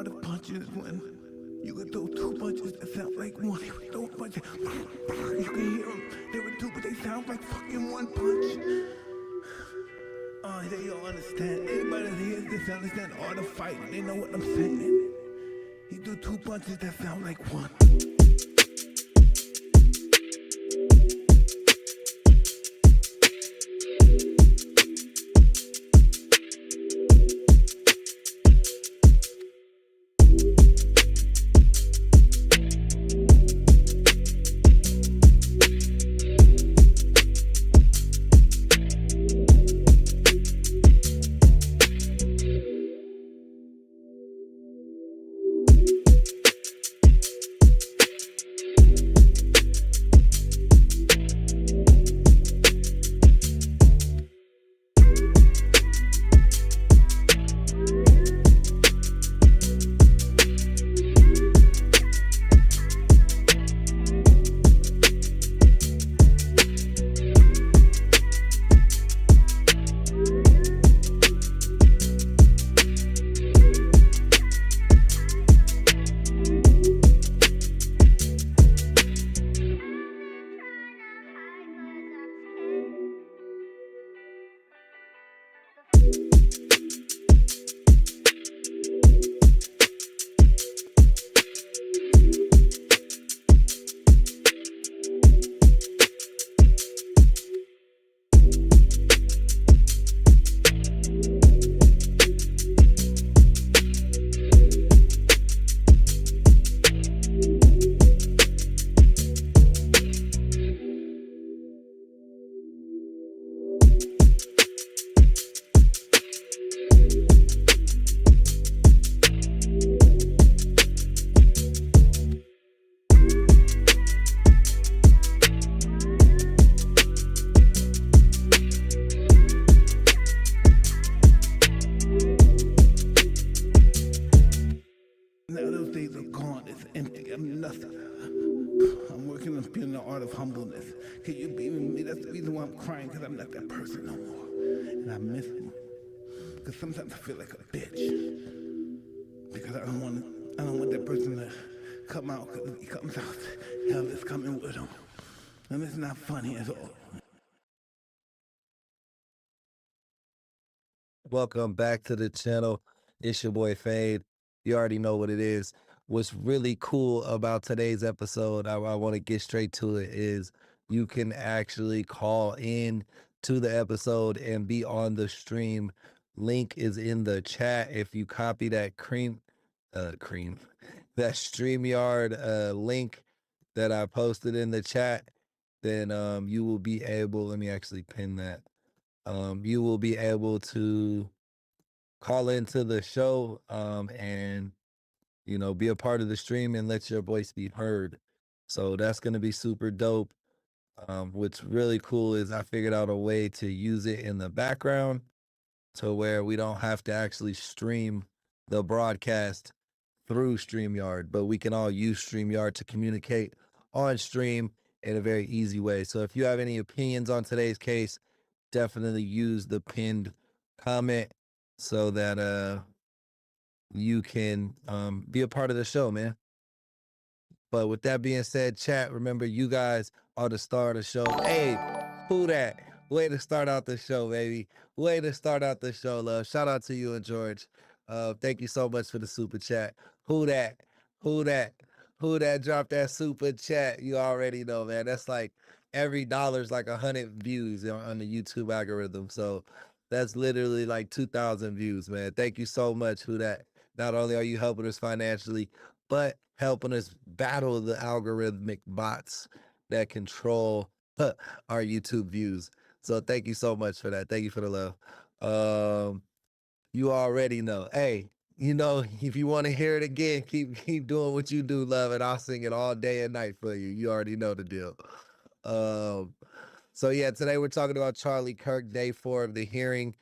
art of punches when you could throw two punches that sound like one. You could throw punches, you can hear them. They were two, but they sound like fucking one punch. They don't understand. Anybody that hears this understand art of fighting. They know what I'm saying. He threw two punches that sound like one. Now those days are gone, it's empty, I'm nothing. I'm working on being the art of humbleness. Can you be with me? That's the reason why I'm crying, because I'm not that person no more. And I miss him. Because sometimes I feel like a bitch. Because I don't want that person to come out, because if he comes out, hell is coming with him. And it's not funny at all. Welcome back to the channel. It's your boy Fade. You already know what it is. What's really cool about today's episode, I want to get straight to it, is you can actually call in to the episode and be on the stream. Link is in the chat. If you copy that that StreamYard link that I posted in the chat, then you will be able, let me actually pin that. You will be able to call into the show and be a part of the stream and let your voice be heard. So that's going to be super dope. What's really cool is I figured out a way to use it in the background to where we don't have to actually stream the broadcast through StreamYard, but we can all use StreamYard to communicate on stream in a very easy way. So if you have any opinions on today's case, definitely use the pinned comment so that you can be a part of the show, man. But with that being said, chat, remember, you guys are the star of the show. Hey, who that? Way to start out the show, baby. Way to start out the show, love. Shout out to you and George. Thank you so much for the super chat. Who that? Who that? Who that dropped that super chat? You already know, man. That's like every dollar's like 100 views on the YouTube algorithm. So that's literally like 2,000 views, man. Thank you so much, who that. Not only are you helping us financially, but helping us battle the algorithmic bots that control our YouTube views. So thank you so much for that. Thank you for the love. You already know. Hey, if you want to hear it again, keep doing what you do, love, and I'll sing it all day and night for you. You already know the deal. So yeah, today we're talking about Charlie Kirk, day 4 of the hearing.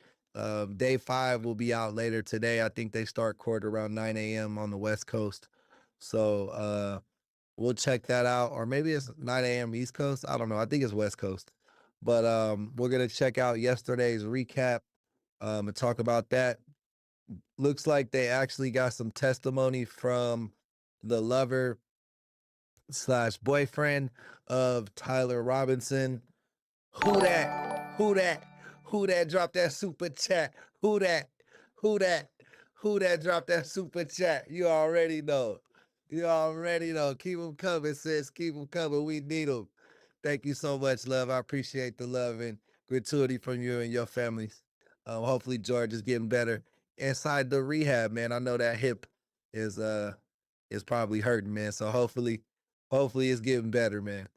Day 5 will be out later today. I think they start court around 9 a.m. on the West Coast. So we'll check that out. Or maybe it's 9 a.m. East Coast. I don't know. I think it's West Coast. But we're going to check out yesterday's recap and talk about that. looks like they actually got some testimony from the lover slash boyfriend of Tyler Robinson. Who that? Who that? Who that dropped that super chat? Who that? Who that? Who that dropped that super chat? You already know. You already know. Keep them coming, sis. Keep them coming. We need them. Thank you so much, love. I appreciate the love and gratuity from you and your families. Hopefully George is getting better inside the rehab, man. I know that hip is probably hurting, man. So hopefully it's getting better, man.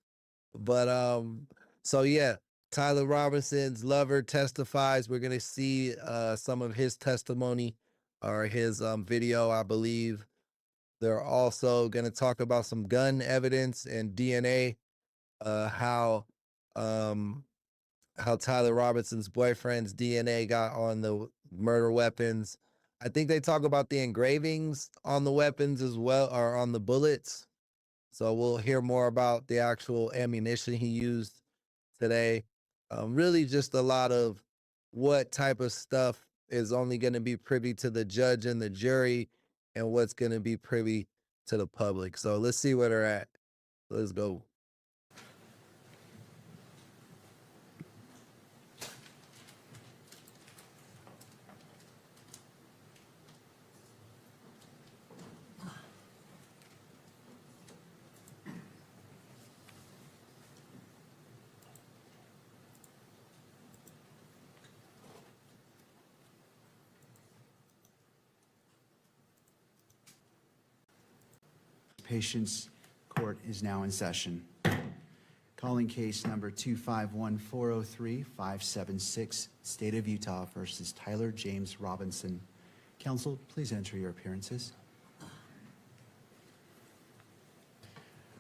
But so yeah, Tyler Robinson's lover testifies. We're gonna see some of his testimony or his video, I believe. They're also gonna talk about some gun evidence and DNA, how Tyler Robinson's boyfriend's DNA got on the murder weapons. I think they talk about the engravings on the weapons as well, or on the bullets. So we'll hear more about the actual ammunition he used today. Really just a lot of what type of stuff is only going to be privy to the judge and the jury and what's going to be privy to the public. So let's see where they're at. Let's go. Patience, court is now in session. Calling case number 251-403-576, State of Utah versus Tyler James Robinson. Counsel, please enter your appearances.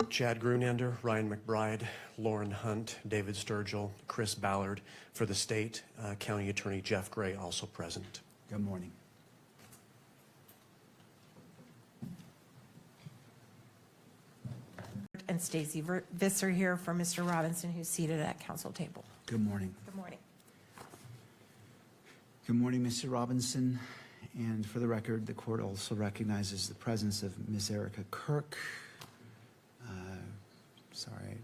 Chad Grunander, Ryan McBride, Lauren Hunt, David Sturgill, Chris Ballard. For the state, County Attorney Jeff Gray also present. Good morning. And Stacy Visser here for Mr. Robinson, who's seated at council table. Good morning. Good morning. Good morning, Mr. Robinson. And for the record, the court also recognizes the presence of Ms. Erica Kirk. Sorry.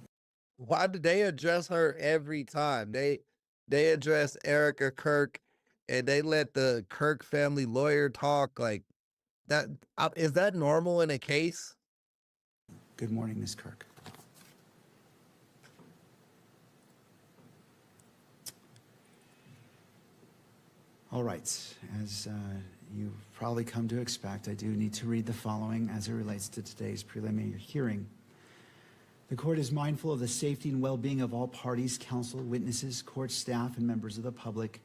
Why did they address her every time? They address Erica Kirk and they let the Kirk family lawyer talk like that. Is that normal in a case? Good morning, Ms. Kirk. All right, as you've probably come to expect, I do need to read the following as it relates to today's preliminary hearing. The court is mindful of the safety and well-being of all parties, counsel, witnesses, court staff, and members of the public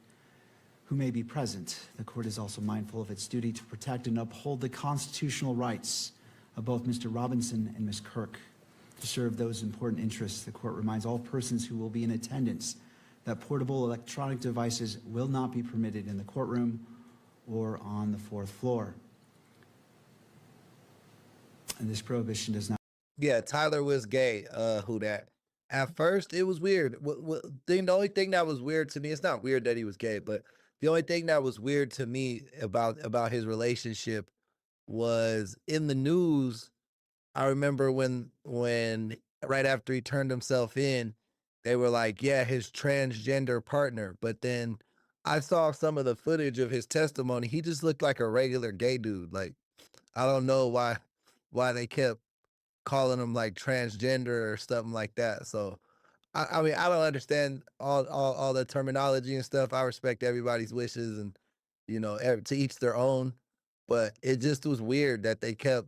who may be present. The court is also mindful of its duty to protect and uphold the constitutional rights of both Mr. Robinson and Ms. Kirk. To serve those important interests, the court reminds all persons who will be in attendance that portable electronic devices will not be permitted in the courtroom or on the fourth floor. And this prohibition does not. Yeah, Tyler was gay. Who that? At first, it was weird. The only thing that was weird to me, it's not weird that he was gay, but the only thing that was weird to me about his relationship was in the news. I remember when right after he turned himself in, they were like, yeah, his transgender partner. But then I saw some of the footage of his testimony. He just looked like a regular gay dude. Like, I don't know why they kept calling him like transgender or something like that. So I mean, I don't understand all the terminology and stuff. I respect everybody's wishes and, you know, to each their own. But it just was weird that they kept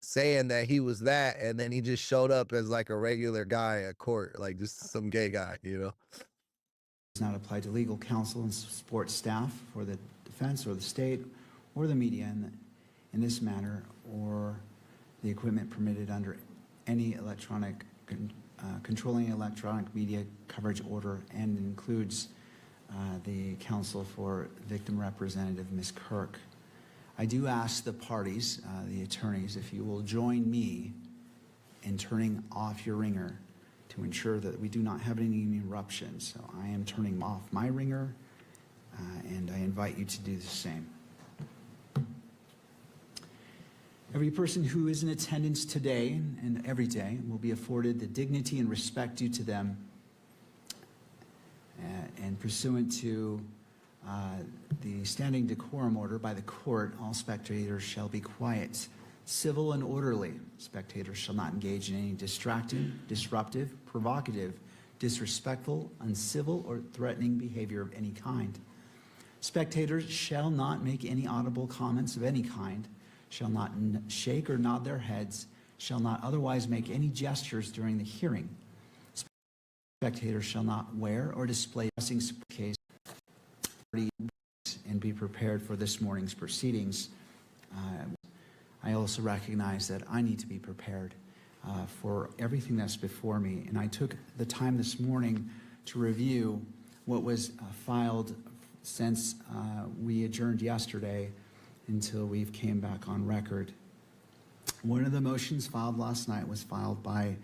saying that he was that, and then he just showed up as like a regular guy at court, like just some gay guy, you know? Does not apply to legal counsel and support staff for the defense or the state or the media in this manner, or the equipment permitted under any electronic controlling electronic media coverage order, and includes the counsel for victim representative Ms. Kirk. I do ask the parties, the attorneys, if you will join me in turning off your ringer to ensure that we do not have any interruptions. So I am turning off my ringer, and I invite you to do the same. Every person who is in attendance today and every day will be afforded the dignity and respect due to them, and pursuant to the standing decorum order by the court, all spectators shall be quiet, civil, and orderly. Spectators shall not engage in any distracting, disruptive, provocative, disrespectful, uncivil, or threatening behavior of any kind. Spectators shall not make any audible comments of any kind, shall not shake or nod their heads, shall not otherwise make any gestures during the hearing. Spectators shall not wear or display dressing case and be prepared for this morning's proceedings. I also recognize that I need to be prepared for everything that's before me, and I took the time this morning to review what was filed since we adjourned yesterday until we came back on record. One of the motions filed last night was filed by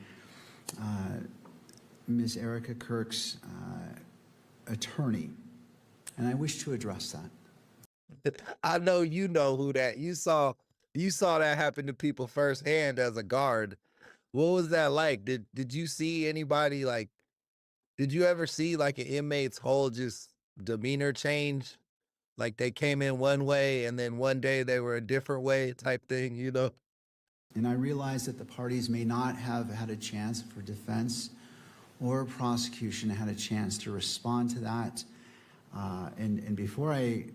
Ms. Erica Kirk's attorney, and I wish to address that. I know you know who that. You saw that happen to people firsthand as a guard. What was that like? Did you see anybody like? Did you ever see like an inmate's whole just demeanor change? Like they came in one way and then one day they were a different way type thing, you know? And I realize that the parties may not have had a chance for defense or prosecution had a chance to respond to that. And before I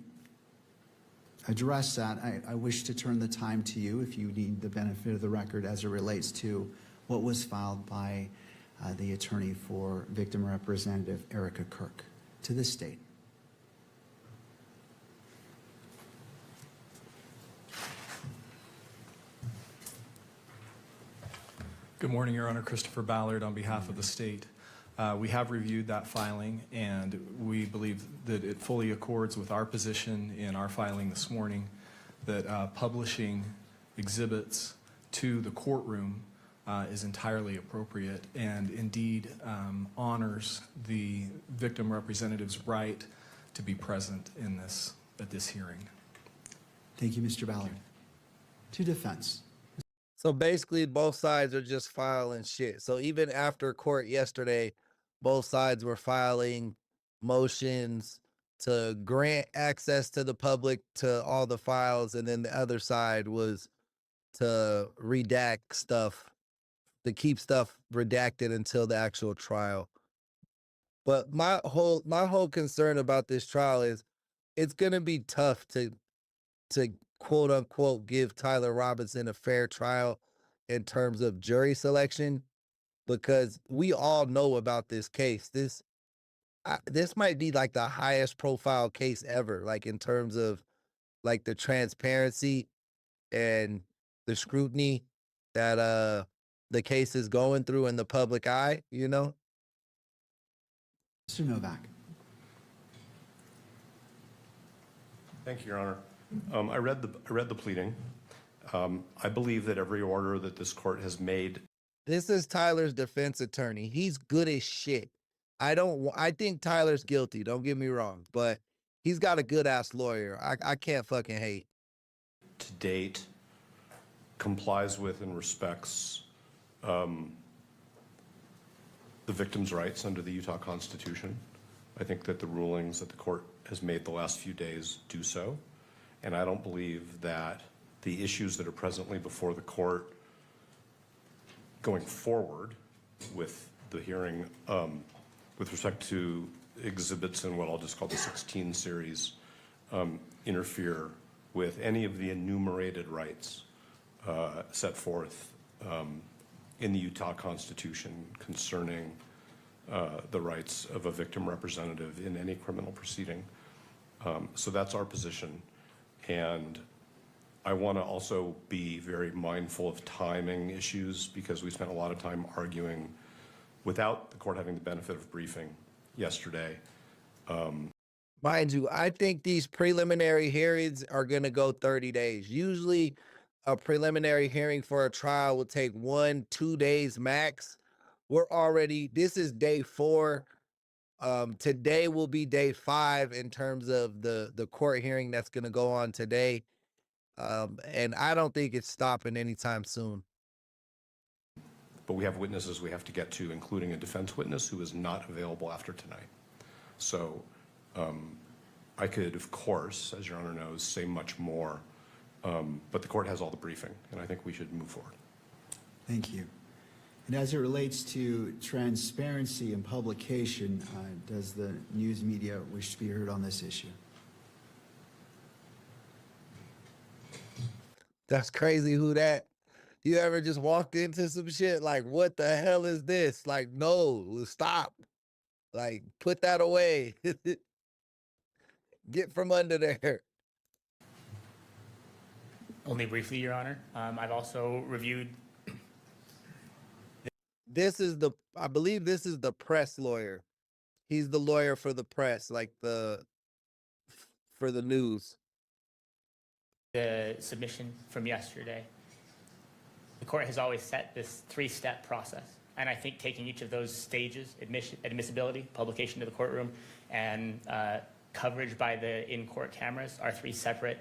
address that, I wish to turn the time to you if you need the benefit of the record as it relates to what was filed by the attorney for victim representative Erica Kirk to the state. Good morning, Your Honor. Christopher Ballard on behalf of the state. We have reviewed that filing, and we believe that it fully accords with our position in our filing this morning that publishing exhibits to the courtroom is entirely appropriate and indeed honors the victim representative's right to be present in at this hearing. Thank you, Mr. Ballard. To defense. So basically both sides are just filing shit. So even after court yesterday, both sides were filing motions to grant access to the public to all the files, and then the other side was to redact stuff, to keep stuff redacted until the actual trial. But my whole concern about this trial is it's gonna be tough to quote unquote give Tyler Robinson a fair trial in terms of jury selection, because we all know about this case. This might be like the highest profile case ever, like in terms of like the transparency and the scrutiny that the case is going through in the public eye, you know? Mr. Novak. Thank you, Your Honor. I read the pleading. I believe that every order that this court has made. This is Tyler's defense attorney. He's good as shit. I think Tyler's guilty, don't get me wrong, but he's got a good ass lawyer. I can't fucking hate. To date, complies with and respects the victim's rights under the Utah Constitution. I think that the rulings that the court has made the last few days do so. And I don't believe that the issues that are presently before the court going forward with the hearing with respect to exhibits in what I'll just call the 16 series interfere with any of the enumerated rights set forth in the Utah Constitution concerning the rights of a victim representative in any criminal proceeding. So that's our position. And I want to also be very mindful of timing issues because we spent a lot of time arguing without the court having the benefit of briefing yesterday. Mind you, I think these preliminary hearings are going to go 30 days. Usually a preliminary hearing for a trial will take 1-2 days max. This is day 4. Today will be day 5 in terms of the court hearing that's going to go on today. And I don't think it's stopping anytime soon. But we have witnesses we have to get to, including a defense witness who is not available after tonight. So I could, of course, as Your Honor knows, say much more, but the court has all the briefing, and I think we should move forward. Thank you. And as it relates to transparency and publication, does the news media wish to be heard on this issue? That's crazy. Who that? You ever just walked into some shit like, what the hell is this? Like, no, stop. Like, put that away. Get from under there. Only briefly, Your Honor. I've also reviewed. This is the, I believe this is the press lawyer. He's the lawyer for the press, like for the news. The submission from yesterday. The court has always set this three-step process, and I think taking each of those stages, admissibility, publication to the courtroom, and coverage by the in-court cameras are three separate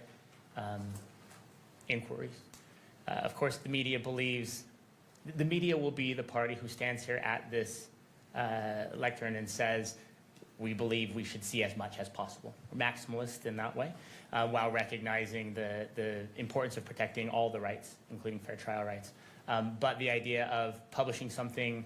inquiries. Of course, the media believes, the media will be the party who stands here at this lectern and says, we believe we should see as much as possible. We're maximalist in that way, while recognizing the importance of protecting all the rights, including fair trial rights. But the idea of publishing something,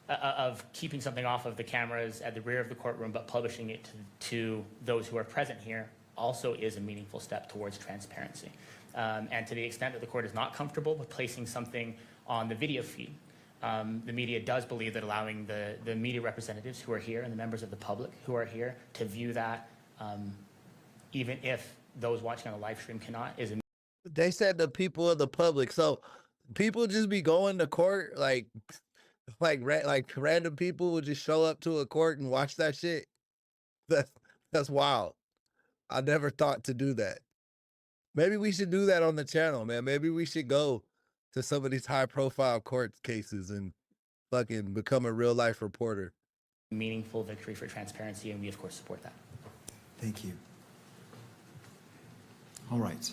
of keeping something off of the cameras at the rear of the courtroom, but publishing it to those who are present here also is a meaningful step towards transparency. And to the extent that the court is not comfortable with placing something on the video feed, the media does believe that allowing the media representatives who are here and the members of the public who are here to view that, even if those watching on the live stream cannot, is a. They said the people of the public. So people just be going to court, like random people would just show up to a court and watch that shit. That's wild. I never thought to do that. Maybe we should do that on the channel, man. Maybe we should go to some of these high-profile court cases and fucking become a real-life reporter. Meaningful victory for transparency, and we, of course, support that. Thank you. All right.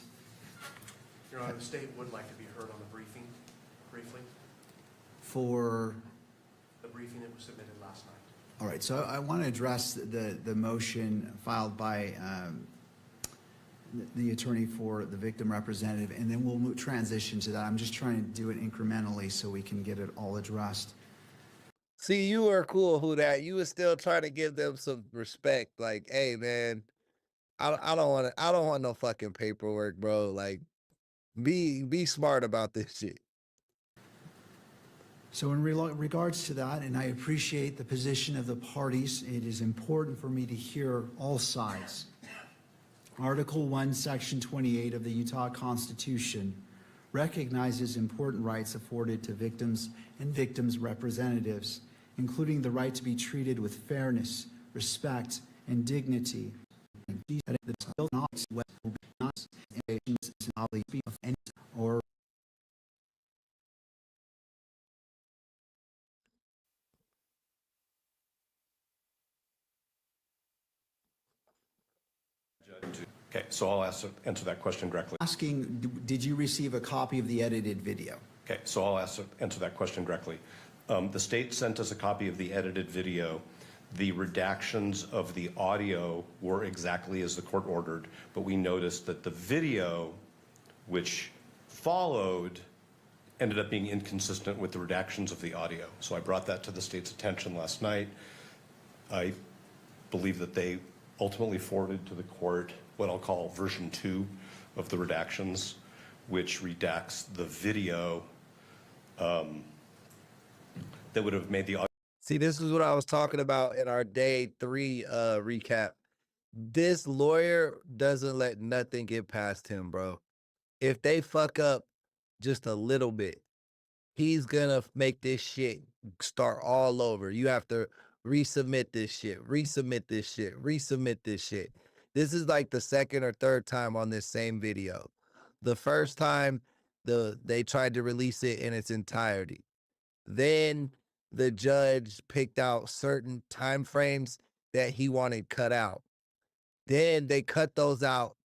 Your Honor, the state would like to be heard on the briefing, briefly, For, the briefing that was submitted last night. all right, so I want to address the motion filed by the attorney for the victim representative, and then we'll transition to that. I'm just trying to do it incrementally so we can get it all addressed. See, you were cool, who that. You was still trying to give them some respect. Like, hey, man, I don't want no fucking paperwork, bro. Like, be smart about this shit. So in regards to that, and I appreciate the position of the parties, it is important for me to hear all sides. Article 1, Section 28 of the Utah Constitution recognizes important rights afforded to victims and victims' representatives, including the right to be treated with fairness, respect, and dignity. Or Okay, so I'll answer that question directly. asking, did you receive a copy of the edited video? Okay, so I'll answer that question directly. The state sent us a copy of the edited video. The redactions of the audio were exactly as the court ordered, but we noticed that the video, which followed, ended up being inconsistent with the redactions of the audio. So I brought that to the state's attention last night. I believe that they ultimately forwarded to the court what I'll call version 2 of the redactions, which redacts the video that would have made the audio. See, this is what I was talking about in our day 3 recap. This lawyer doesn't let nothing get past him, bro. If they fuck up just a little bit, he's gonna make this shit start all over. You have to resubmit this shit, resubmit this shit, resubmit this shit. This is like the second or third time on this same video. The first time, they tried to release it in its entirety. Then the judge picked out certain time frames that he wanted cut out. Then they cut those out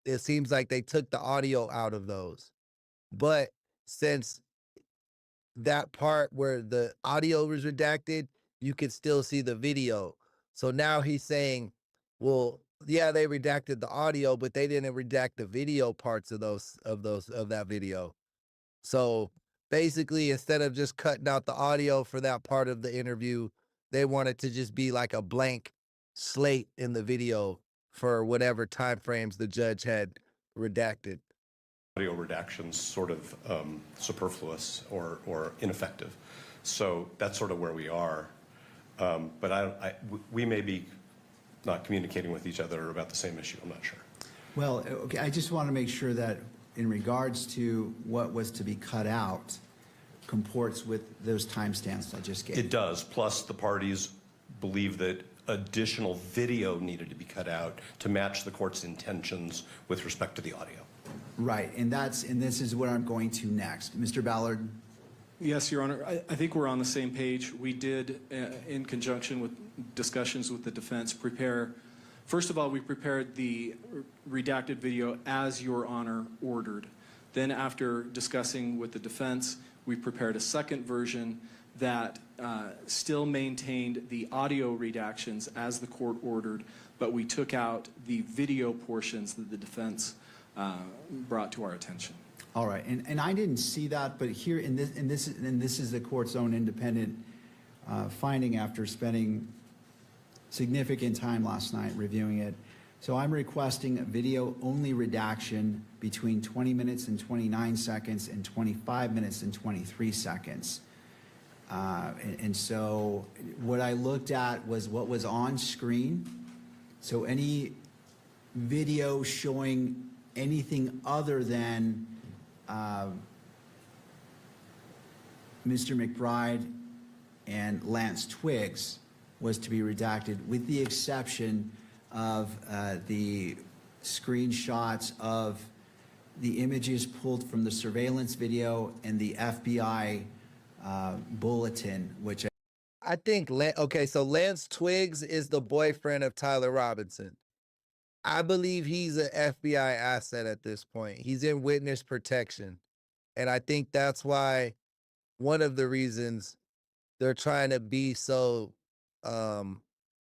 it seems like they took the audio out of those. But since that part where the audio was redacted, you could still see the video. So now he's saying, well, yeah, they redacted the audio, but they didn't redact the video parts of that video. So basically, instead of just cutting out the audio for that part of the interview, they wanted to just be like a blank slate in the video for whatever time frames the judge had redacted. Audio redactions sort of superfluous or ineffective. So that's sort of where we are. But we may be not communicating with each other about the same issue. I'm not sure. Well, okay, I just want to make sure that in regards to what was to be cut out comports with those timestamps I just gave. It does. Plus, the parties believe that additional video needed to be cut out to match the court's intentions with respect to the audio. Right, and this is what I'm going to next. Mr. Ballard? Yes, Your Honor. I think we're on the same page. We did, in conjunction with discussions with the defense, first of all, we prepared the redacted video as Your Honor ordered. Then after discussing with the defense, we prepared a second version that still maintained the audio redactions as the court ordered, but we took out the video portions that the defense brought to our attention. All right, and I didn't see that, but here in this is the court's own independent finding after spending significant time last night reviewing it. So I'm requesting a video only redaction between 20 minutes and 29 seconds and 25 minutes and 23 seconds. And so what I looked at was what was on screen. So any video showing anything other than Mr. McBride and Lance Twigs was to be redacted, with the exception of the screenshots of the images pulled from the surveillance video and the FBI bulletin, which I think, okay, so Lance Twigs is the boyfriend of Tyler Robinson. I believe he's an FBI asset at this point. He's in witness protection. And I think that's why one of the reasons they're trying to be so,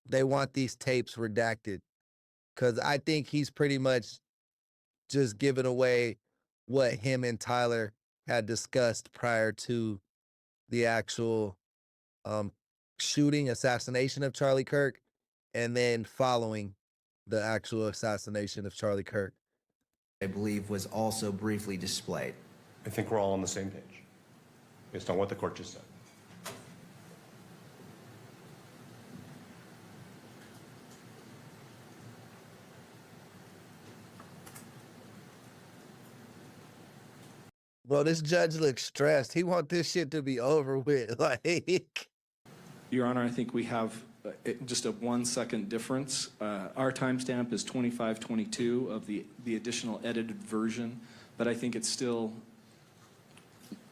they want these tapes redacted. Because I think he's pretty much just giving away what him and Tyler had discussed prior to the actual assassination of Charlie Kirk, and then following the actual assassination of Charlie Kirk. I believe was also briefly displayed. I think we're all on the same page, based on what the court just said. Bro, this judge looks stressed. He want this shit to be over with. Like, Your Honor, I think we have just a 1 second difference. Our timestamp is 25:22 of the additional edited version, but I think it still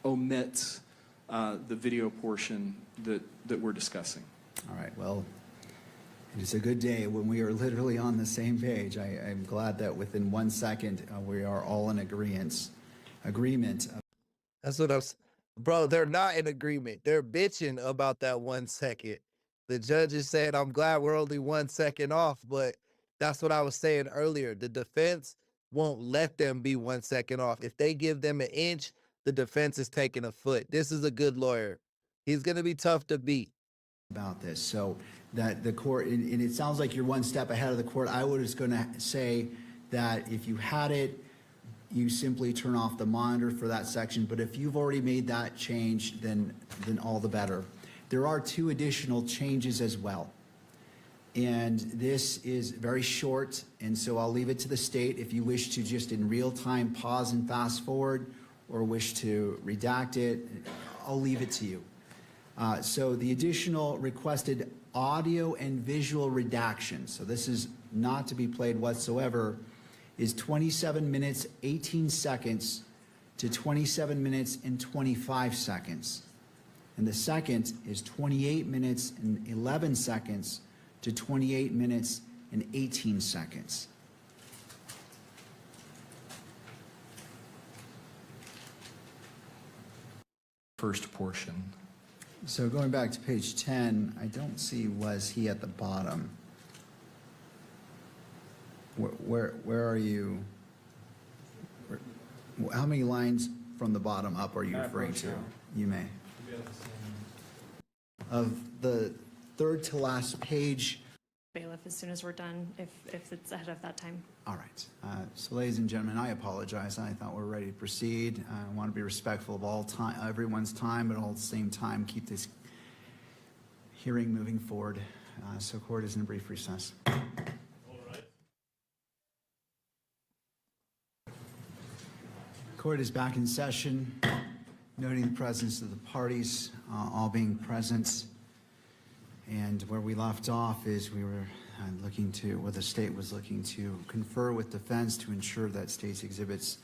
omits the video portion that we're discussing. All right, well, it's a good day when we are literally on the same page. I'm glad that within 1 second we are all in agreement. that's what I'm bro, they're not in agreement. They're bitching about that 1 second. The judge is saying, I'm glad we're only 1 second off, but that's what I was saying earlier. The defense won't let them be 1 second off. If they give them an inch, the defense is taking a foot. This is a good lawyer. He's going to be tough to beat. About this, so that the court, and it sounds like you're one step ahead of the court. I was going to say that if you had it, you simply turn off the monitor for that section. But if you've already made that change, then all the better. There are 2 additional changes as well. And this is very short, and so I'll leave it to the state if you wish to just in real time pause and fast forward, or wish to redact it. I'll leave it to you. So the additional requested audio and visual redaction, so this is not to be played whatsoever, is 27 minutes, 18 seconds to 27 minutes and 25 seconds. And the second is 28 minutes and 11 seconds to 28 minutes and 18 seconds. first portion. So going back to page 10, I don't see "was he" at the bottom. Where are you? How many lines from the bottom up are you referring to? You may. Of the third to last page. Bailiff, as soon as we're done, if it's ahead of that time. All right. So ladies and gentlemen, I apologize. I thought we were ready to proceed. I want to be respectful of all time, everyone's time, but all at the same time, keep this hearing moving forward. So court is in a brief recess. Court is back in session, noting the presence of the parties, all being present. And where we left off is we were the state was looking to confer with defense to ensure that state's exhibits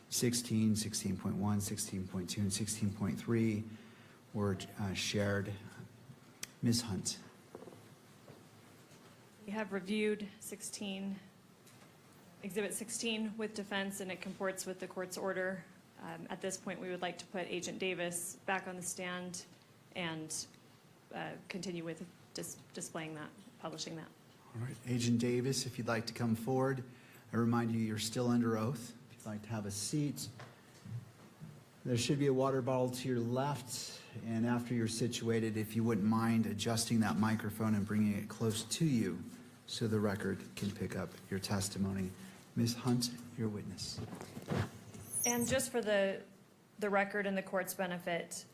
16, 16.1, 16.2, and 16.3 were shared. Ms. Hunt. We have reviewed Exhibit 16 with defense, and it comports with the court's order. At this point, we would like to put Agent Davis back on the stand and continue with displaying that, publishing that. All right, Agent Davis, if you'd like to come forward. I remind you, you're still under oath. If you'd like to have a seat. There should be a water bottle to your left, and after you're situated, if you wouldn't mind adjusting that microphone and bringing it close to you so the record can pick up your testimony. Ms. Hunt, your witness. And just for the record and the court's benefit,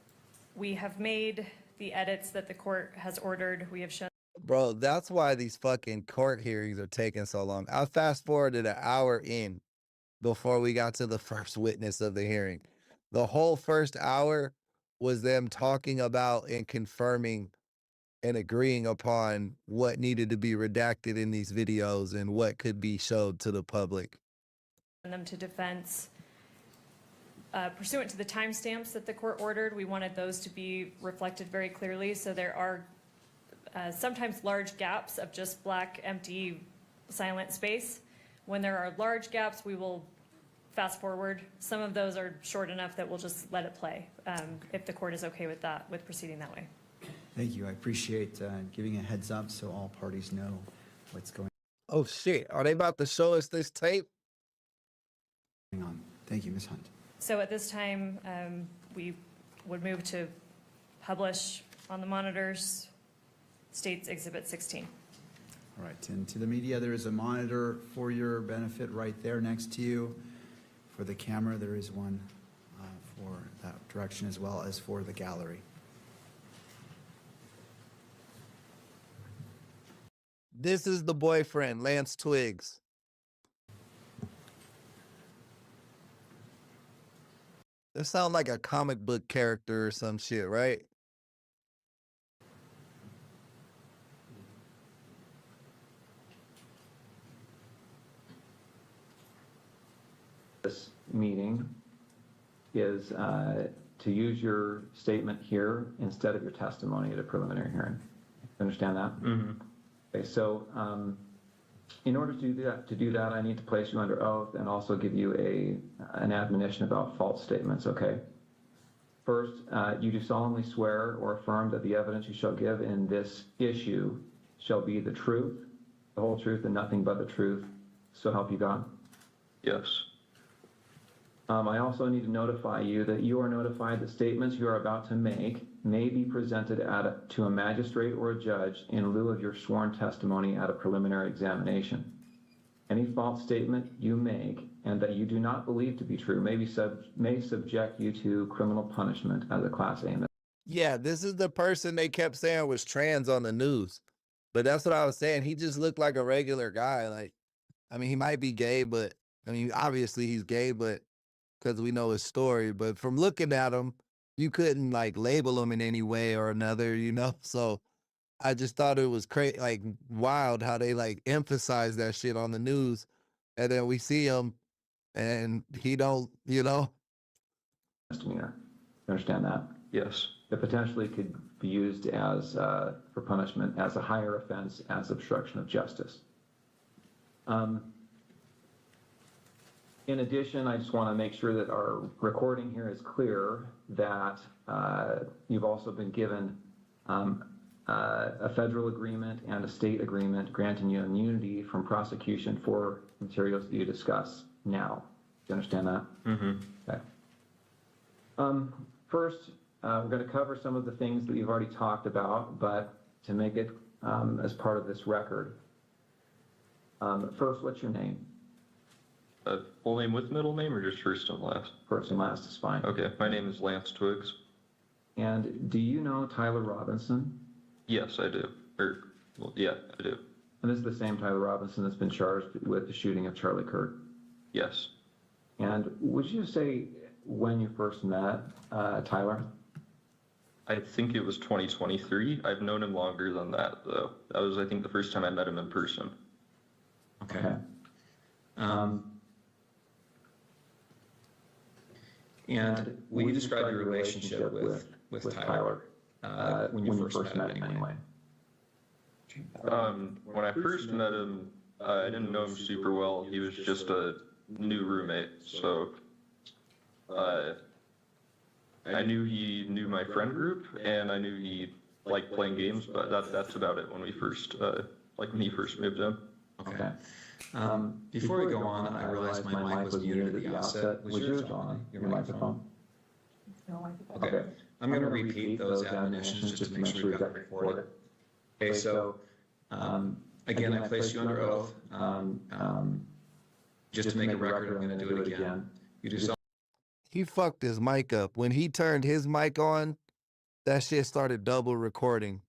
we have made the edits that the court has ordered. We have shown. Bro, that's why these fucking court hearings are taking so long. I fast forwarded an hour in before we got to the first witness of the hearing. The whole first hour was them talking about and confirming and agreeing upon what needed to be redacted in these videos and what could be showed to the public. Them to defense. Pursuant to the timestamps that the court ordered, we wanted those to be reflected very clearly. So there are sometimes large gaps of just black, empty, silent space. When there are large gaps, we will fast forward. Some of those are short enough that we'll just let it play, if the court is okay with that, with proceeding that way. Thank you. I appreciate giving a heads up so all parties know what's going Oh shit, are they about to show us this tape? on. Thank you, Ms. Hunt. So at this time, we would move to publish on the monitors State's Exhibit 16. All right, and to the media, there is a monitor for your benefit right there next to you. For the camera, there is one for that direction as well as for the gallery. This is the boyfriend, Lance Twigs. This sounds like a comic book character or some shit, right? This meeting is to use your statement here instead of your testimony at a preliminary hearing. Understand that? Mm-hmm. Okay, so in order to do that, I need to place you under oath and also give you an admonition about false statements, okay? First, you do solemnly swear or affirm that the evidence you shall give in this issue shall be the truth, the whole truth, and nothing but the truth, so help you God? Yes. I also need to notify you that you are notified that statements you are about to make may be presented to a magistrate or a judge in lieu of your sworn testimony at a preliminary examination. Any false statement you make and that you do not believe to be true may subject you to criminal punishment as a Class A. Yeah, this is the person they kept saying was trans on the news. But that's what I was saying. He just looked like a regular guy. Like, I mean, he might be gay, but I mean, obviously he's gay, but because we know his story. But from looking at him, you couldn't like label him in any way or another, you know? So I just thought it was crazy, like wild how they like emphasize that shit on the news. And then we see him and he don't, you know? Misdemeanor. You understand that? Yes. It potentially could be used as, for punishment as a higher offense as obstruction of justice. In addition, I just want to make sure that our recording here is clear that you've also been given a federal agreement and a state agreement granting you immunity from prosecution for materials that you discuss now. Do you understand that? Mm-hmm. Okay. First, we're going to cover some of the things that you've already talked about, but to make it as part of this record. First, what's your name? Full name with middle name or just first and last? First and last is fine. Okay, my name is Lance Twigs. And do you know Tyler Robinson? Yes, I do. Well, yeah, I do. And this is the same Tyler Robinson that's been charged with the shooting of Charlie Kirk? Yes. And would you say when you first met Tyler? I think it was 2023. I've known him longer than that, though. That was, I think, the first time I met him in person. Okay. And will you describe your relationship with Tyler when you first met him anyway? When I first met him, I didn't know him super well. He was just a new roommate, so I knew he knew my friend group, and I knew he liked playing games, but that's about it when we first, when he first moved in. Okay. Before we go on, I realized my mic was muted at the outset. Was yours on, your microphone? Okay. I'm going to repeat those admonitions just to make sure we got it recorded. Okay, so again, I place you under oath. Just to make a record, I'm going to do it again. You do He fucked his mic up. When he turned his mic on, that shit started double recording.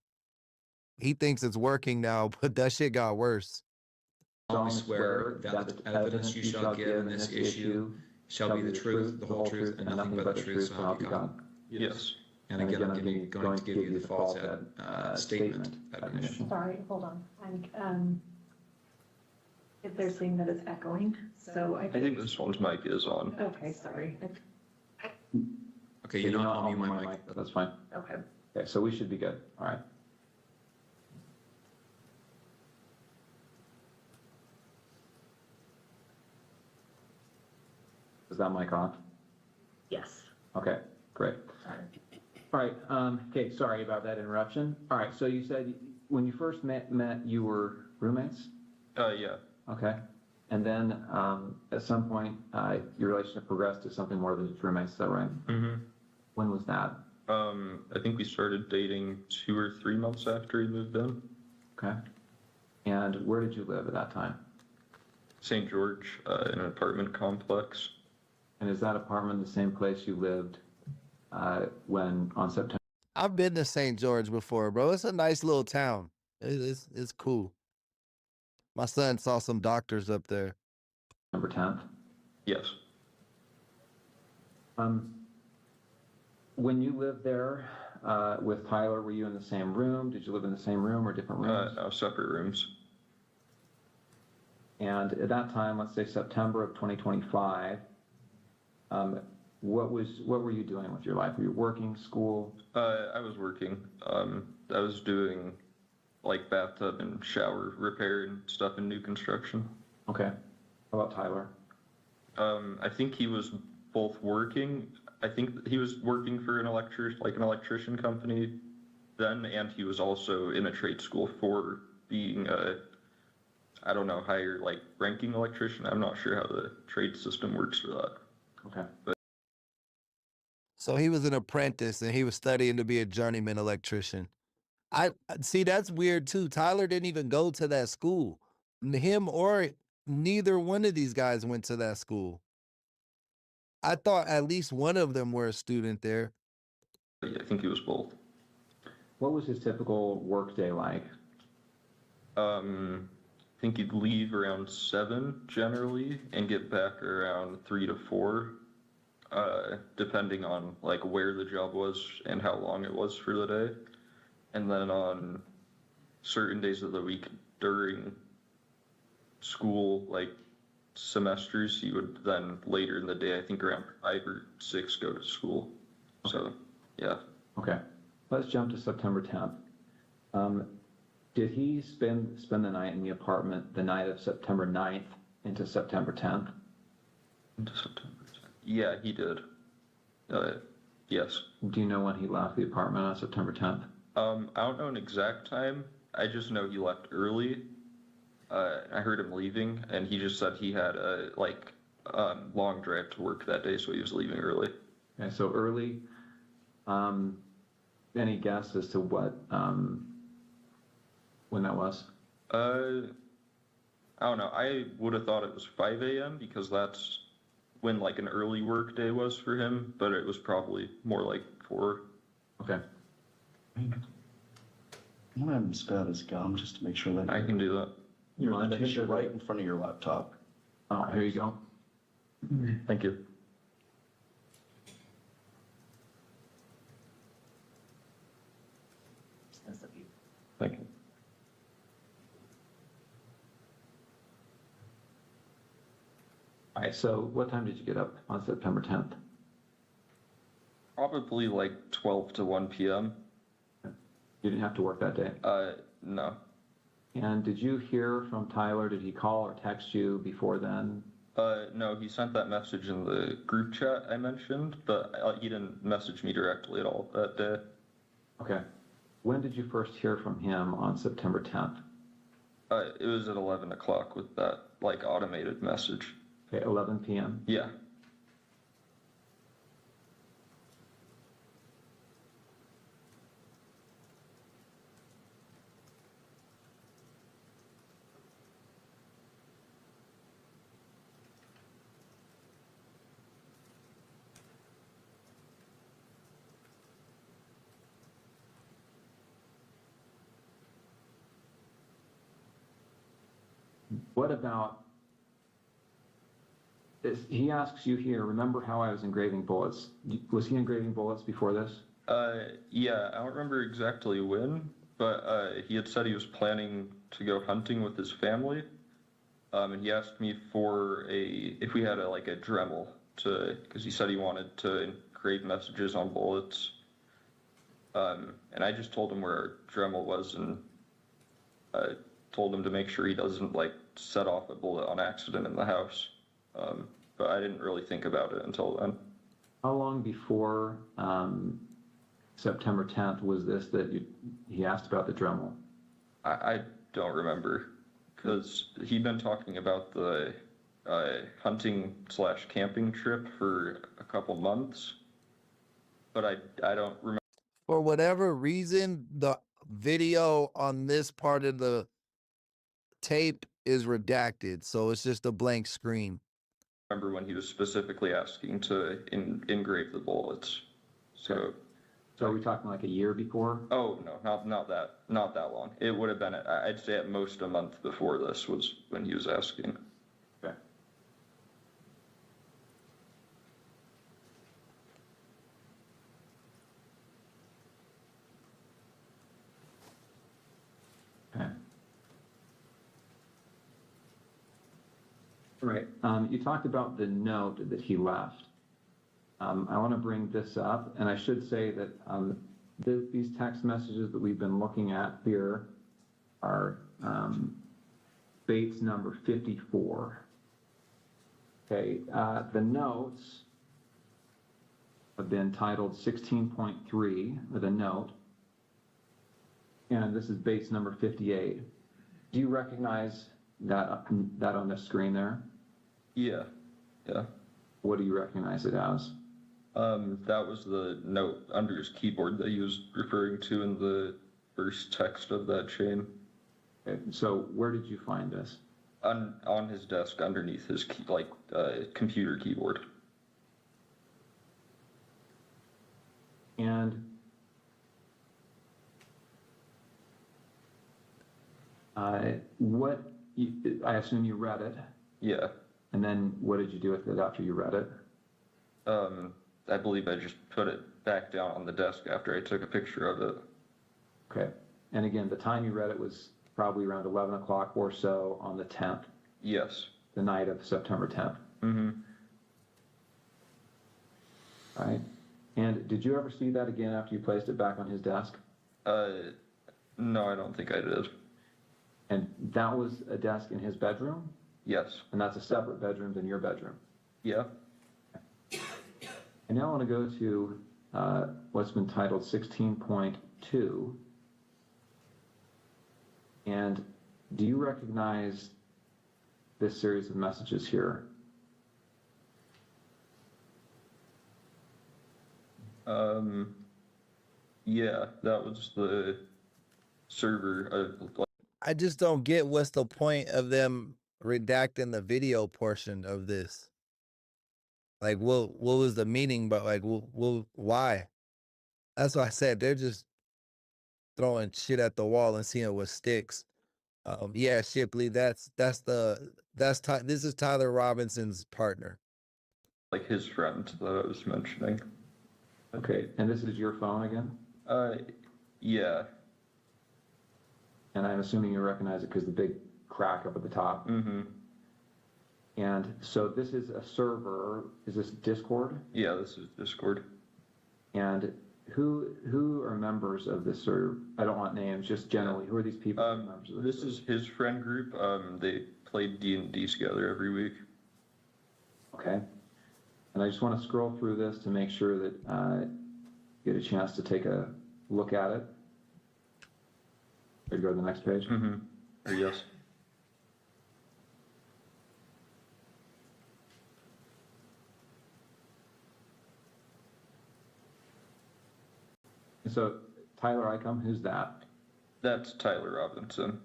He thinks it's working now, but that shit got worse. solemnly swear that the evidence you shall give in this issue shall be the truth, the whole truth, and nothing but the truth, so help you God. Yes. And again, I'm going to give you the false statement admonition. Sorry, hold on. If they're saying that it's echoing, so I think this one's mic is on. Okay, sorry. Okay, you know I'll mute my mic. That's fine. Okay. Okay, so we should be good. All right. Is that mic on? Yes. Okay, great. Sorry. All right, okay, sorry about that interruption. All right, so you said when you first met you were roommates? Yeah. Okay. And then at some point, your relationship progressed to something more than just roommates, is that right? Mm-hmm. When was that? I think we started dating 2 or 3 months after he moved in. Okay. And where did you live at that time? St. George, in an apartment complex. And is that apartment the same place you lived when on September? I've been to St. George before, bro. It's a nice little town. It's cool. My son saw some doctors up there. September 10th? Yes. When you lived there with Tyler, were you in the same room? Did you live in the same room or different rooms? No, separate rooms. And at that time, let's say September of 2025, what were you doing with your life? Were you working, school? I was working. I was doing like bathtub and shower repair and stuff in new construction. Okay. How about Tyler? I think he was both working. I think he was working for an electrician company then, and he was also in a trade school for being I don't know, higher ranking electrician. I'm not sure how the trade system works for that. Okay. But So he was an apprentice and he was studying to be a journeyman electrician. I see, that's weird too. Tyler didn't even go to that school. Him or neither one of these guys went to that school. I thought at least one of them were a student there. yeah, I think he was both. What was his typical work day like? I think he'd leave around 7 generally and get back around 3 to 4, depending on where the job was and how long it was for the day. And then on certain days of the week during school, semesters, he would then later in the day, I think around 5 or 6, go to school. So, yeah. Okay. Let's jump to September 10th. Did he spend the night in the apartment the night of September 9th into September 10th? Into September. Yeah, he did. Yes. Do you know when he left the apartment on September 10th? I don't know an exact time. I just know he left early. I heard him leaving, and he just said he had a long drive to work that day, so he was leaving early. Okay, so early. Any guess as to what when that was? I don't know. I would have thought it was 5 a.m. because that's when like an early work day was for him, but it was probably more like 4. Okay. I'm gonna have him spit out his gum just to make sure that I can do that. you're on the tissue right in front of your laptop. Oh, here you go. Thank you. Thank you. All right, so what time did you get up on September 10th? Probably like 12 to 1 p.m. You didn't have to work that day? No. And did you hear from Tyler? Did he call or text you before then? No, he sent that message in the group chat I mentioned, but he didn't message me directly at all that day. Okay. When did you first hear from him on September 10th? It was at 11 o'clock with that like automated message. Okay, 11 p.m. Yeah. What about this? He asks you here, remember how I was engraving bullets? Was he engraving bullets before this? Yeah, I don't remember exactly when, but he had said he was planning to go hunting with his family. And he asked me for if we had a Dremel because he said he wanted to engrave messages on bullets. And I just told him where our Dremel was and told him to make sure he doesn't set off a bullet on accident in the house. But I didn't really think about it until then. How long before September 10th was this that he asked about the Dremel? I don't remember because he'd been talking about the hunting/camping trip for a couple months, but I don't remember. For whatever reason, the video on this part of the tape is redacted, so it's just a blank screen. Remember when he was specifically asking to engrave the bullets. So are we talking like a year before? Oh no, not that long. It would have been I'd say at most a month before this was when he was asking. Okay. Okay. All right. You talked about the note that he left. I want to bring this up, and I should say that these text messages that we've been looking at here are Bates number 54. Okay, the notes have been titled 16.3 with a note, and this is Bates number 58. Do you recognize that on the screen there? Yeah. What do you recognize it as? That was the note under his keyboard that he was referring to in the first text of that chain. Okay, so where did you find this? On his desk underneath his computer keyboard. And I assume you read it. Yeah. And then what did you do with it after you read it? I believe I just put it back down on the desk after I took a picture of it. Okay. And again, the time you read it was probably around 11 o'clock or so on the 10th. Yes. The night of September 10th. Mm-hmm. All right. And did you ever see that again after you placed it back on his desk? No, I don't think I did. And that was a desk in his bedroom? Yes. And that's a separate bedroom than your bedroom? Yeah. I now want to go to what's been titled 16.2. And do you recognize this series of messages here? Yeah, that was the server. I just don't get what's the point of them redacting the video portion of this. Like, what was the meaning? But like, why? That's why I said they're just throwing shit at the wall and seeing what sticks. Yeah, Shipley, this is Tyler Robinson's partner. Like his friend that I was mentioning. Okay, and this is your phone again? Yeah. And I'm assuming you recognize it because the big crack up at the top. Mm-hmm. And so this is a server. Is this Discord? Yeah, this is Discord. And who are members of this server? I don't want names, just generally. Who are these people? This is his friend group. They played D&D together every week. Okay. And I just want to scroll through this to make sure that you get a chance to take a look at it. Ready to go to the next page? Mm-hmm. Or yes. So Tyler Icom, who's that? That's Tyler Robinson. And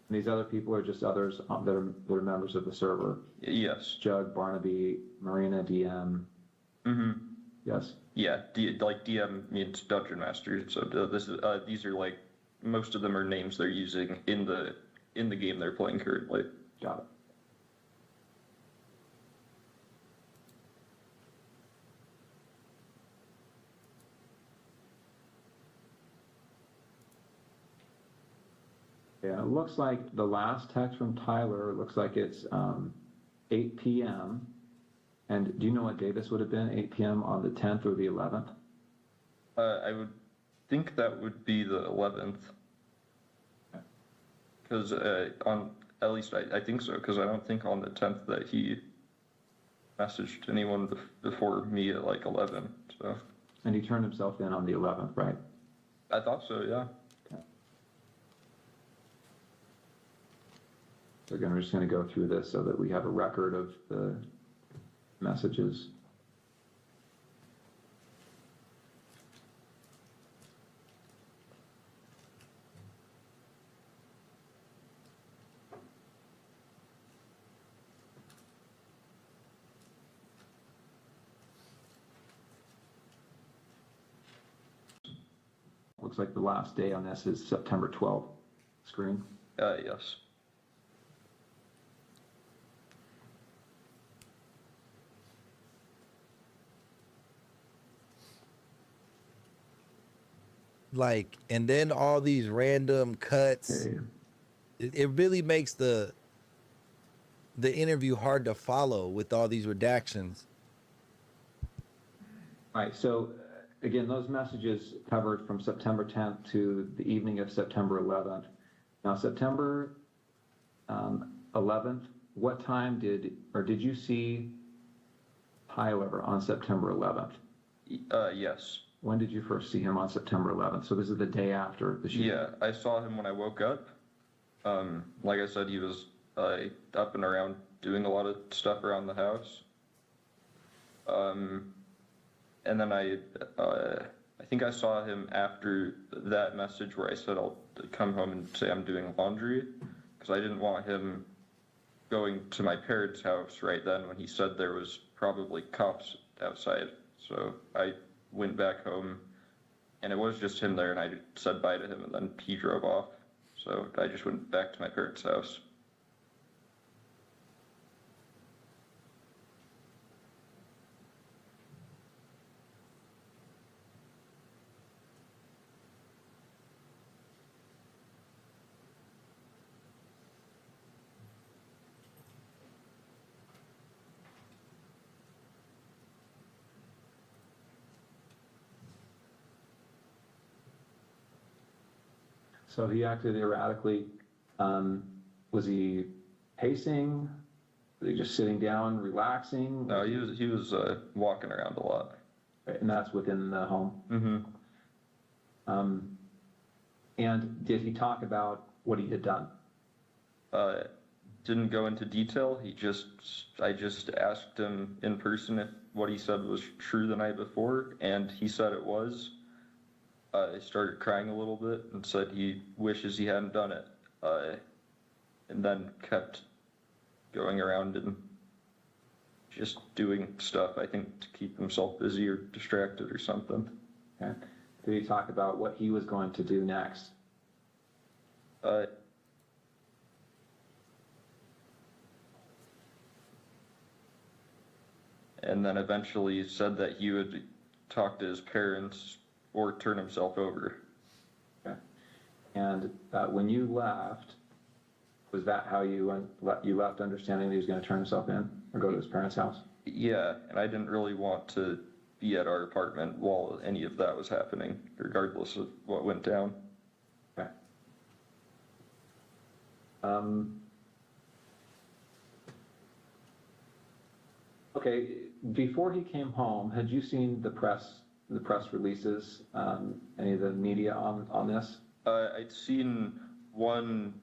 these other people are just others that are members of the server? Yes. Jug, Barnaby, Marina, DM. Mm-hmm. Yes. Yeah, like DM means Dungeon Master. So these are like, most of them are names they're using in the game they're playing currently. Got it. Yeah, it looks like the last text from Tyler looks like it's 8 p.m. And do you know what day this would have been? 8 p.m. on the 10th or the 11th? I would think that would be the 11th. Because at least I think so, because I don't think on the 10th that he messaged anyone before me at like 11. So. And he turned himself in on the 11th, right? I thought so, yeah. Okay. So again, we're just going to go through this so that we have a record of the messages. Looks like the last day on this is September 12th. Screen? Yes. Like, and then all these random cuts. It really makes the interview hard to follow with all these redactions. Right, so again, those messages covered from September 10th to the evening of September 11th. Now, September 11th, what time did you see Tyler on September 11th? Yes. When did you first see him on September 11th? So this is the day after the shooting? Yeah, I saw him when I woke up. Like I said, he was up and around doing a lot of stuff around the house. And then I think I saw him after that message where I said I'll come home and say I'm doing laundry, because I didn't want him going to my parents' house right then when he said there was probably cops outside. So I went back home, and it was just him there, and I said bye to him, and then he drove off. So I just went back to my parents' house. So he acted erratically. Was he pacing? Was he just sitting down, relaxing? No, he was walking around a lot. Right, and that's within the home? Mm-hmm. And did he talk about what he had done? Didn't go into detail. I just asked him in person if what he said was true the night before, and he said it was. He started crying a little bit and said he wishes he hadn't done it. And then kept going around and just doing stuff, I think, to keep himself busy or distracted or something. Okay. Did he talk about what he was going to do next? And then eventually said that he would talk to his parents or turn himself over. Okay. And when you left, was that how you left, understanding that he was going to turn himself in or go to his parents' house? Yeah, and I didn't really want to be at our apartment while any of that was happening, regardless of what went down. Okay. Okay, before he came home, had you seen the press releases, any of the media on this? I'd seen one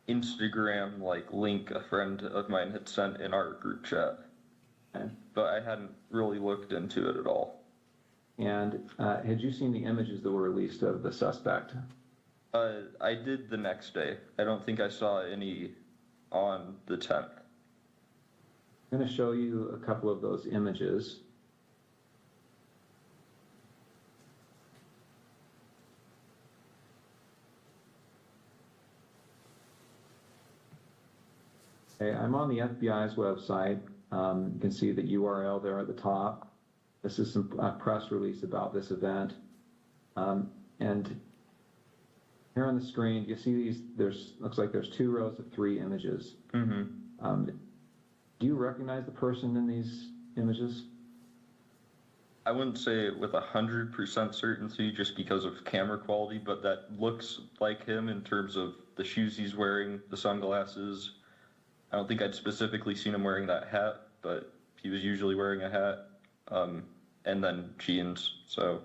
Instagram link a friend of mine had sent in our group chat, Okay. but I hadn't really looked into it at all. And had you seen the images that were released of the suspect? I did the next day. I don't think I saw any on the 10th. I'm going to show you a couple of those images. Okay, I'm on the FBI's website. You can see the URL there at the top. This is some press release about this event. And here on the screen, you see these, looks like there's 2 rows of 3 images. Mm-hmm. Do you recognize the person in these images? I wouldn't say it with 100% certainty just because of camera quality, but that looks like him in terms of the shoes he's wearing, the sunglasses. I don't think I'd specifically seen him wearing that hat, but he was usually wearing a hat, and then jeans. So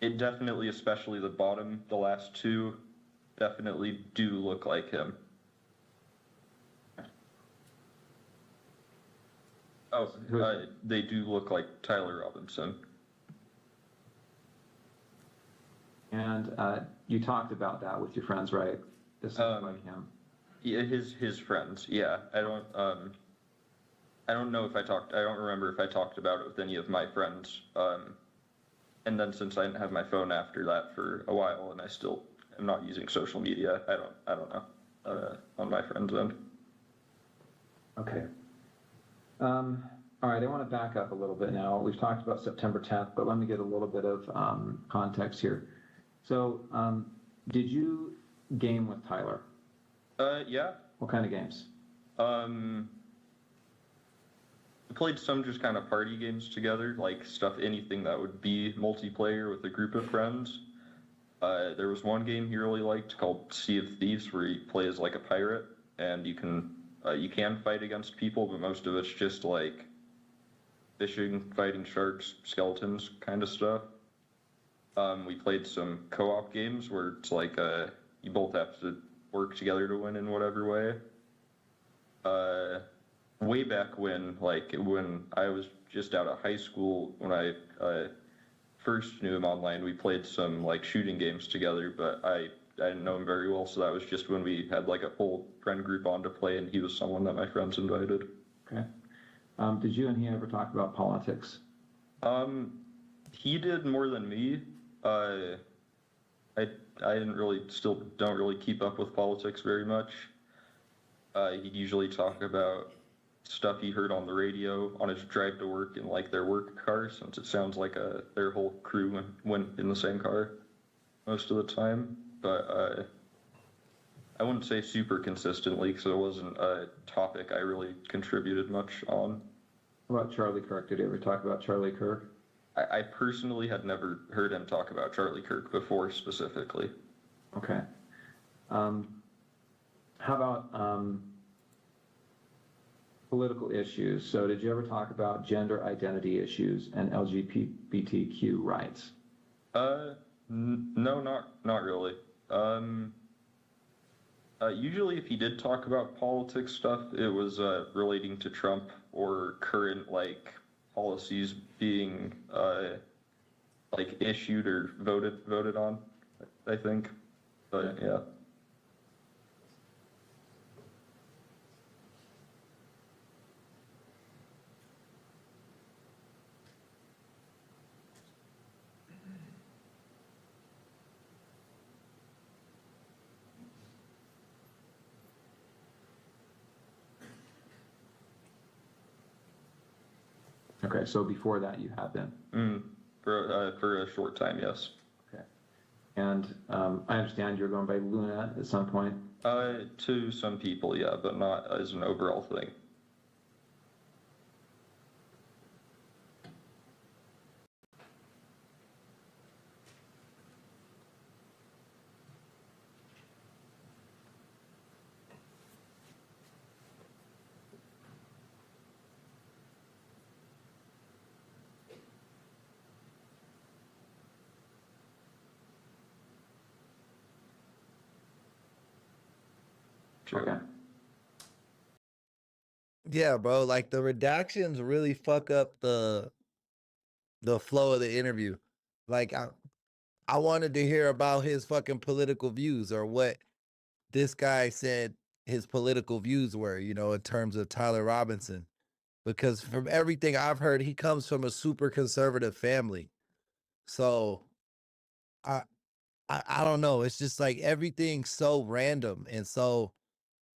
it definitely, especially the bottom, the last 2, definitely do look like him. Oh, they do look like Tyler Robinson. And you talked about that with your friends, right? This looks like him. Yeah, his friends. Yeah, I don't know if I don't remember if I talked about it with any of my friends. And then since I didn't have my phone after that for a while, and I still am not using social media, I don't know on my friends' end. Okay. All right, I want to back up a little bit now. We've talked about September 10th, but let me get a little bit of context here. So, did you game with Tyler? Yeah. What kind of games? We played some just kind of party games together, like anything that would be multiplayer with a group of friends. There was one game he really liked called Sea of Thieves, where you play as like a pirate, and you can fight against people, but most of it's just like fishing, fighting sharks, skeletons kind of stuff. We played some co-op games where it's like you both have to work together to win in whatever way. Way back when I was just out of high school, when I first knew him online, we played some like shooting games together, but I didn't know him very well, so that was just when we had like a whole friend group on to play, and he was someone that my friends invited. Okay. Did you and he ever talk about politics? He did more than me. I don't really keep up with politics very much. He'd usually talk about stuff he heard on the radio on his drive to work in like their work car, since it sounds like their whole crew went in the same car most of the time. But I wouldn't say super consistently, because it wasn't a topic I really contributed much on. What about Charlie Kirk? Did he ever talk about Charlie Kirk? I personally had never heard him talk about Charlie Kirk before specifically. Okay. How about Political issues. So did you ever talk about gender identity issues and LGBTQ rights? No, not really. Usually if he did talk about politics stuff, it was relating to Trump or current like policies being like issued or voted on, I think. But yeah. Okay, so before that you have been? For a short time, yes. Okay. And I understand you're going by Luna at some point? To some people, yeah, but not as an overall thing. Okay. Yeah, bro. Like the redactions really fuck up the flow of the interview. Like I wanted to hear about his fucking political views or what this guy said his political views were, you know, in terms of Tyler Robinson. Because from everything I've heard, he comes from a super conservative family. So I don't know. It's just like everything's so random and so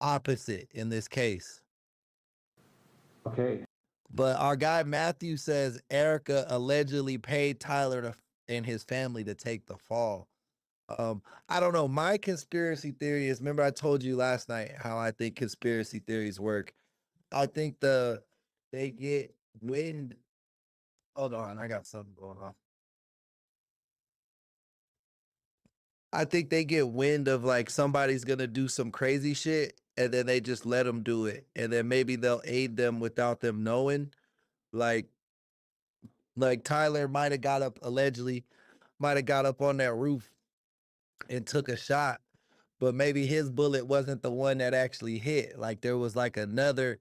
opposite in this case. Okay. But our guy Matthew says Erica allegedly paid Tyler and his family to take the fall. I don't know. My conspiracy theory is, remember I told you last night how I think conspiracy theories work. I think they get wind. Hold on, I got something going on. I think they get wind of like somebody's gonna do some crazy shit, and then they just let them do it, and then maybe they'll aid them without them knowing. Like Tyler might have got up, allegedly, might have got up on that roof and took a shot, but maybe his bullet wasn't the one that actually hit. Like there was like another,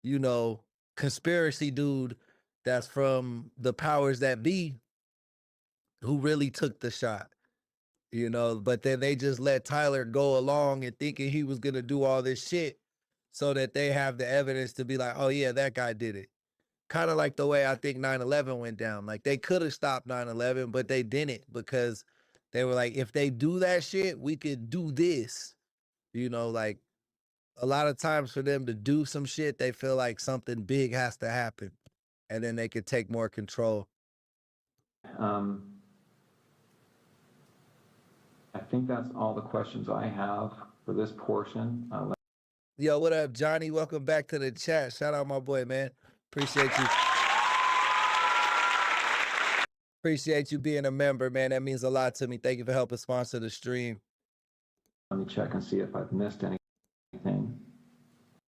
you know, conspiracy dude that's from the powers that be who really took the shot. You know, but then they just let Tyler go along and thinking he was going to do all this shit so that they have the evidence to be like, oh yeah, that guy did it. Kind of like the way I think 9/11 went down. Like they could have stopped 9/11, but they didn't because they were like, if they do that shit, we could do this. You know, like a lot of times for them to do some shit, they feel like something big has to happen and then they could take more control. I think that's all the questions I have for this portion. Yo, what up, Johnny? Welcome back to the chat. Shout out my boy, man. Appreciate you. Appreciate you being a member, man. That means a lot to me. Thank you for helping sponsor the stream. Let me check and see if I've missed anything.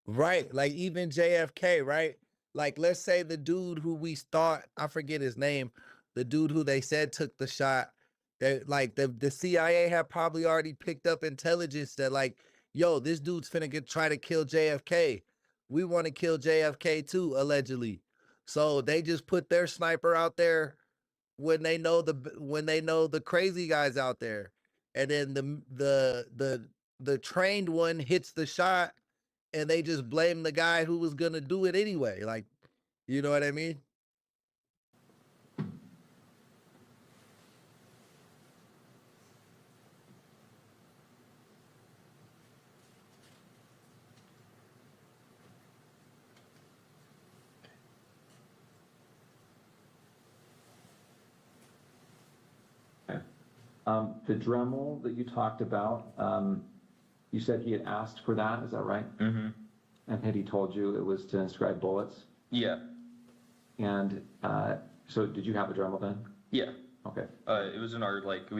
Right, like even JFK, right? Like let's say the dude who we thought, I forget his name, the dude who they said took the shot, that like the CIA had probably already picked up intelligence that like, yo, this dude's finna try to kill JFK. We want to kill JFK too, allegedly. So they just put their sniper out there when they know the crazy guys out there, and then the trained one hits the shot, and they just blame the guy who was gonna do it anyway. Like, you know what I mean? The Dremel that you talked about, you said he had asked for that, is that right? Mm-hmm. And had he told you it was to inscribe bullets? Yeah. And so did you have a Dremel then? Yeah. Okay. It was in our, like,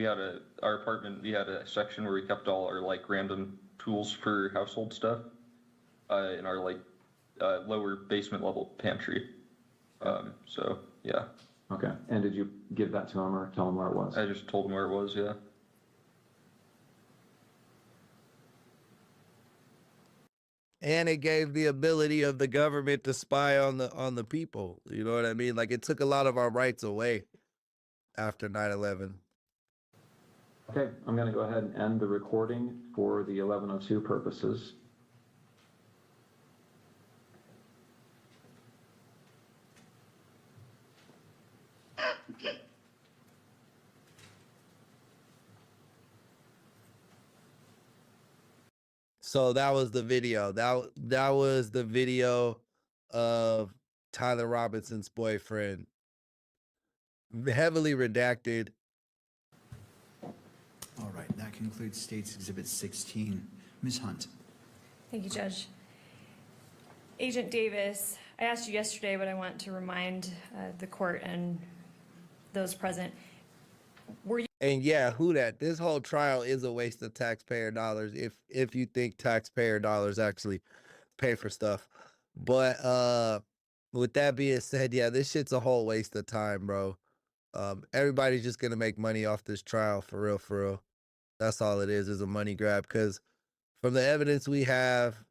our apartment, we had a section where we kept all our, like, random tools for household stuff. In our, like, lower basement level pantry. So yeah. Okay. And did you give that to him or tell him where it was? I just told him where it was, yeah. And it gave the ability of the government to spy on the people. You know what I mean? Like, it took a lot of our rights away after 9/11. Okay, I'm going to go ahead and end the recording for the 11:02 purposes. So that was the video. That was the video of Tyler Robinson's boyfriend. Heavily redacted. All right, that concludes State's Exhibit 16. Ms. Hunt. Thank you, Judge. Agent Davis, I asked you yesterday, but I want to remind the court and those present. Were you? And yeah, who that? This whole trial is a waste of taxpayer dollars if you think taxpayer dollars actually pay for stuff. But with that being said, yeah, this shit's a whole waste of time, bro. Everybody's just gonna make money off this trial, for real, for real. That's all it is a money grab. Because from the evidence we have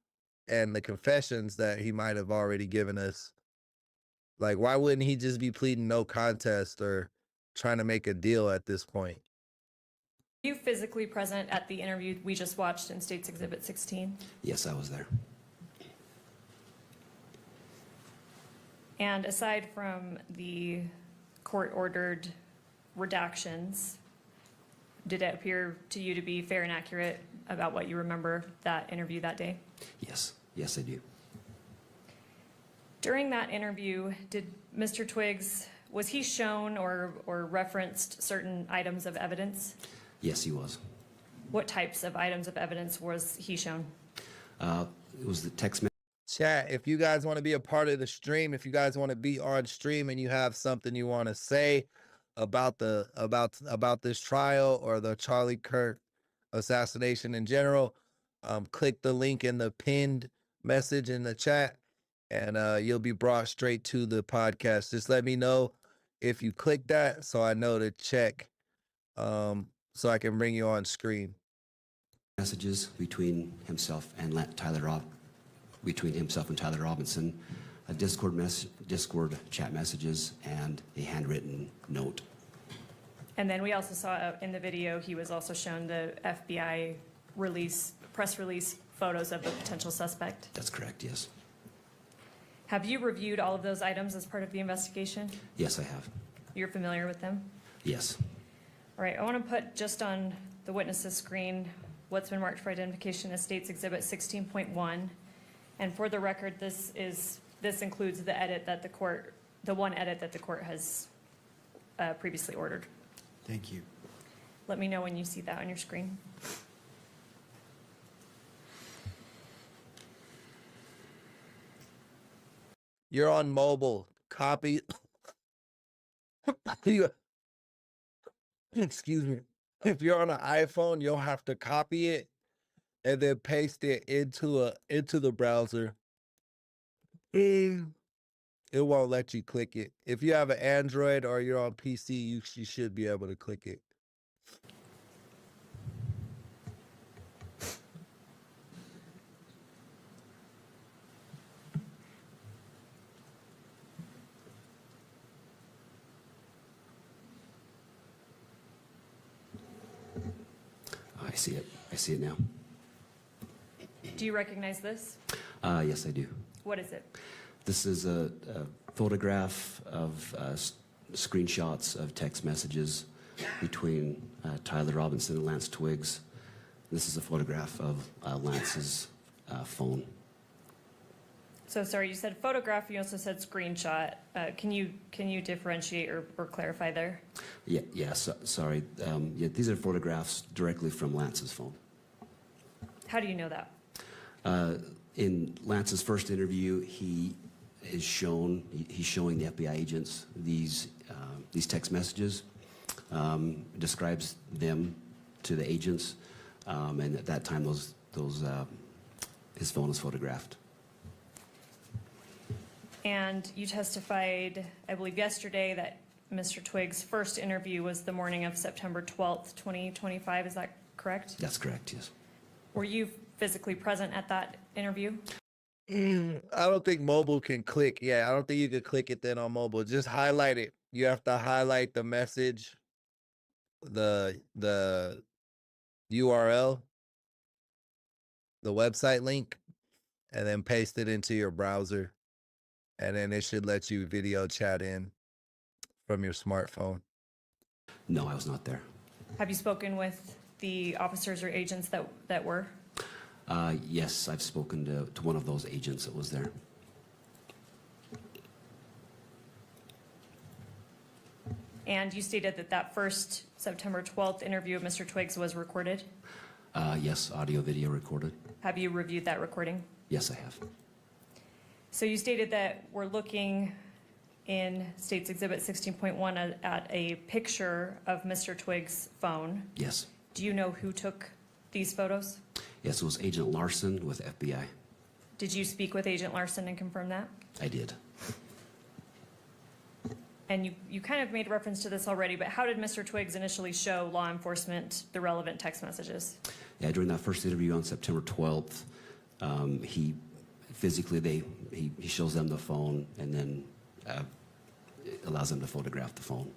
and the confessions that he might have already given us, like, why wouldn't he just be pleading no contest or trying to make a deal at this point? Were you physically present at the interview we just watched in State's Exhibit 16? Yes, I was there. And aside from the court-ordered redactions, did it appear to you to be fair and accurate about what you remember that interview that day? Yes, yes, I do. During that interview, did Mr. Twigs, was he shown or referenced certain items of evidence? Yes, he was. What types of items of evidence was he shown? It was the text message. Chat, if you guys want to be a part of the stream, if you guys want to be on stream and you have something you want to say about this trial or the Charlie Kirk assassination in general, click the link in the pinned message in the chat and you'll be brought straight to the podcast. Just let me know if you click that so I know to check, so I can bring you on screen. Messages between himself and Tyler Robinson, a Discord chat messages, and a handwritten note. And then we also saw in the video, he was also shown the FBI press release photos of the potential suspect. That's correct, yes. Have you reviewed all of those items as part of the investigation? Yes, I have. You're familiar with them? Yes. All right, I want to put just on the witness's screen what's been marked for identification as State's Exhibit 16.1. And for the record, this includes the edit that the one edit that the court has previously ordered. Thank you. Let me know when you see that on your screen. You're on mobile. Copy. Excuse me. If you're on an iPhone, you'll have to copy it and then paste it into the browser. It won't let you click it. If you have an Android or you're on PC, you should be able to click it. I see it. I see it now. Do you recognize this? Yes, I do. What is it? This is a photograph of screenshots of text messages between Tyler Robinson and Lance Twigs. This is a photograph of Lance's phone. So sorry, you said photograph, you also said screenshot. Can you differentiate or clarify there? Sorry. These are photographs directly from Lance's phone. How do you know that? In Lance's first interview, he's showing the FBI agents these text messages, describes them to the agents, and at that time his phone was photographed. And you testified, I believe yesterday, that Mr. Twigs' first interview was the morning of September 12th, 2025. Is that correct? That's correct, yes. Were you physically present at that interview? I don't think mobile can click. Yeah, I don't think you could click it then on mobile. Just highlight it. You have to highlight the message, the URL, the website link, and then paste it into your browser. And then it should let you video chat in from your smartphone. No, I was not there. Have you spoken with the officers or agents that were? Yes, I've spoken to one of those agents that was there. And you stated that that first September 12th interview of Mr. Twigs was recorded? Yes, audio, video recorded. Have you reviewed that recording? Yes, I have. So you stated that we're looking in State's Exhibit 16.1 at a picture of Mr. Twigs' phone. Yes. Do you know who took these photos? Yes, it was Agent Larson with FBI. Did you speak with Agent Larson and confirm that? I did. And you kind of made reference to this already, but how did Mr. Twigs initially show law enforcement the relevant text messages? Yeah, during that first interview on September 12th, he physically, he shows them the phone and then allows them to photograph the phone.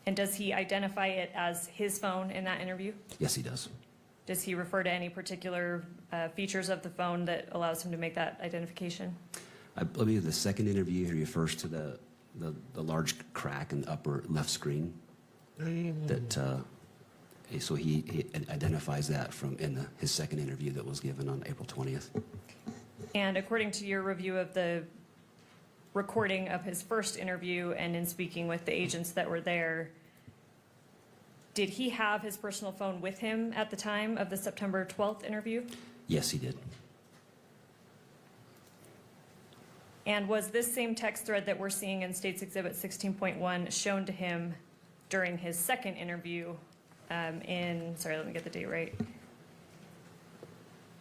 And does he identify it as his phone in that interview? Yes, he does. Does he refer to any particular features of the phone that allows him to make that identification? I believe the second interview he refers to the large crack in the upper left screen. That so he identifies that from his second interview that was given on April 20th. And according to your review of the recording of his first interview and in speaking with the agents that were there, did he have his personal phone with him at the time of the September 12th interview? Yes, he did. And was this same text thread that we're seeing in State's Exhibit 16.1 shown to him during his second interview sorry, let me get the date right,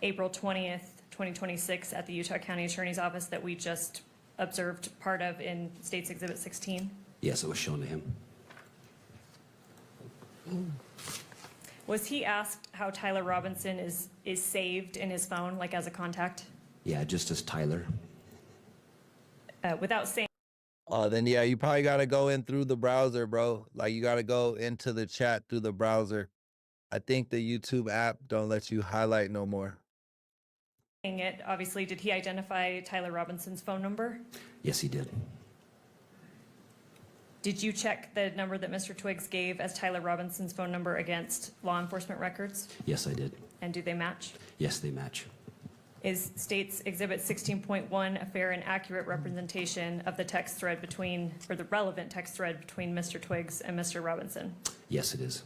April 20th, 2026 at the Utah County Attorney's Office that we just observed part of in State's Exhibit 16? Yes, it was shown to him. Was he asked how Tyler Robinson is saved in his phone, like as a contact? Yeah, just as Tyler. Without saying. Then yeah, you probably gotta go in through the browser, bro. Like you gotta go into the chat through the browser. I think the YouTube app don't let you highlight no more. It, obviously, did he identify Tyler Robinson's phone number? Yes, he did. Did you check the number that Mr. Twigs gave as Tyler Robinson's phone number against law enforcement records? Yes, I did. And do they match? Yes, they match. Is State's Exhibit 16.1 a fair and accurate representation of the text thread between, or the relevant text thread between Mr. Twigs and Mr. Robinson? Yes, it is.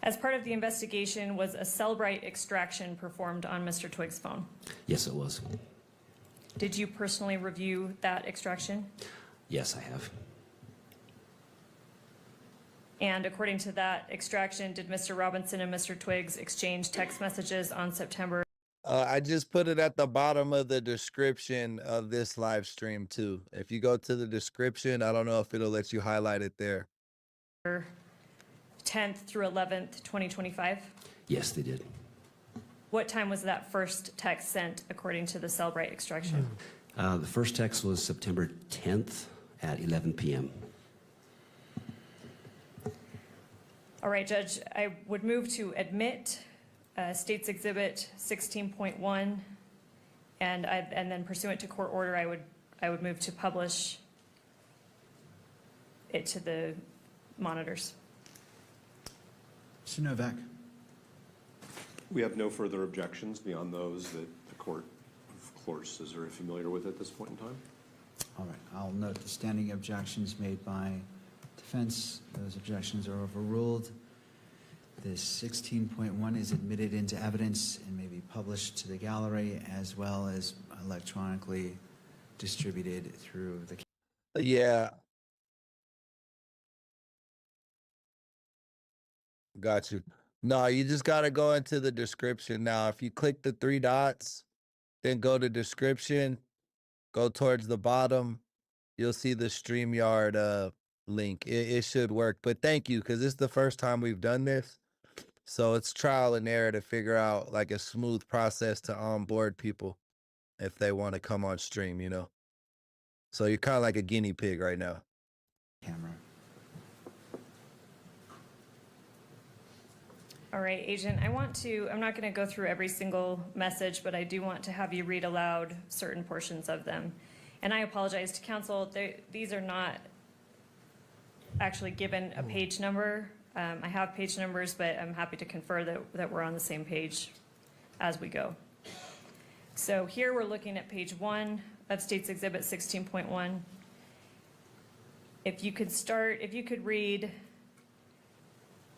As part of the investigation, was a Cellbrite extraction performed on Mr. Twigs' phone? Yes, it was. Did you personally review that extraction? Yes, I have. And according to that extraction, did Mr. Robinson and Mr. Twigs exchange text messages on September? I just put it at the bottom of the description of this live stream too. If you go to the description, I don't know if it'll let you highlight it there. 10th through 11th, 2025? Yes, they did. What time was that first text sent according to the Cellbrite extraction? The first text was September 10th at 11 p.m. All right, Judge, I would move to admit State's Exhibit 16.1, and then pursuant to court order, I would move to publish it to the monitors. Mr. Novak. We have no further objections beyond those that the court, of course, is very familiar with at this point in time. All right, I'll note the standing objections made by defense. Those objections are overruled. This 16.1 is admitted into evidence and may be published to the gallery as well as electronically distributed through the... Yeah. Got you. No, you just got to go into the description now. If you click the three dots then go to description, go towards the bottom. You'll see the StreamYard link. It should work. But thank you, because this is the first time we've done this. So it's trial and error to figure out like a smooth process to onboard people if they want to come on stream, you know. So you're kind of like a guinea pig right now. Camera. All right, Agent, I'm not going to go through every single message, but I do want to have you read aloud certain portions of them. And I apologize to council, these are not actually given a page number. I have page numbers, but I'm happy to confer that we're on the same page as we go. So here we're looking at page 1 of State's Exhibit 16.1. If you could read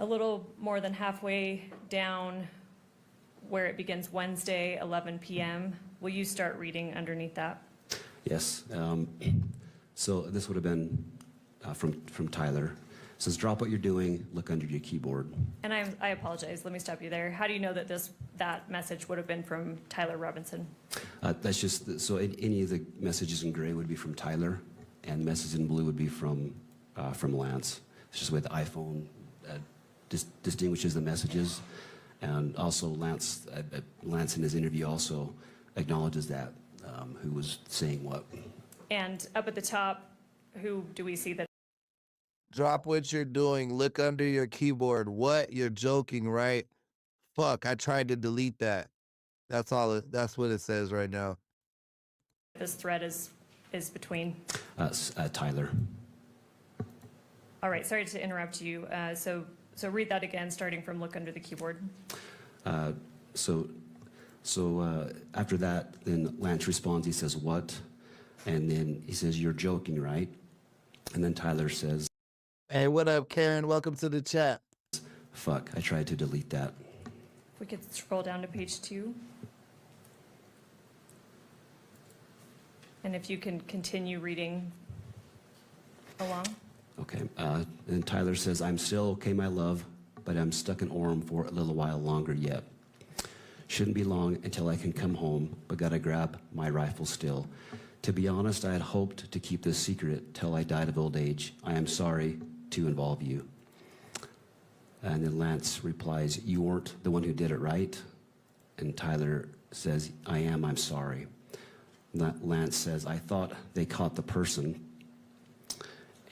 a little more than halfway down where it begins Wednesday, 11 p.m., will you start reading underneath that? Yes. So this would have been from Tyler. It says, drop what you're doing, look under your keyboard. And I apologize, let me stop you there. How do you know that that message would have been from Tyler Robinson? That's just, so any of the messages in gray would be from Tyler, and messages in blue would be from Lance. It's just the way the iPhone distinguishes the messages. And also Lance in his interview also acknowledges that, who was saying what. And up at the top, who do we see that? Drop what you're doing. Look under your keyboard. What? You're joking, right? Fuck, I tried to delete that. That's what it says right now. This thread is between? Tyler. All right, sorry to interrupt you. So read that again, starting from look under the keyboard. So after that, then Lance responds, he says, what? And then he says, you're joking, right? And then Tyler says, hey, what up, Karen? Welcome to the chat. fuck, I tried to delete that. If we could scroll down to page 2. And if you can continue reading along. Okay, and Tyler says, I'm still okay, my love, but I'm stuck in Orem for a little while longer yet. Shouldn't be long until I can come home, but gotta grab my rifle still. To be honest, I had hoped to keep this secret till I died of old age. I am sorry to involve you. And then Lance replies, you weren't the one who did it, right? And Tyler says, I am, I'm sorry. Lance says, I thought they caught the person.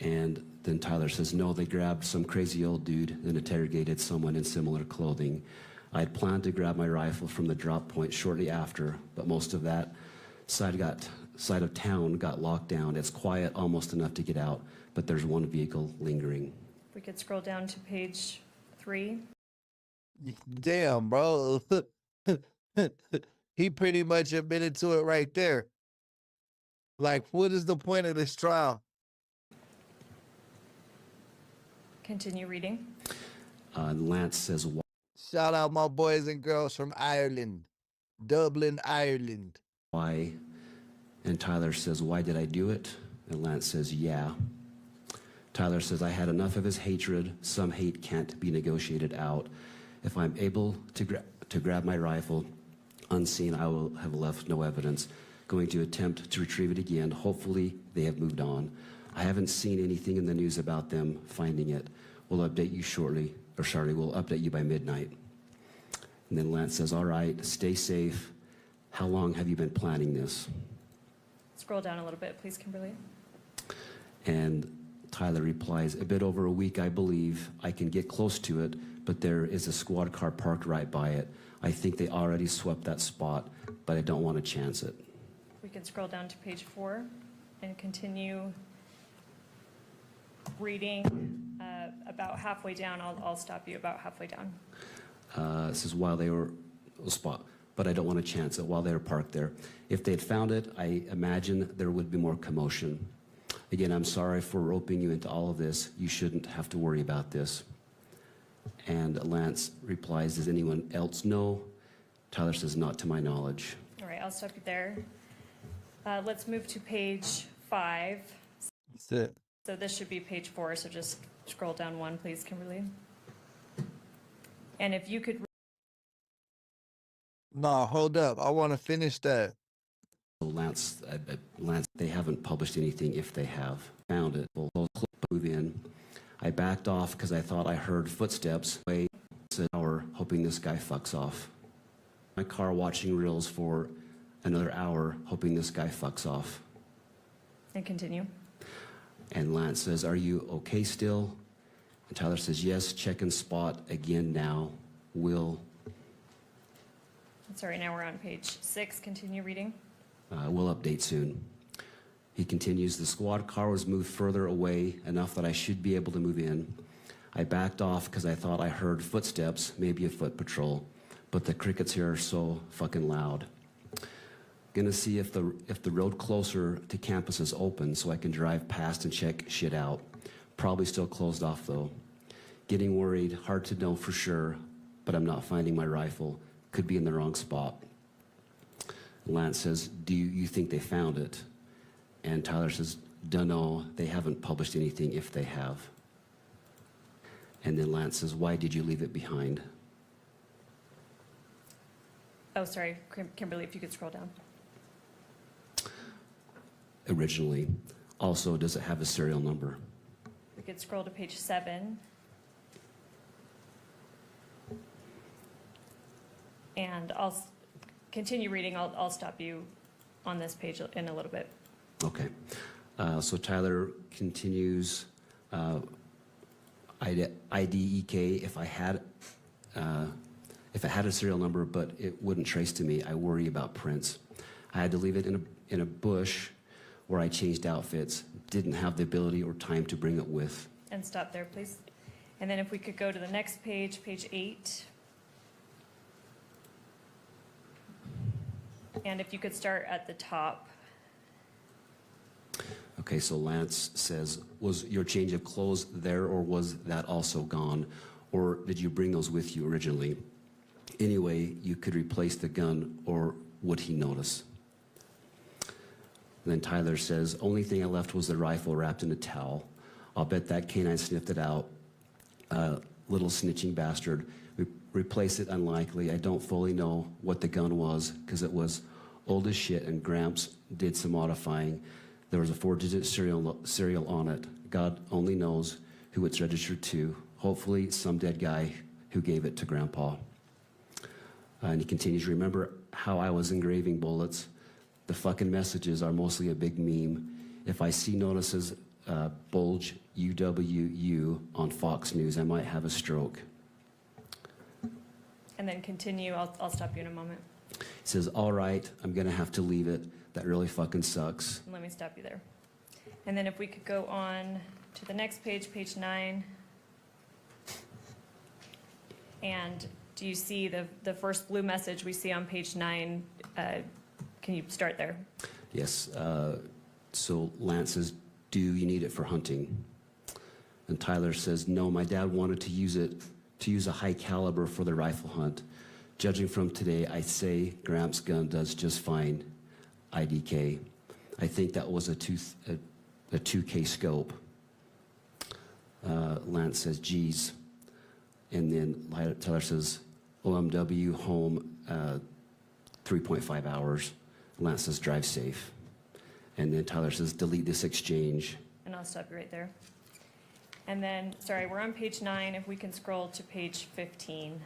And then Tyler says, no, they grabbed some crazy old dude and interrogated someone in similar clothing. I had planned to grab my rifle from the drop point shortly after, but most of that side of town got locked down. It's quiet, almost enough to get out, but there's one vehicle lingering. If we could scroll down to page 3. Damn, bro. He pretty much admitted to it right there. Like, what is the point of this trial? Continue reading. Lance says, shout out my boys and girls from Ireland, Dublin, Ireland. why? And Tyler says, why did I do it? And Lance says, yeah. Tyler says, I had enough of his hatred. Some hate can't be negotiated out. If I'm able to grab my rifle unseen, I will have left no evidence. Going to attempt to retrieve it again. Hopefully they have moved on. I haven't seen anything in the news about them finding it. We'll update you shortly, or sorry, we'll update you by midnight. And then Lance says, all right, stay safe. How long have you been planning this? Scroll down a little bit, please, Kimberly. And Tyler replies, a bit over a week, I believe. I can get close to it, but there is a squad car parked right by it. I think they already swept that spot, but I don't want to chance it. We can scroll down to page 4 and continue reading about halfway down. I'll stop you about halfway down. It says, while they were spot, but I don't want to chance it while they were parked there. If they'd found it, I imagine there would be more commotion. Again, I'm sorry for roping you into all of this. You shouldn't have to worry about this. And Lance replies, does anyone else know? Tyler says, not to my knowledge. All right, I'll stop you there. Let's move to page 5. That's it. So this should be page 4, so just scroll down 1, please, Kimberly. And if you could... No, hold up. I want to finish that. Lance, they haven't published anything. If they have found it, we'll move in. I backed off because I thought I heard footsteps. Wait an hour, hoping this guy fucks off. My car watching reels for another hour, hoping this guy fucks off. And continue. And Lance says, "Are you okay still?" And Tyler says, "Yes, check and spot again now. Will." Sorry, now we're on page 6. Continue reading. We'll update soon. He continues, "The squad car was moved further away, enough that I should be able to move in. I backed off because I thought I heard footsteps, maybe a foot patrol, but the crickets here are so fucking loud. Gonna see if the road closer to campus is open so I can drive past and check shit out. Probably still closed off though. Getting worried, hard to know for sure, but I'm not finding my rifle. Could be in the wrong spot." Lance says, "Do you think they found it?" And Tyler says, "Dunno, they haven't published anything if they have." And then Lance says, "Why did you leave it behind?" Oh, sorry, Kimberly, if you could scroll down. Originally. Also, does it have a serial number? We could scroll to page 7. And I'll continue reading. I'll stop you on this page in a little bit. Okay. So Tyler continues, IDEK, if it had a serial number, but it wouldn't trace to me, I worry about prints. I had to leave it in a bush where I changed outfits, didn't have the ability or time to bring it with. And stop there, please. And then if we could go to the next page, page 8. And if you could start at the top. Okay, so Lance says, "Was your change of clothes there, or was that also gone? Or did you bring those with you originally? Anyway, you could replace the gun, or would he notice?" And then Tyler says, "Only thing I left was the rifle wrapped in a towel. I'll bet that canine sniffed it out. Little snitching bastard. Replace it unlikely. I don't fully know what the gun was because it was old as shit and Gramps did some modifying. There was a 4-digit serial on it. God only knows who it's registered to. Hopefully some dead guy who gave it to Grandpa." And he continues, "Remember how I was engraving bullets? The fucking messages are mostly a big meme. If I see notices bulge UWU on Fox News, I might have a stroke." And then continue. I'll stop you in a moment. He says, "All right, I'm going to have to leave it. That really fucking sucks." Let me stop you there. And then if we could go on to the next page, page 9. And do you see the first blue message we see on page 9? Can you start there? Yes. So Lance says, "Do you need it for hunting?" And Tyler says, "No, my dad wanted to use a high caliber for the rifle hunt. Judging from today, I say Gramps' gun does just fine. IDK. I think that was a 2K scope." Lance says, "Geez." And then Tyler says, "OMW home 3.5 hours. Lance says, "Drive safe." And then Tyler says, "Delete this exchange." And I'll stop you right there. And then, sorry, we're on page 9. If we can scroll to page 15.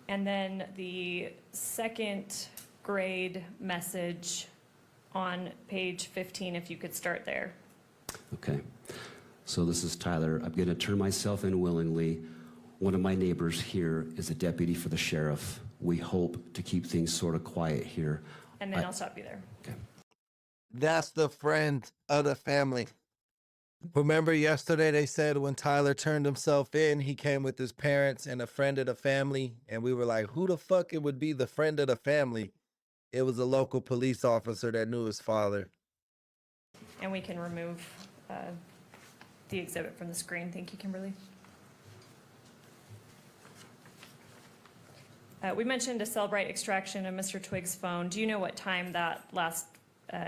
And then the second grade message on page 15, if you could start there. Okay. So this is Tyler. "I'm going to turn myself in willingly. One of my neighbors here is a deputy for the sheriff. We hope to keep things sort of quiet here." And then I'll stop you there. Okay. That's the friend of the family. Remember yesterday they said when Tyler turned himself in, he came with his parents and a friend of the family, and we were like, who the fuck it would be the friend of the family? It was a local police officer that knew his father. And we can remove the exhibit from the screen. Thank you, Kimberly. We mentioned a Cellbrite extraction of Mr. Twigs' phone. Do you know what time that last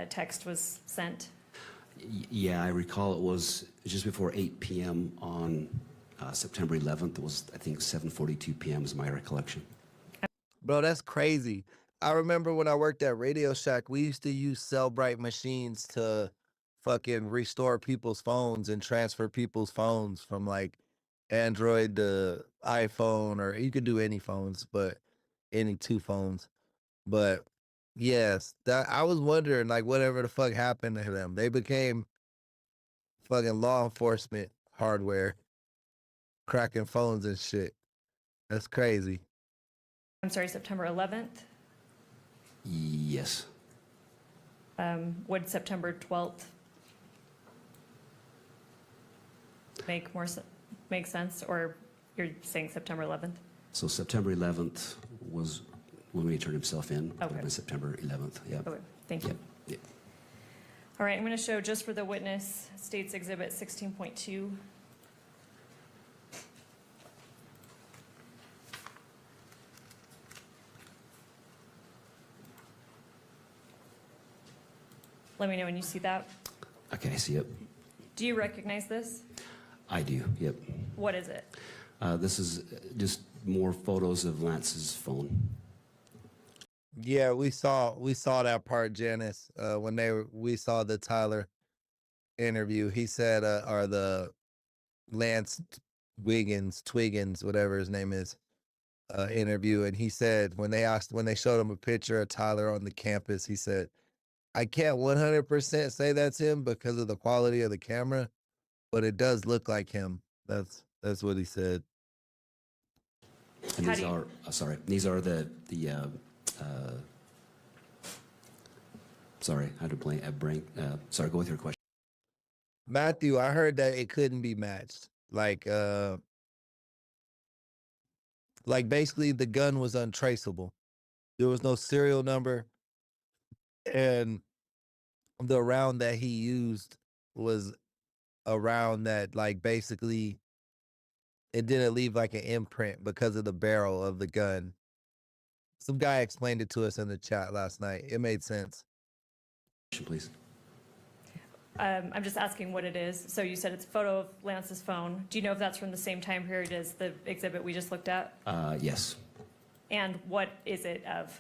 text was sent? Yeah, I recall it was just before 8 p.m. on September 11th. It was, I think, 7:42 p.m. is my recollection. Bro, that's crazy. I remember when I worked at Radio Shack, we used to use Cellbrite machines to fucking restore people's phones and transfer people's phones from like Android to iPhone, or you could do any phones, but any two phones. But yes, that I was wondering like whatever the fuck happened to them. They became fucking law enforcement hardware, cracking phones and shit. That's crazy. I'm sorry, September 11th? Yes. Would September 12th make sense, or you're saying September 11th? So September 11th was when he turned himself in. Okay. It was September 11th, yeah. Okay, thank you. Yeah. All right, I'm going to show just for the witness, State's Exhibit 16.2. Let me know when you see that. Okay, I see it. Do you recognize this? I do, yep. What is it? This is just more photos of Lance's phone. Yeah, we saw that part, Janice. When we saw the Tyler interview, he said, or the Lance Twiggins, whatever his name is, interview, and he said when they showed him a picture of Tyler on the campus, he said, I can't 100% say that's him because of the quality of the camera, but it does look like him. That's what he said. And these are the sorry, I had to bring, sorry, go with your question. Matthew, I heard that it couldn't be matched. Like basically the gun was untraceable. There was no serial number, and the round that he used was a round that like basically it didn't leave like an imprint because of the barrel of the gun. Some guy explained it to us in the chat last night. It made sense. Please. I'm just asking what it is. So you said it's a photo of Lance's phone. Do you know if that's from the same time period as the exhibit we just looked at? Yes. And what is it of?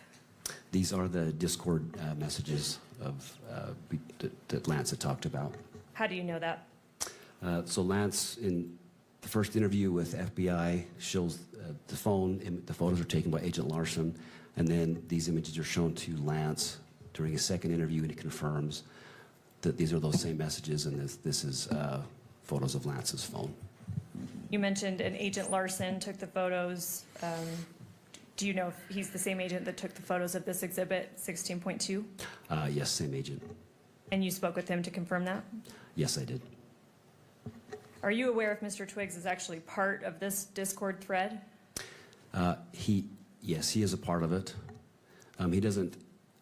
These are the Discord messages of that Lance had talked about. How do you know that? So Lance, in the first interview with FBI, shows the phone. The photos are taken by Agent Larson, and then these images are shown to Lance during his second interview, and he confirms that these are those same messages, and this is photos of Lance's phone. You mentioned an Agent Larson took the photos. Do you know if he's the same agent that took the photos of this exhibit, 16.2? Yes, same agent. And you spoke with him to confirm that? Yes, I did. Are you aware if Mr. Twigs is actually part of this Discord thread? Yes, he is a part of it. He doesn't,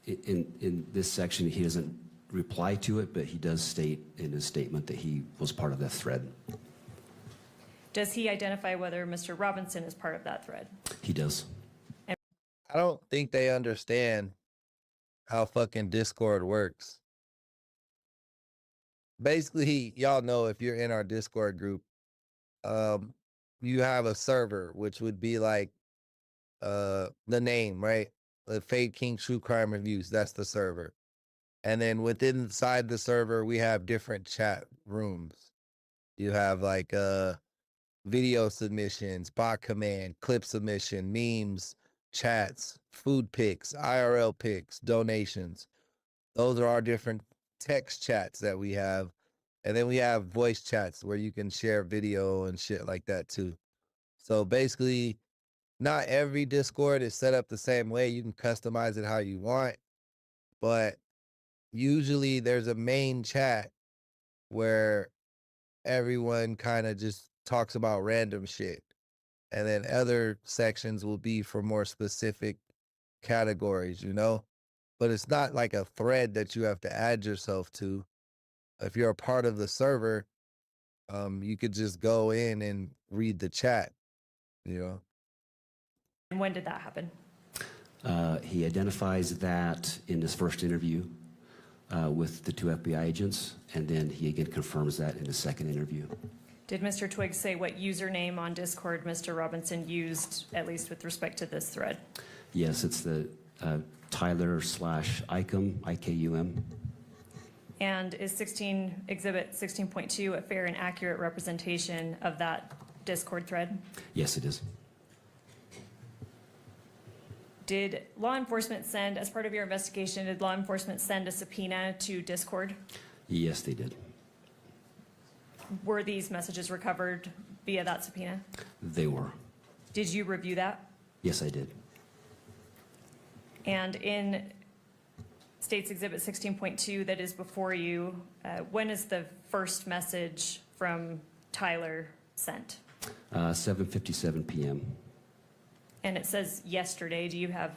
in this section, he doesn't reply to it, but he does state in his statement that he was part of that thread. Does he identify whether Mr. Robinson is part of that thread? He does. I don't think they understand how fucking Discord works. Basically, y'all know if you're in our Discord group, you have a server, which would be like the name, right? The Fade King True Crime Reviews, that's the server. And then inside the server, we have different chat rooms. You have like video submissions, bot command, clip submission, memes, chats, food pics, IRL pics, donations. Those are our different text chats that we have. And then we have voice chats where you can share video and shit like that too. So basically, not every Discord is set up the same way. You can customize it how you want. But usually there's a main chat where everyone kind of just talks about random shit. And then other sections will be for more specific categories, you know? But it's not like a thread that you have to add yourself to. If you're a part of the server, you could just go in and read the chat, you know? And when did that happen? He identifies that in his first interview with the 2 FBI agents, and then he again confirms that in the second interview. Did Mr. Twigs say what username on Discord Mr. Robinson used, at least with respect to this thread? Yes, it's the Tyler/Icum, IKUM. And is Exhibit 16.2 a fair and accurate representation of that Discord thread? Yes, it is. Did law enforcement send, as part of your investigation, did law enforcement send a subpoena to Discord? Yes, they did. Were these messages recovered via that subpoena? They were. Did you review that? Yes, I did. And in State's Exhibit 16.2 that is before you, when is the first message from Tyler sent? 7:57 p.m. And it says yesterday. Do you have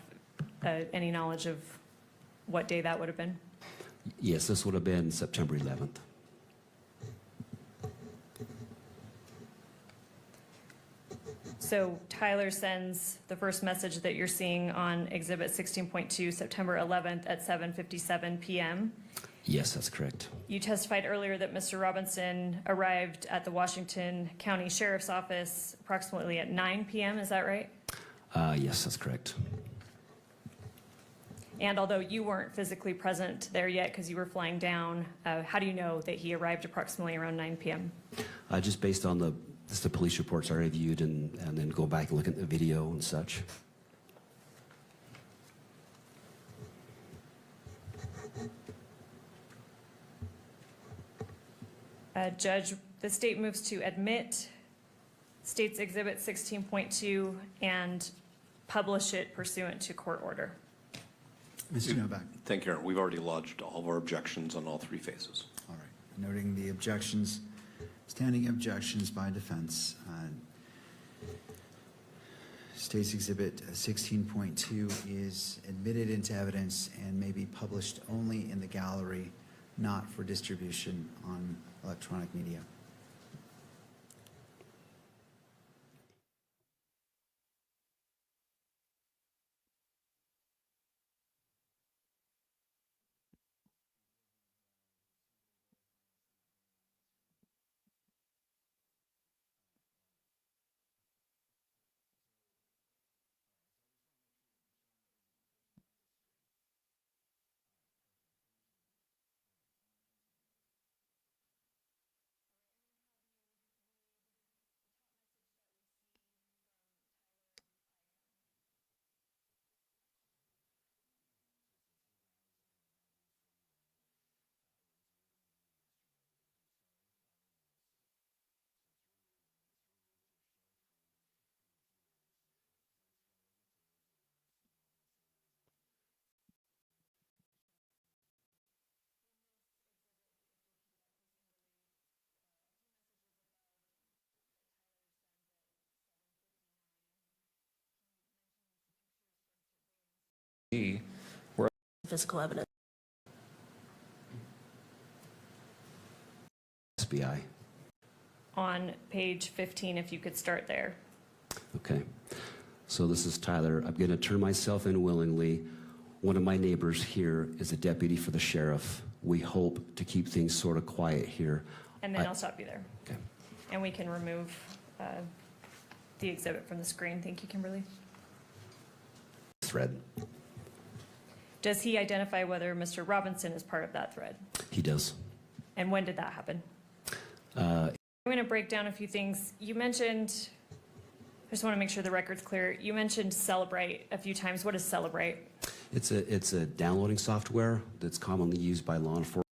any knowledge of what day that would have been? Yes, this would have been September 11th. So Tyler sends the first message that you're seeing on Exhibit 16.2, September 11th at 7:57 p.m. Yes, that's correct. You testified earlier that Mr. Robinson arrived at the Washington County Sheriff's Office approximately at 9 p.m. Is that right? Yes, that's correct. And although you weren't physically present there yet because you were flying down, how do you know that he arrived approximately around 9 p.m.? Just based on the police reports I reviewed and then go back and look at the video and such. Judge, the state moves to admit State's Exhibit 16.2 and publish it pursuant to court order. Mr. Novak. Thank you, Your Honor. We've already lodged all of our objections on all 3 phases. All right. Noting the objections, standing objections by defense. State's Exhibit 16.2 is admitted into evidence and may be published only in the gallery, not for distribution on electronic media. Physical evidence. FBI. On page 15, if you could start there. Okay. So this is Tyler. I'm going to turn myself in willingly. One of my neighbors here is a deputy for the sheriff. We hope to keep things sort of quiet here. And then I'll stop you there. Okay. And we can remove the exhibit from the screen. Thank you, Kimberly. Thread. Does he identify whether Mr. Robinson is part of that thread? He does. And when did that happen? I'm going to break down a few things. You mentioned, I just want to make sure the record's clear. You mentioned Celebrate a few times. What is Celebrate? It's a downloading software that's commonly used by law enforcement.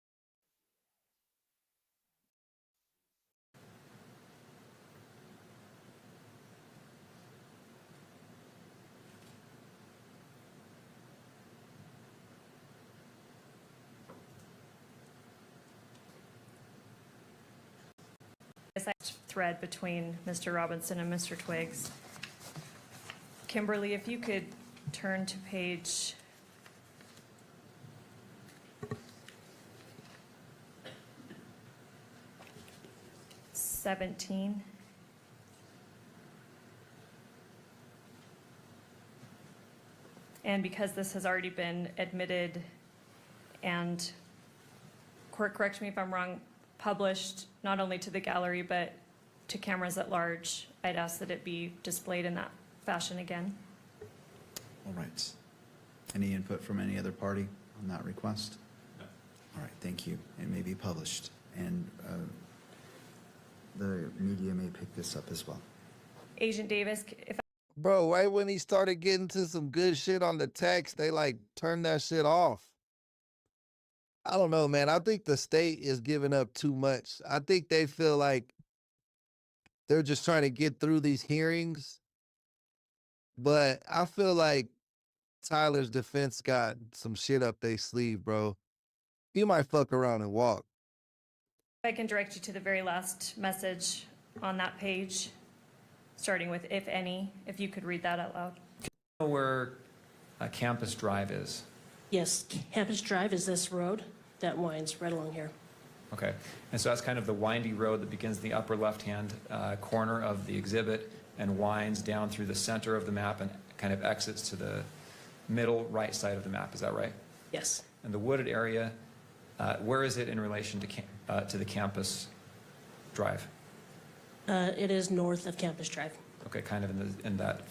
Thread between Mr. Robinson and Mr. Twigs. Kimberly, if you could turn to page 17. And because this has already been admitted and court correct me if I'm wrong, published not only to the gallery, but to cameras at large. I'd ask that it be displayed in that fashion again. All right. Any input from any other party on that request? No. All right, thank you. It may be published, and the media may pick this up as well. Agent Davis, if Bro, right when he started getting to some good shit on the text, they like turned that shit off. I don't know, man. I think the state is giving up too much. I think they feel like they're just trying to get through these hearings. But I feel like Tyler's defense got some shit up their sleeve, bro. He might fuck around and walk. I can direct you to the very last message on that page, starting with "if any," if you could read that out loud. Know where Campus Drive is? Yes, Campus Drive is this road that winds right along here. Okay, and so that's kind of the windy road that begins in the upper left-hand corner of the exhibit and winds down through the center of the map and kind of exits to the middle right side of the map. Is that right? Yes. And the wooded area, where is it in relation to the Campus Drive? It is north of Campus Drive. Okay, kind of in that,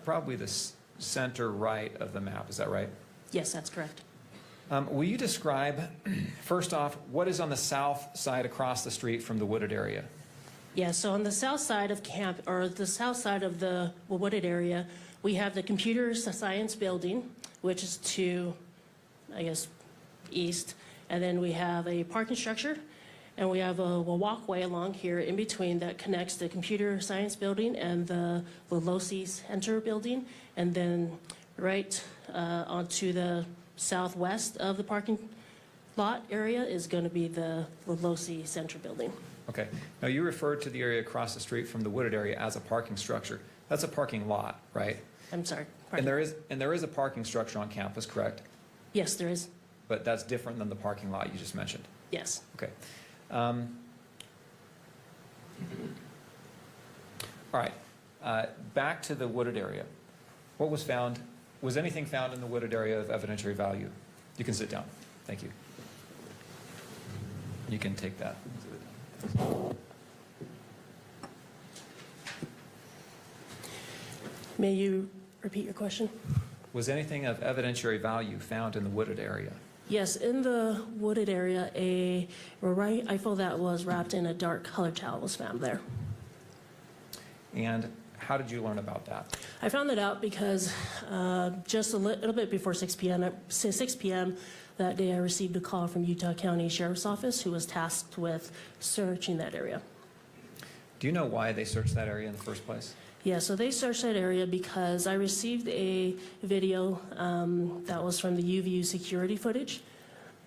probably the center right of the map. Is that right? Yes, that's correct. Will you describe, first off, what is on the south side across the street from the wooded area? Yeah, so on the south side of the south side of the wooded area, we have the computer science building, which is to, I guess, east. And then we have a parking structure, and we have a walkway along here in between that connects the computer science building and the Lolosi Center building. And then right onto the southwest of the parking lot area is going to be the Lolosi Center building. Okay. Now, you referred to the area across the street from the wooded area as a parking structure. That's a parking lot, right? I'm sorry. And there is a parking structure on campus, correct? Yes, there is. But that's different than the parking lot you just mentioned. Yes. Okay. All right. Back to the wooded area. What was found? Was anything found in the wooded area of evidentiary value? You can sit down. Thank you. You can take that. May you repeat your question? Was anything of evidentiary value found in the wooded area? Yes, in the wooded area, a rifle that was wrapped in a dark colored towel was found there. And how did you learn about that? I found that out because just a little bit before 6 p.m. That day, I received a call from Utah County Sheriff's Office, who was tasked with searching that area. Do you know why they searched that area in the first place? Yeah, so they searched that area because I received a video that was from the UVU security footage.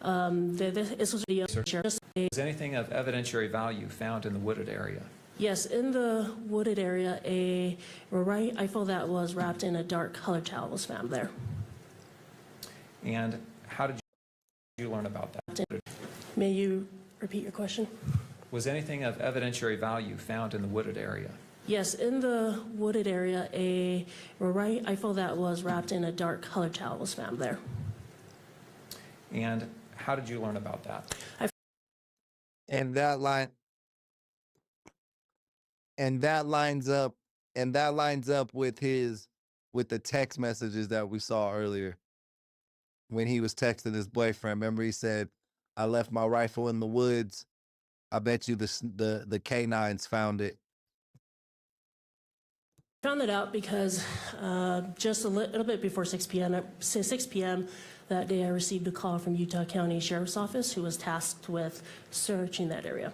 This was a video. Was anything of evidentiary value found in the wooded area? Yes, in the wooded area, a rifle that was wrapped in a dark colored towel was found there. And how did you learn about that? May you repeat your question? Was anything of evidentiary value found in the wooded area? Yes, in the wooded area, a rifle that was wrapped in a dark colored towel was found there. And how did you learn about that? And that lines up with the text messages that we saw earlier when he was texting his boyfriend. Remember, he said, "I left my rifle in the woods. I bet you the canines found it." I found that out because just a little bit before 6 p.m. that day, I received a call from Utah County Sheriff's Office, who was tasked with searching that area.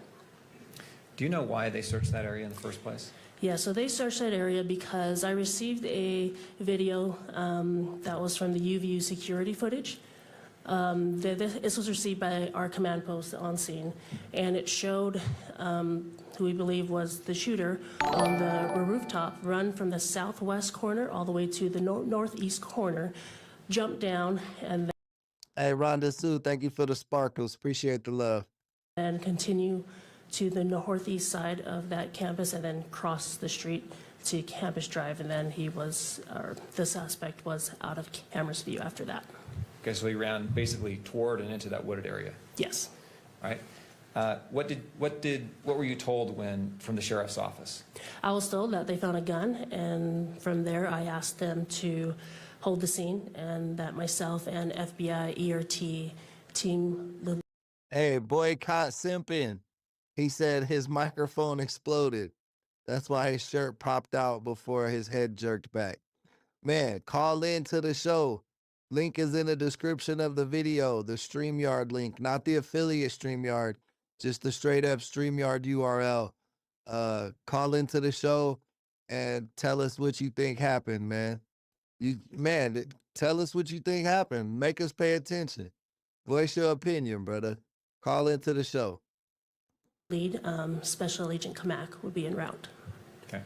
Do you know why they searched that area in the first place? Yeah, so they searched that area because I received a video that was from the UVU security footage. This was received by our command post on scene, and it showed who we believe was the shooter on the rooftop run from the southwest corner all the way to the northeast corner, jump down, and Hey, Rhonda Sue, thank you for the sparkles. Appreciate the love. then continue to the northeast side of that campus and then cross the street to Campus Drive, and then the suspect was out of camera's view after that. Okay, so he ran basically toward and into that wooded area. Yes. All right. What were you told from the sheriff's office? I was told that they found a gun, and from there I asked them to hold the scene, and that myself and FBI ERT team. Hey, boycott simping. He said his microphone exploded. That's why his shirt popped out before his head jerked back. Man, call in to the show. Link is in the description of the video, the StreamYard link, not the affiliate StreamYard, just the straight up StreamYard URL. Call into the show and tell us what you think happened, man. Tell us what you think happened. Make us pay attention. Voice your opinion, brother. Call into the show. Lead Special Agent Kamak would be en route. Okay.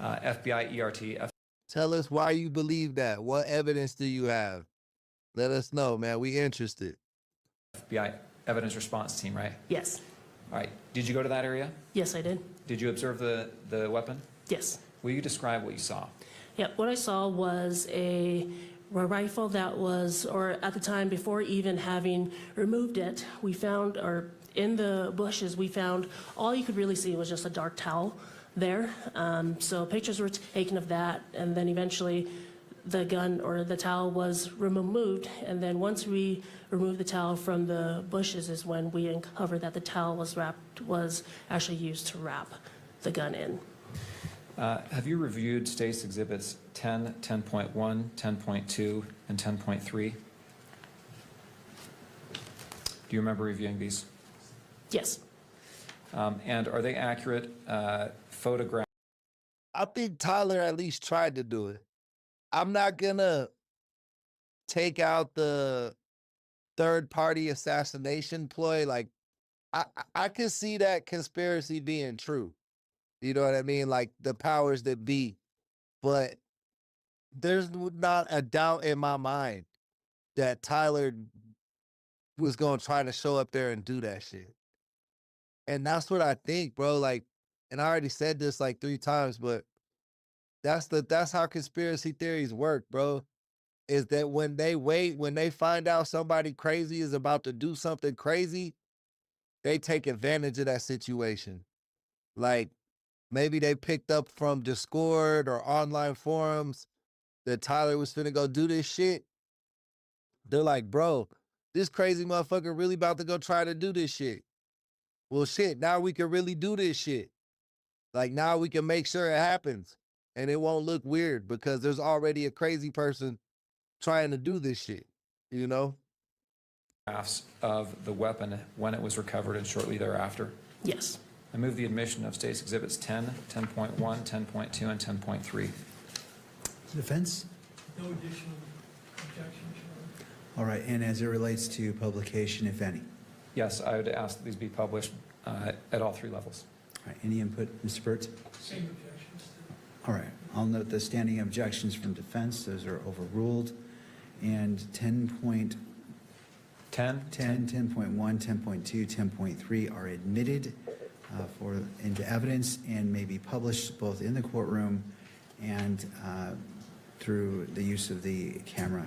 FBI ERT. Tell us why you believe that. What evidence do you have? Let us know, man. We interested. FBI Evidence Response Team, right? Yes. All right. Did you go to that area? Yes, I did. Did you observe the weapon? Yes. Will you describe what you saw? Yeah, what I saw was a rifle that was, or at the time before even having removed it, we found, or in the bushes, we found all you could really see was just a dark towel there. So pictures were taken of that, and then eventually the gun or the towel was removed, and then once we removed the towel from the bushes is when we uncovered that the towel was actually used to wrap the gun in. Have you reviewed State's Exhibits 10, 10.1, 10.2, and 10.3? Do you remember reviewing these? Yes. And are they accurate photographs? I think Tyler at least tried to do it. I'm not gonna take out the third-party assassination ploy. Like, I can see that conspiracy being true. You know what I mean? Like the powers that be. But there's not a doubt in my mind that Tyler was going to try to show up there and do that shit. And that's what I think, bro. Like, and I already said this like 3 times, but that's how conspiracy theories work, bro. Is that when they find out somebody crazy is about to do something crazy, they take advantage of that situation. Like, maybe they picked up from Discord or online forums that Tyler was finna go do this shit. They're like, bro, this crazy motherfucker really about to go try to do this shit. Well, shit, now we can really do this shit. Like, now we can make sure it happens. And it won't look weird because there's already a crazy person trying to do this shit, you know? Of the weapon when it was recovered and shortly thereafter? Yes. I move the admission of State's Exhibits 10, 10.1, 10.2, and 10.3. Defense? No additional objections, Your Honor. All right, and as it relates to publication, if any? Yes, I would ask that these be published at all 3 levels. All right, any input, Mr. Burt? Same objections. All right, I'll note the standing objections from defense. Those are overruled. And 10.1, 10.2, 10.3 are admitted into evidence and may be published both in the courtroom and through the use of the camera.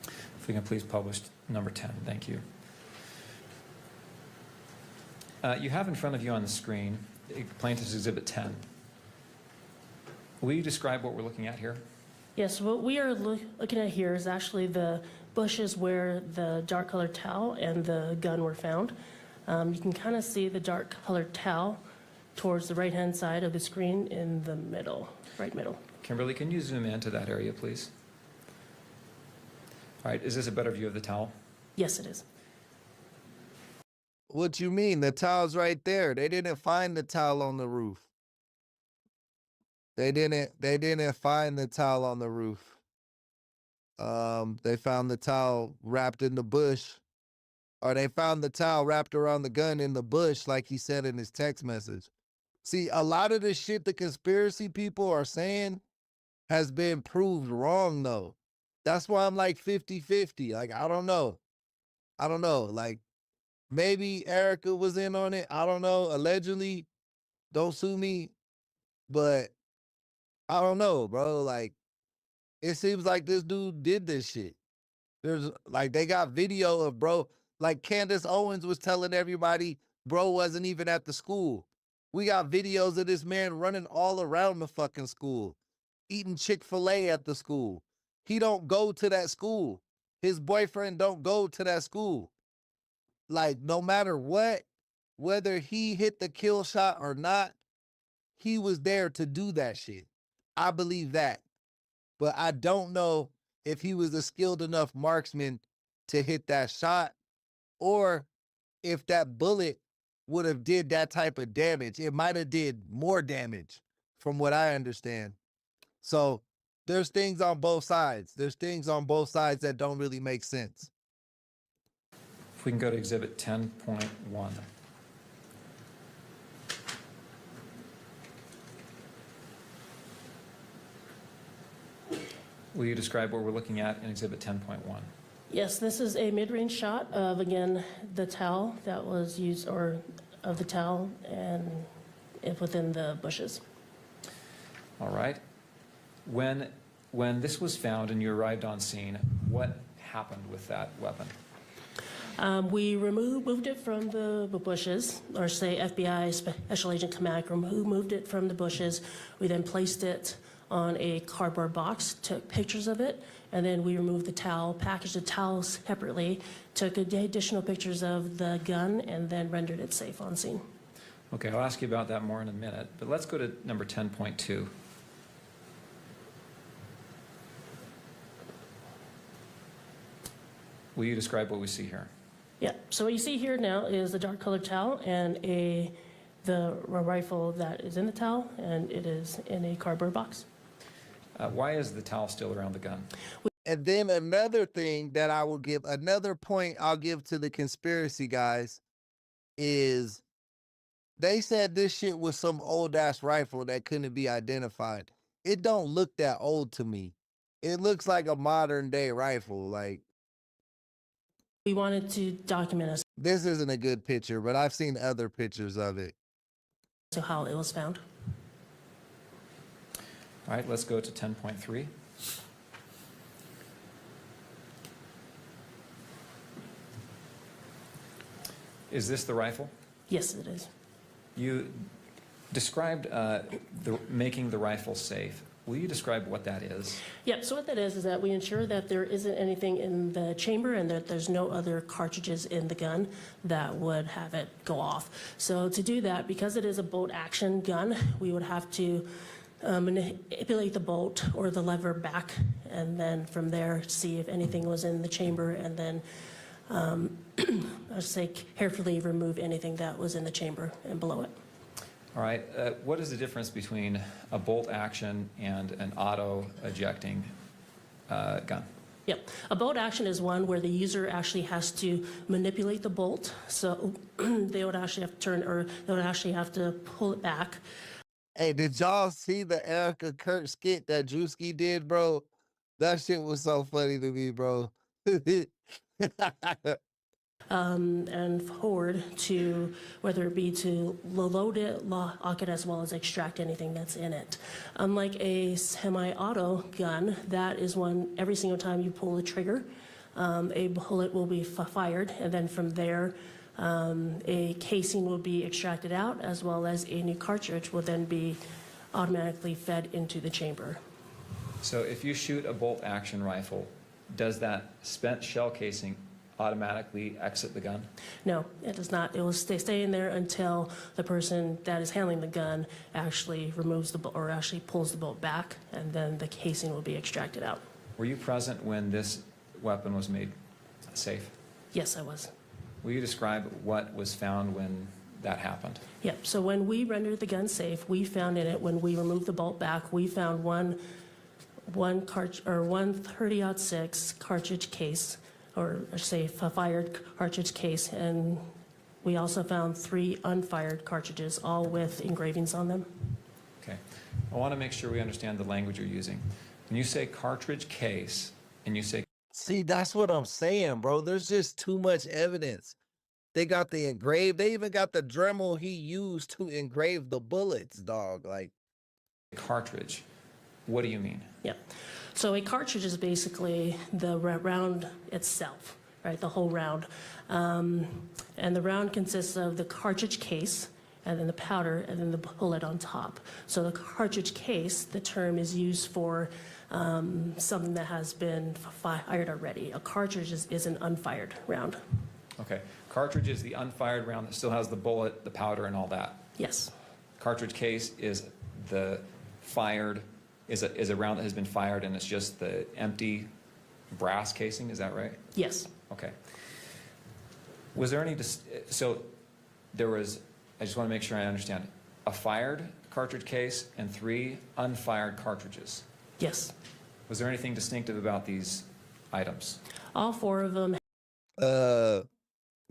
If we can please publish number 10, thank you. You have in front of you on the screen Plaintiff's Exhibit 10. Will you describe what we're looking at here? Yes, what we are looking at here is actually the bushes where the dark colored towel and the gun were found. You can kind of see the dark colored towel towards the right-hand side of the screen in the middle, right middle. Kimberly, can you zoom into that area, please? All right, is this a better view of the towel? Yes, it is. What you mean? The towel's right there. They didn't find the towel on the roof. They didn't find the towel on the roof. They found the towel wrapped in the bush. Or they found the towel wrapped around the gun in the bush, like he said in his text message. See, a lot of the shit the conspiracy people are saying has been proved wrong, though. That's why I'm like 50-50. Like, I don't know. Like, maybe Erica was in on it. I don't know. Allegedly. Don't sue me. But I don't know, bro. Like, it seems like this dude did this shit. There's like they got video of bro. Like Candace Owens was telling everybody, bro wasn't even at the school. We got videos of this man running all around the fucking school, eating Chick-fil-A at the school. He don't go to that school. His boyfriend don't go to that school. Like no matter what, whether he hit the kill shot or not, he was there to do that shit. I believe that. But I don't know if he was a skilled enough marksman to hit that shot or if that bullet would have did that type of damage. It might have did more damage from what I understand. So there's things on both sides. There's things on both sides that don't really make sense. If we can go to Exhibit 10.1. Will you describe what we're looking at in Exhibit 10.1? Yes, this is a mid-range shot of, again, the towel that was used, or of the towel and within the bushes. All right. When this was found and you arrived on scene, what happened with that weapon? We moved it from the bushes, or say FBI Special Agent Kamak moved it from the bushes. We then placed it on a cardboard box, took pictures of it, and then we removed the towel, packaged the towel separately, took additional pictures of the gun, and then rendered it safe on scene. Okay, I'll ask you about that more in a minute, but let's go to number 10.2. Will you describe what we see here? Yeah, so what you see here now is the dark colored towel and the rifle that is in the towel, and it is in a cardboard box. Why is the towel still around the gun? And then another thing that I will give, another point I'll give to the conspiracy guys is they said this shit was some old ass rifle that couldn't be identified. It don't look that old to me. It looks like a modern day rifle. Like, we wanted to document us. This isn't a good picture, but I've seen other pictures of it. So how it was found. All right, let's go to 10.3. Is this the rifle? Yes, it is. You described making the rifle safe. Will you describe what that is? Yeah, so what that is that we ensure that there isn't anything in the chamber and that there's no other cartridges in the gun that would have it go off. So to do that, because it is a bolt action gun, we would have to manipulate the bolt or the lever back, and then from there see if anything was in the chamber, and then I'd say carefully remove anything that was in the chamber and below it. All right, what is the difference between a bolt action and an auto ejecting gun? Yep, a bolt action is one where the user actually has to manipulate the bolt, so they would actually have to turn, or they would actually have to pull it back. Hey, did y'all see the Erica Kirk skit that Drewski did, bro? That shit was so funny to me, bro. And forward to whether it be to load it, lock it, as well as extract anything that's in it. Unlike a semi-auto gun, that is one every single time you pull the trigger, a bullet will be fired, and then from there, a casing will be extracted out, as well as a new cartridge will then be automatically fed into the chamber. So if you shoot a bolt action rifle, does that spent shell casing automatically exit the gun? No, it does not. It will stay in there until the person that is handling the gun actually removes the bolt, or actually pulls the bolt back, and then the casing will be extracted out. Were you present when this weapon was made safe? Yes, I was. Will you describe what was found when that happened? Yep, so when we rendered the gun safe, we found in it, when we removed the bolt back, we found one 30-06 cartridge case, or say a fired cartridge case, and we also found 3 unfired cartridges, all with engravings on them. Okay, I want to make sure we understand the language you're using. When you say cartridge case, and you say... See, that's what I'm saying, bro. There's just too much evidence. They got the engraved, they even got the Dremel he used to engrave the bullets, dog. Like, cartridge. What do you mean? Yeah. So a cartridge is basically the round itself, right? The whole round. And the round consists of the cartridge case, and then the powder, and then the bullet on top. So the cartridge case, the term is used for something that has been fired already. A cartridge is an unfired round. Okay. Cartridge is the unfired round that still has the bullet, the powder, and all that. Yes. Cartridge case is the fired, is a round that has been fired, and it's just the empty brass casing. Is that right? Yes. Okay. Was there any, so there was, I just want to make sure I understand, a fired cartridge case and 3 unfired cartridges? Yes. Was there anything distinctive about these items? All 4 of them.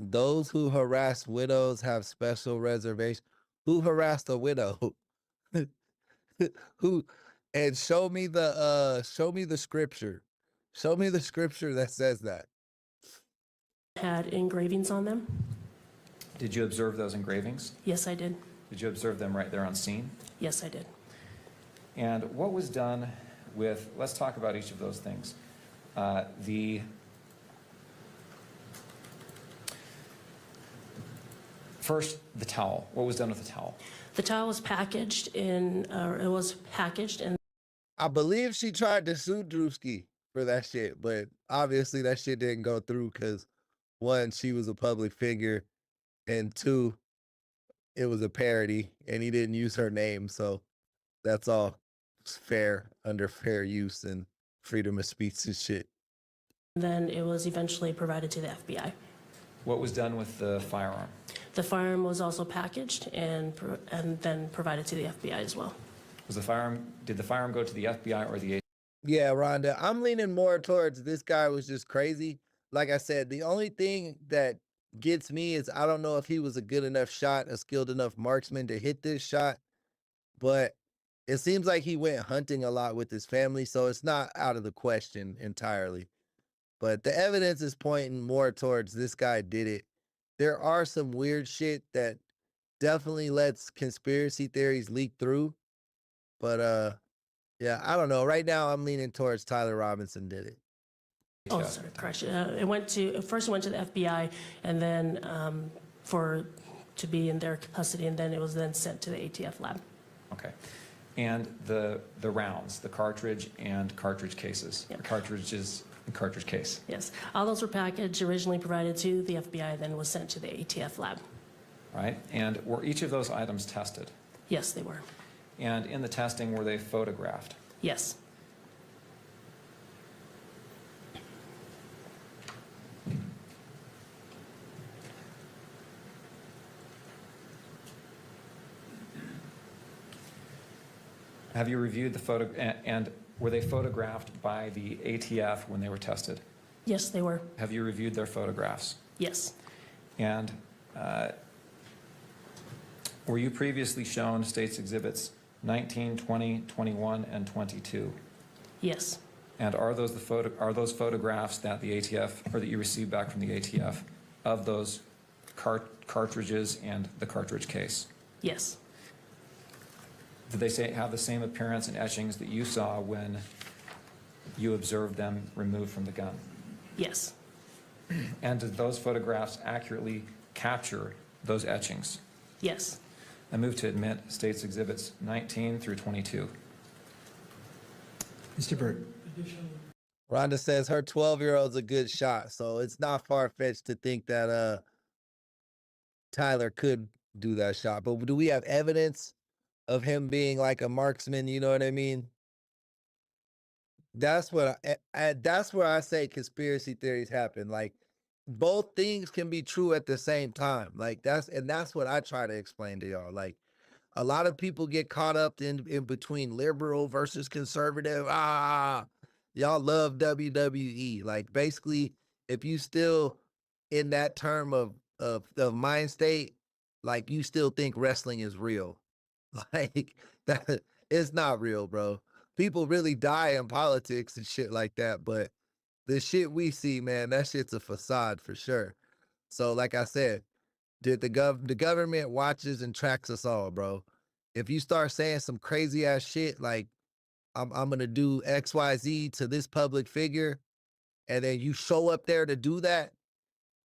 Those who harass widows have special reservation. Who harassed a widow? Who? And show me the scripture. Show me the scripture that says that. Had engravings on them. Did you observe those engravings? Yes, I did. Did you observe them right there on scene? Yes, I did. And what was done with, let's talk about each of those things. First, the towel. What was done with the towel? The towel was packaged in, I believe she tried to sue Drewski for that shit, but obviously that shit didn't go through because 1, she was a public figure, and 2, it was a parody, and he didn't use her name, so that's all fair, under fair use and freedom of speech and shit. Then it was eventually provided to the FBI. What was done with the firearm? The firearm was also packaged and then provided to the FBI as well. Did the firearm go to the FBI or the Yeah, Rhonda, I'm leaning more towards this guy was just crazy. Like I said, the only thing that gets me is I don't know if he was a good enough shot, a skilled enough marksman to hit this shot, but it seems like he went hunting a lot with his family, so it's not out of the question entirely. But the evidence is pointing more towards this guy did it. There are some weird shit that definitely lets conspiracy theories leak through. But yeah, I don't know. Right now I'm leaning towards Tyler Robinson did it. Oh, sorry, correction. It first went to the FBI, and then to be in their custody, and then it was then sent to the ATF lab. Okay. And the rounds, the cartridge and cartridge cases, Yep. cartridges and cartridge case. Yes, all those were packaged, originally provided to the FBI, then was sent to the ATF lab. Right? And were each of those items tested? Yes, they were. And in the testing, were they photographed? Yes. Have you reviewed the photo, and were they photographed by the ATF when they were tested? Yes, they were. Have you reviewed their photographs? Yes. And were you previously shown States Exhibits 19, 20, 21, and 22? Yes. And are those photographs that the ATF, or that you received back from the ATF, of those cartridges and the cartridge case? Yes. Did they have the same appearance and etchings that you saw when you observed them removed from the gun? Yes. And did those photographs accurately capture those etchings? Yes. I move to admit States Exhibits 19 through 22. Mr. Burt. Rhonda says her 12-year-old's a good shot, so it's not far-fetched to think that Tyler could do that shot. But do we have evidence of him being like a marksman? You know what I mean? That's what that's where I say conspiracy theories happen. Like both things can be true at the same time. Like that's what I try to explain to y'all. Like a lot of people get caught up in between liberal versus conservative. Y'all love WWE. Like basically, if you still in that term of mind state, like you still think wrestling is real. Like that, it's not real, bro. People really die in politics and shit like that, but the shit we see, man, that shit's a facade for sure. So, like I said, the government watches and tracks us all, bro. If you start saying some crazy ass shit, like I'm gonna do XYZ to this public figure, and then you show up there to do that,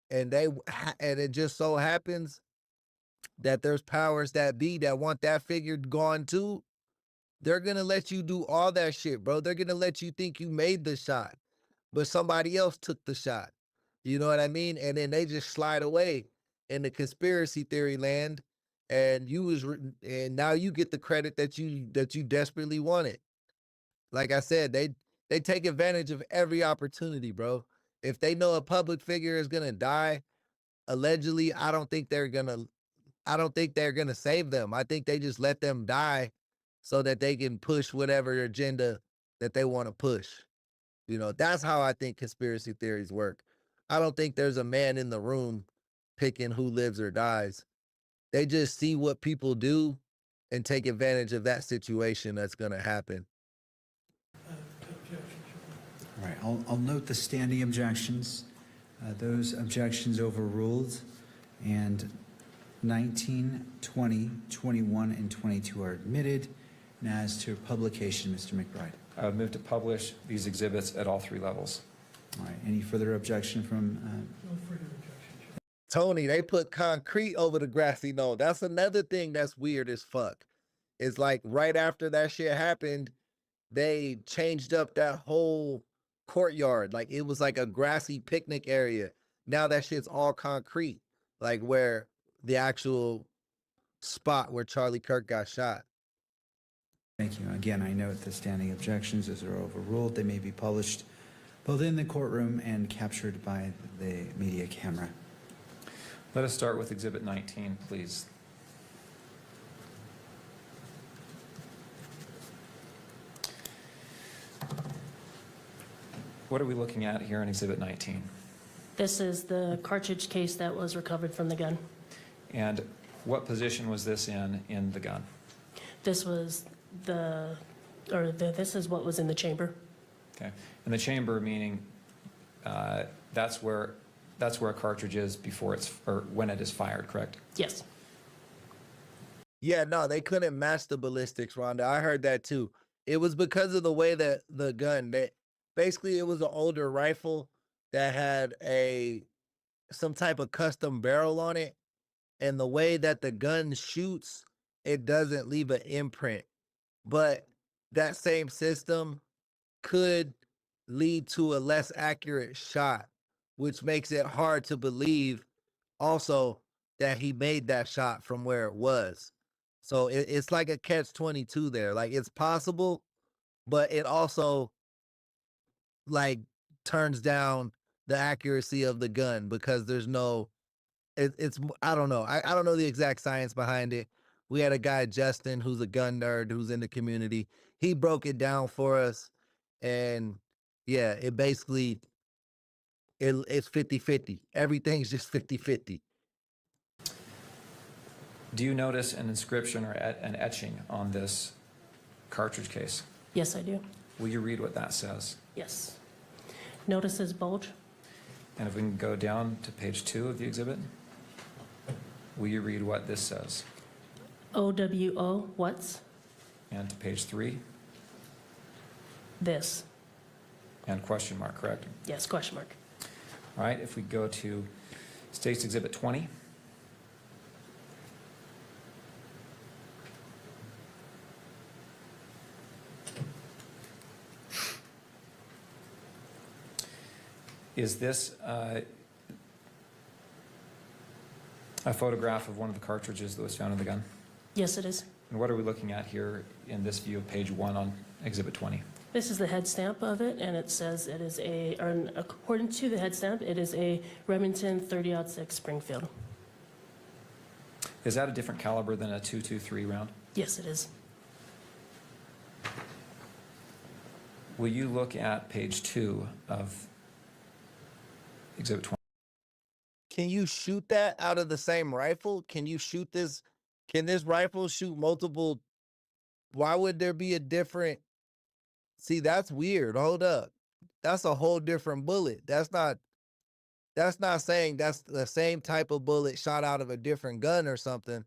and and it just so happens that there's powers that be that want that figure gone too, they're gonna let you do all that shit, bro. They're gonna let you think you made the shot, but somebody else took the shot. You know what I mean? And then they just slide away in the conspiracy theory land, and and now you get the credit that you desperately wanted. Like I said, they take advantage of every opportunity, bro. If they know a public figure is gonna die, allegedly, I don't think they're gonna save them. I think they just let them die so that they can push whatever agenda that they want to push. You know, that's how I think conspiracy theories work. I don't think there's a man in the room picking who lives or dies. They just see what people do and take advantage of that situation that's going to happen. All right, I'll note the standing objections. Those objections overruled, and 19, 20, 21, and 22 are admitted. And as to publication, Mr. McBride. I would move to publish these exhibits at all 3 levels. All right, any further objection from? No further objection. Tony, they put concrete over the grassy knoll. That's another thing that's weird as fuck. It's like right after that shit happened, they changed up that whole courtyard. Like it was like a grassy picnic area. Now that shit's all concrete, like where the actual spot where Charlie Kirk got shot. Thank you. Again, I note the standing objections as are overruled. They may be published both in the courtroom and captured by the media camera. Let us start with Exhibit 19, please. What are we looking at here in Exhibit 19? This is the cartridge case that was recovered from the gun. And what position was this in the gun? This was this is what was in the chamber. Okay. In the chamber, meaning that's where a cartridge is before or when it is fired, correct? Yes. Yeah, no, they couldn't match the ballistics, Rhonda. I heard that too. It was because of the way that the gun, basically it was an older rifle that had some type of custom barrel on it. And the way that the gun shoots, it doesn't leave an imprint. But that same system could lead to a less accurate shot, which makes it hard to believe also that he made that shot from where it was. So it's like a catch-22 there. Like it's possible, but it also like turns down the accuracy of the gun because there's no, it's I don't know. I don't know the exact science behind it. We had a guy, Justin, who's a gun nerd, who's in the community. He broke it down for us. And yeah, it basically, it's 50-50. Everything's just 50-50. Do you notice an inscription or an etching on this cartridge case? Yes, I do. Will you read what that says? Yes. Notices bulge. And if we can go down to page 2 of the exhibit, will you read what this says? OWO, what's? And to page 3? This. And question mark, correct? Yes, question mark. All right, if we go to State's Exhibit 20. Is this a photograph of one of the cartridges that was found in the gun? Yes, it is. And what are we looking at here in this view of page 1 on Exhibit 20? This is the head stamp of it, and it says it is according to the head stamp, it is a Remington 30-06 Springfield. Is that a different caliber than a .223 round? Yes, it is. Will you look at page 2 of Exhibit 20? Can you shoot that out of the same rifle? Can you shoot this? Can this rifle shoot multiple? Why would there be a different? See, that's weird. Hold up. That's a whole different bullet. That's not saying that's the same type of bullet shot out of a different gun or something.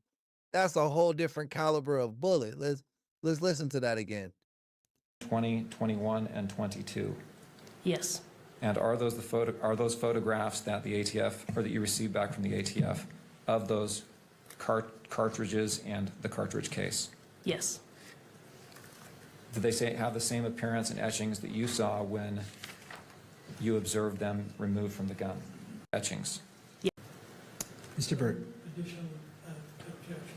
That's a whole different caliber of bullet. Let's listen to that again. 20, 21, and 22. Yes. And are those photographs that the ATF, or that you received back from the ATF, of those cartridges and the cartridge case? Yes. Did they have the same appearance and etchings that you saw when you observed them removed from the gun? Etchings. Yeah. Mr. Burt. Additional objections.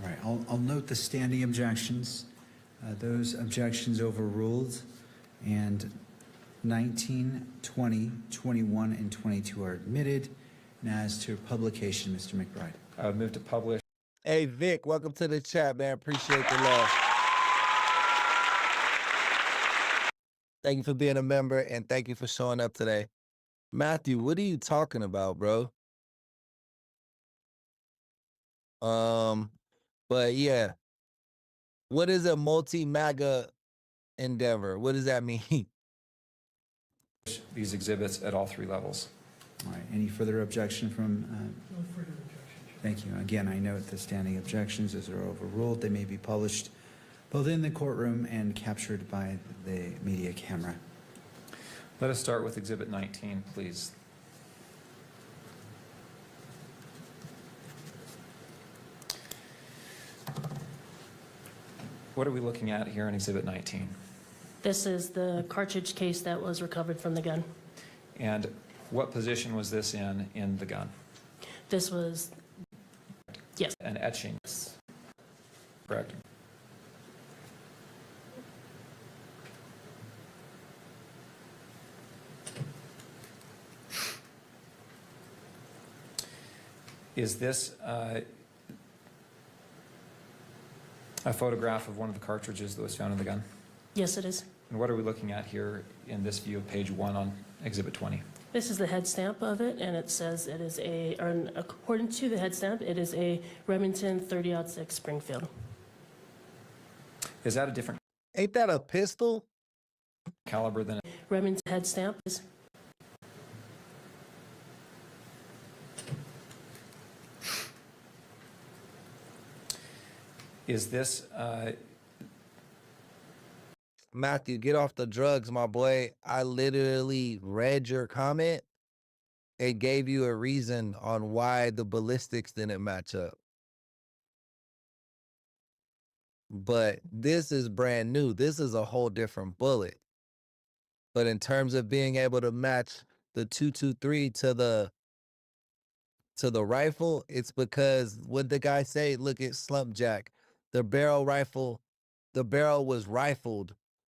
All right, I'll note the standing objections. Those objections overruled, and 19, 20, 21, and 22 are admitted. And as to publication, Mr. McBride. I would move to publish. Hey, Vic, welcome to the chat, man. Appreciate the love. Thank you for being a member, and thank you for showing up today. Matthew, what are you talking about, bro? But yeah. What is a multi-MAGA endeavor? What does that mean? These exhibits at all 3 levels. All right, any further objection from? No further objections. Thank you. Again, I note the standing objections as are overruled. They may be published both in the courtroom and captured by the media camera. Let us start with Exhibit 19, please. What are we looking at here in Exhibit 19? This is the cartridge case that was recovered from the gun. And what position was this in the gun? This was, yes. An etching. Correct. Is this a photograph of one of the cartridges that was found in the gun? Yes, it is. And what are we looking at here in this view of page 1 on Exhibit 20? This is the head stamp of it, and it says it is according to the head stamp, it is a Remington 30-06 Springfield. Is that a different Ain't that a pistol? caliber than Remington head stamp is. Is this Matthew, get off the drugs, my boy. I literally read your comment. It gave you a reason on why the ballistics didn't match up. But this is brand new. This is a whole different bullet. But in terms of being able to match the 223 to the rifle, it's because what the guy say, look at Slump Jack. The barrel was rifled.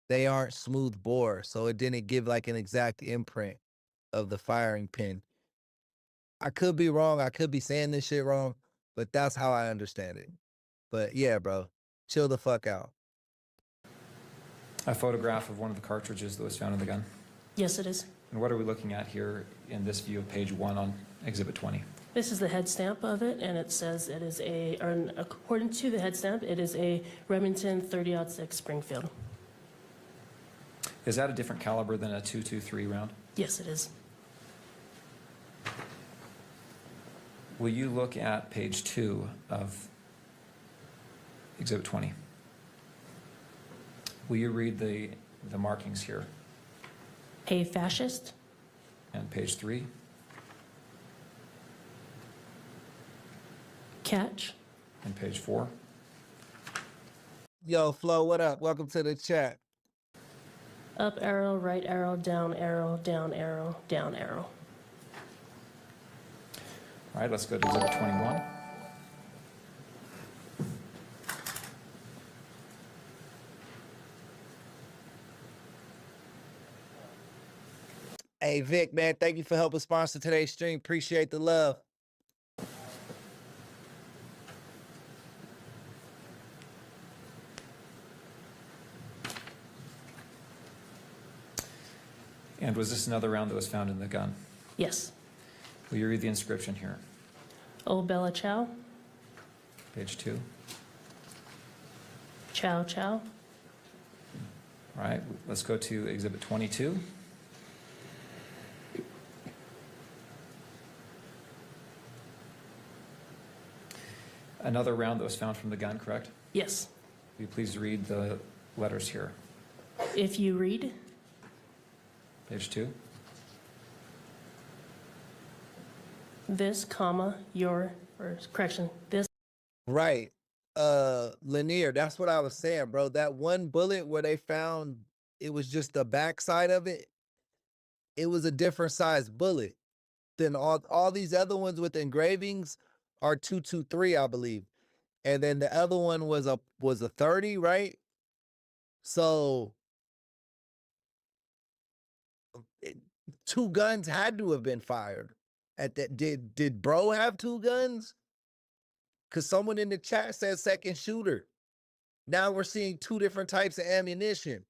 They aren't smooth bore, so it didn't give like an exact imprint of the firing pin. I could be wrong. I could be saying this shit wrong, but that's how I understand it. But yeah, bro, chill the fuck out. a photograph of one of the cartridges that was found in the gun? Yes, it is. And what are we looking at here in this view of page 1 on Exhibit 20? This is the head stamp of it, and it says it is according to the head stamp, it is a Remington 30-06 Springfield. Is that a different caliber than a .223 round? Yes, it is. Will you look at page 2 of Exhibit 20? Will you read the markings here? A fascist. And page 3? Catch. And page 4? Yo, Flo, what up? Welcome to the chat. Up arrow, right arrow, down arrow, down arrow, down arrow. All right, let's go to Exhibit 21. Hey, Vic, man, thank you for helping sponsor today's stream. Appreciate the love. And was this another round that was found in the gun? Yes. Will you read the inscription here? Oh, Bella Chow. Page 2. Chow, chow. All right, let's go to Exhibit 22. Another round that was found from the gun, correct? Yes. Will you please read the letters here? If you read Page 2. this, comma, your, or correction, this, Right. Lanier, that's what I was saying, bro. That one bullet where they found it was just the backside of it, it was a different size bullet than all these other ones with engravings are 223, I believe. And then the other one was a 30, right? So two guns had to have been fired. At that, did bro have two guns? Because someone in the chat said second shooter. Now we're seeing two different types of ammunition,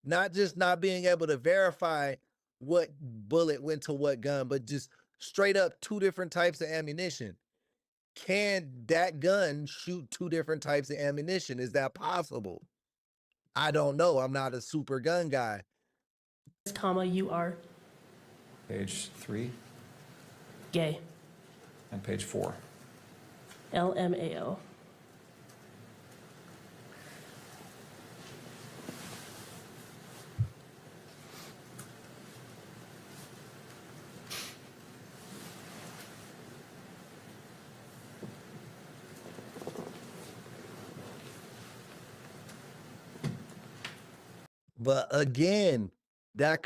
not just not being able to verify what bullet went to what gun, but just straight up two different types of ammunition. Can that gun shoot two different types of ammunition? Is that possible? I don't know. I'm not a super gun guy. comma, you are Page 3 gay. and page 4. LMAO. But again, that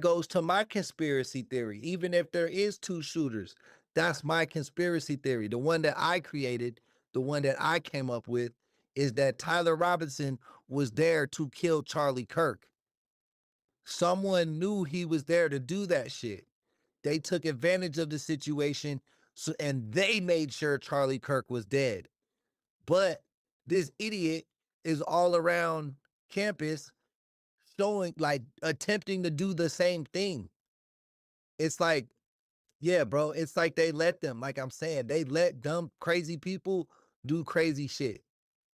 goes to my conspiracy theory. Even if there is two shooters, that's my conspiracy theory. The one that I created, the one that I came up with, is that Tyler Robinson was there to kill Charlie Kirk. Someone knew he was there to do that shit. They took advantage of the situation, and they made sure Charlie Kirk was dead. But this idiot is all around campus showing, like, attempting to do the same thing. It's like, yeah, bro, it's like they let them, like I'm saying, they let dumb, crazy people do crazy shit.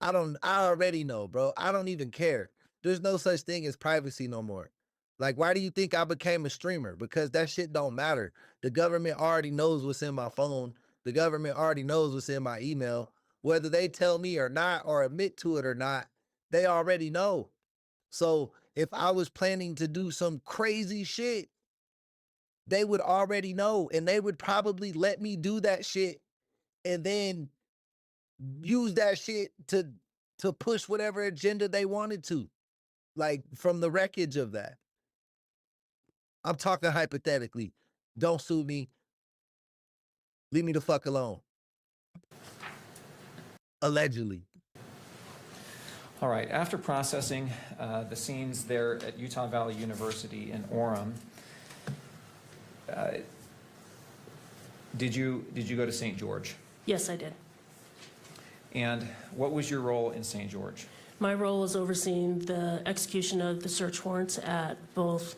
I already know, bro. I don't even care. There's no such thing as privacy no more. Like, why do you think I became a streamer? Because that shit don't matter. The government already knows what's in my phone. The government already knows what's in my email. Whether they tell me or not, or admit to it or not, they already know. So if I was planning to do some crazy shit, they would already know, and they would probably let me do that shit and then use that shit to push whatever agenda they wanted to, like from the wreckage of that. I'm talking hypothetically. Don't sue me. Leave me the fuck alone. Allegedly. All right, after processing the scenes there at Utah Valley University in Orem, did you go to St. George? Yes, I did. And what was your role in St. George? My role was overseeing the execution of the search warrants at both.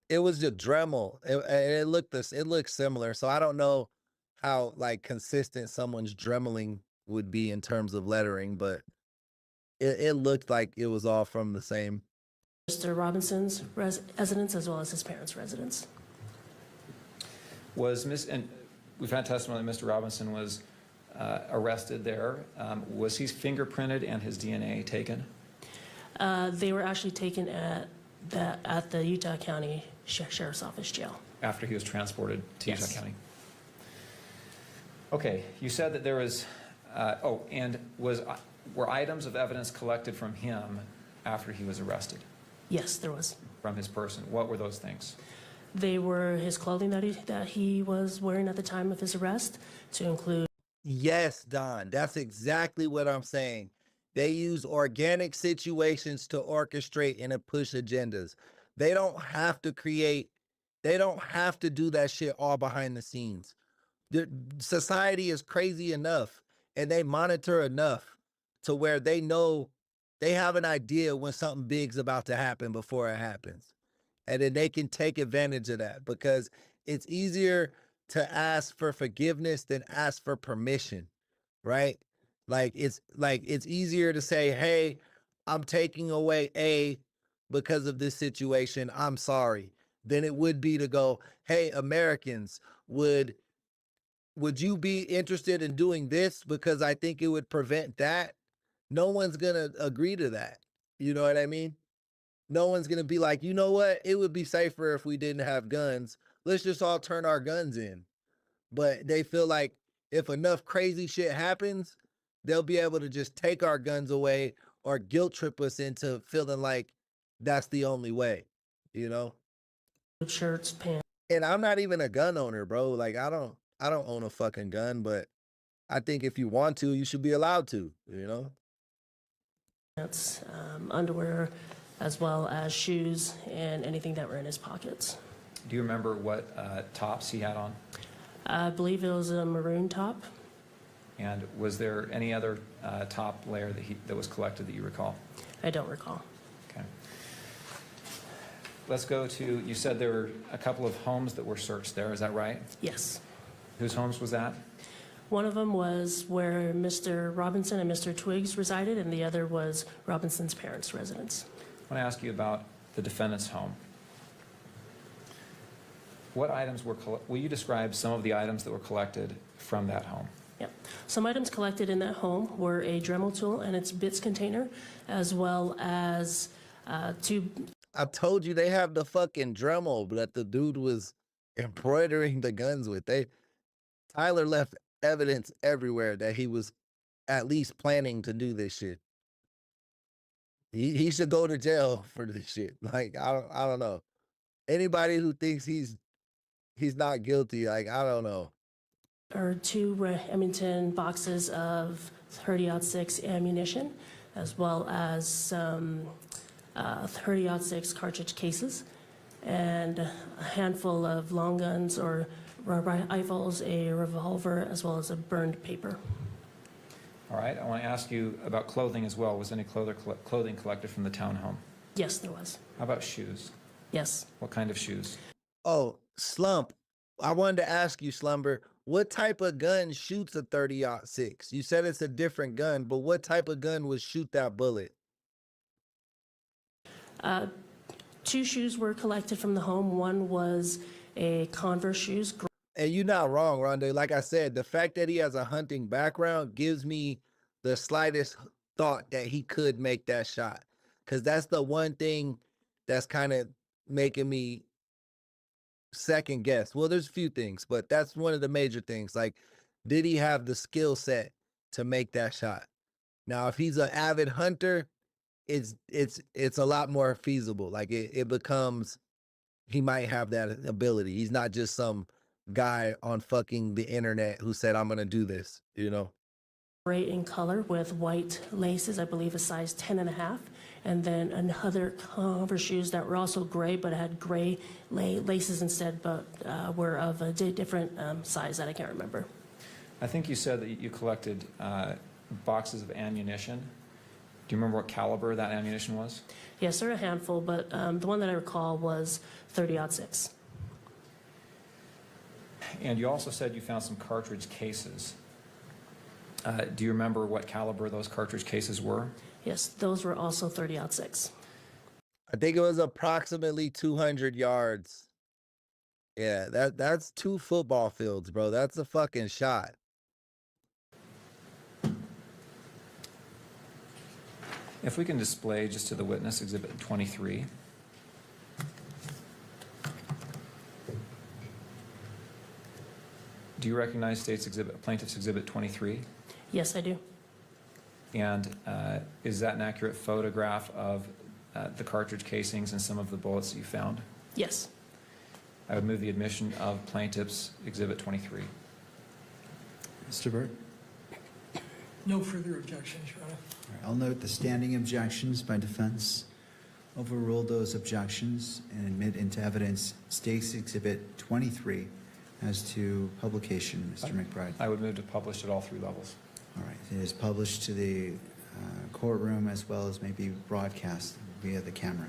It was a Dremel. It looked similar. So I don't know how like consistent someone's dremeling would be in terms of lettering, but it looked like it was all from the same. Mr. Robinson's residence as well as his parents' residence. And we've had testimony that Mr. Robinson was arrested there. Was he fingerprinted and his DNA taken? They were actually taken at the Utah County Sheriff's Office jail. After he was transported to Yes. Utah County? Okay, you said that there was, were items of evidence collected from him after he was arrested? Yes, there was. From his person. What were those things? They were his clothing that he was wearing at the time of his arrest, to include. Yes, Don, that's exactly what I'm saying. They use organic situations to orchestrate and to push agendas. They don't have to do that shit all behind the scenes. The society is crazy enough, and they monitor enough to where they know, they have an idea when something big's about to happen before it happens. And then they can take advantage of that, because it's easier to ask for forgiveness than ask for permission, right? It's easier to say, hey, I'm taking away A because of this situation, I'm sorry, than it would be to go, hey, Americans, would you be interested in doing this because I think it would prevent that? No one's gonna agree to that. You know what I mean? No one's gonna be like, you know what? It would be safer if we didn't have guns. Let's just all turn our guns in. But they feel like if enough crazy shit happens, they'll be able to just take our guns away or guilt trip us into feeling like that's the only way, you know? Shirts, pants. And I'm not even a gun owner, bro. Like I don't own a fucking gun, but I think if you want to, you should be allowed to, you know? Underwear, as well as shoes and anything that were in his pockets. Do you remember what tops he had on? I believe it was a maroon top. And was there any other top layer that was collected that you recall? I don't recall. Okay. Let's go to, you said there were a couple of homes that were searched there, is that right? Yes. Whose homes was that? One of them was where Mr. Robinson and Mr. Twigs resided, and the other was Robinson's parents' residence. I want to ask you about the defendant's home. What items were, will you describe some of the items that were collected from that home? Yep. Some items collected in that home were a Dremel tool and its bits container, as well as two. I told you they have the fucking Dremel that the dude was embroidering the guns with. Tyler left evidence everywhere that he was at least planning to do this shit. He should go to jail for this shit. Like I don't know. Anybody who thinks he's not guilty, like I don't know. Or two Remington boxes of 30-06 ammunition, as well as some 30-06 cartridge cases, and a handful of long guns or rifles, a revolver, as well as a burned paper. All right, I want to ask you about clothing as well. Was any clothing collected from the townhome? Yes, there was. How about shoes? Yes. What kind of shoes? Oh, Slump. I wanted to ask you, Slumber, what type of gun shoots a 30-06? You said it's a different gun, but what type of gun would shoot that bullet? Two shoes were collected from the home. One was a Converse shoes. And you're not wrong, Rondé. Like I said, the fact that he has a hunting background gives me the slightest thought that he could make that shot. Because that's the one thing that's kind of making me second guess. Well, there's a few things, but that's one of the major things. Like, did he have the skill set to make that shot? Now, if he's an avid hunter, it's a lot more feasible. Like it becomes, he might have that ability. He's not just some guy on fucking the internet who said, I'm gonna do this, you know? Gray in color with white laces, I believe a size 10.5, and then another Converse shoes that were also gray but had gray laces instead, but were of a different size that I can't remember. I think you said that you collected boxes of ammunition. Do you remember what caliber that ammunition was? Yes, there are a handful, but the one that I recall was 30-06. And you also said you found some cartridge cases. Do you remember what caliber those cartridge cases were? Yes, those were also 30-06. I think it was approximately 200 yards. Yeah, that's 2 football fields, bro. That's a fucking shot. If we can display just to the witness Exhibit 23. Do you recognize Plaintiff's Exhibit 23? Yes, I do. And is that an accurate photograph of the cartridge casings and some of the bullets that you found? Yes. I would move the admission of Plaintiff's Exhibit 23. Mr. Burt? No further objections, Your Honor. All right, I'll note the standing objections by defense. Overrule those objections and admit into evidence State's Exhibit 23 as to publication, Mr. McBride. I would move to publish at all 3 levels. All right, it is published to the courtroom as well as maybe broadcast via the camera.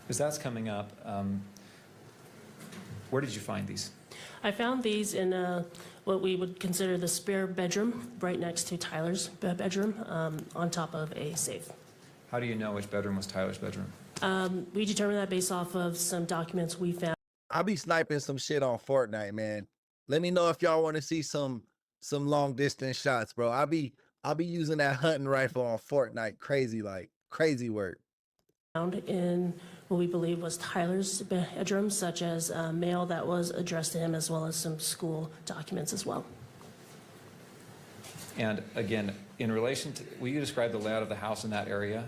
As that's coming up, where did you find these? I found these in what we would consider the spare bedroom, right next to Tyler's bedroom, on top of a safe. How do you know which bedroom was Tyler's bedroom? We determined that based off of some documents we found. I'll be sniping some shit on Fortnite, man. Let me know if y'all want to see some long distance shots, bro. I'll be using that hunting rifle on Fortnite, crazy work. found in what we believe was Tyler's bedroom, such as mail that was addressed to him, as well as some school documents as well. And again, in relation to, will you describe the layout of the house in that area?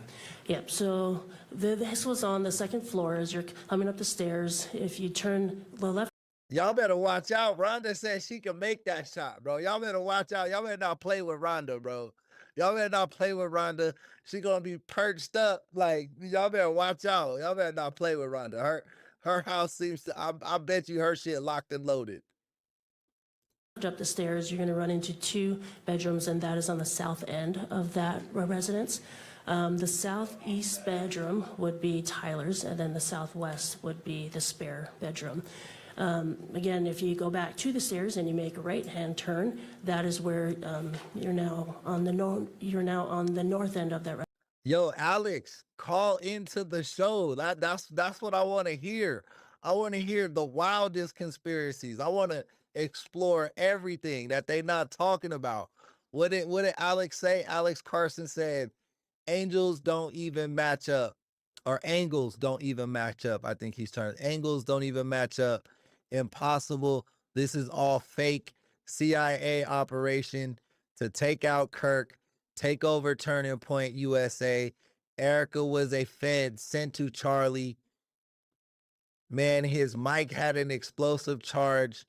Yep, so this was on the second floor as you're coming up the stairs. If you turn the left. Y'all better watch out. Rhonda said she can make that shot, bro. Y'all better watch out. Y'all better not play with Rhonda, bro. Y'all better not play with Rhonda. She gonna be perched up. Like, y'all better watch out. Y'all better not play with Rhonda. Her house seems to, I bet you her shit locked and loaded. Up the stairs, you're going to run into 2 bedrooms, and that is on the south end of that residence. The southeast bedroom would be Tyler's, and then the southwest would be the spare bedroom. Again, if you go back to the stairs and you make a right-hand turn, that is where you're now on the north end of that. Yo, Alex, call into the show. That's what I want to hear. I want to hear the wildest conspiracies. I want to explore everything that they not talking about. What did Alex say? Alex Carson said, angels don't even match up, or angles don't even match up. I think he's trying. Angles don't even match up. Impossible. This is all fake CIA operation to take out Kirk, take over Turning Point USA. Erica was a Fed sent to Charlie. Man, his mic had an explosive charge.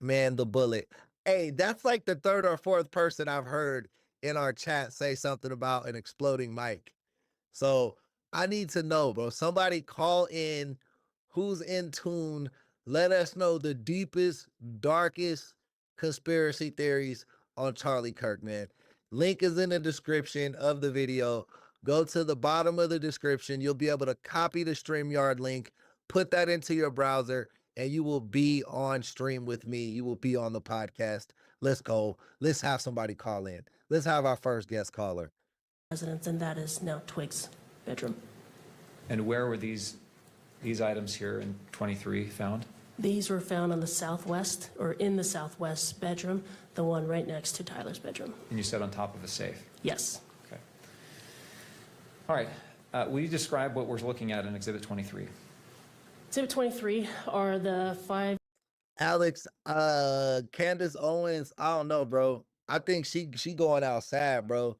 Man, the bullet. Hey, that's like the 3rd or 4th person I've heard in our chat say something about an exploding mic. So I need to know, bro. Somebody call in who's in tune. Let us know the deepest, darkest conspiracy theories on Charlie Kirk, man. Link is in the description of the video. Go to the bottom of the description. You'll be able to copy the StreamYard link, put that into your browser, and you will be on stream with me. You will be on the podcast. Let's go. Let's have somebody call in. Let's have our first guest caller. Residence, and that is now Twigs' bedroom. And where were these items here in 23 found? These were found on the southwest, or in the southwest bedroom, the one right next to Tyler's bedroom. And you said on top of a safe? Yes. Okay. All right. Will you describe what we're looking at in Exhibit 23? Exhibit 23 are the 5. Alex, Candace Owens, I don't know, bro. I think she going outside, bro.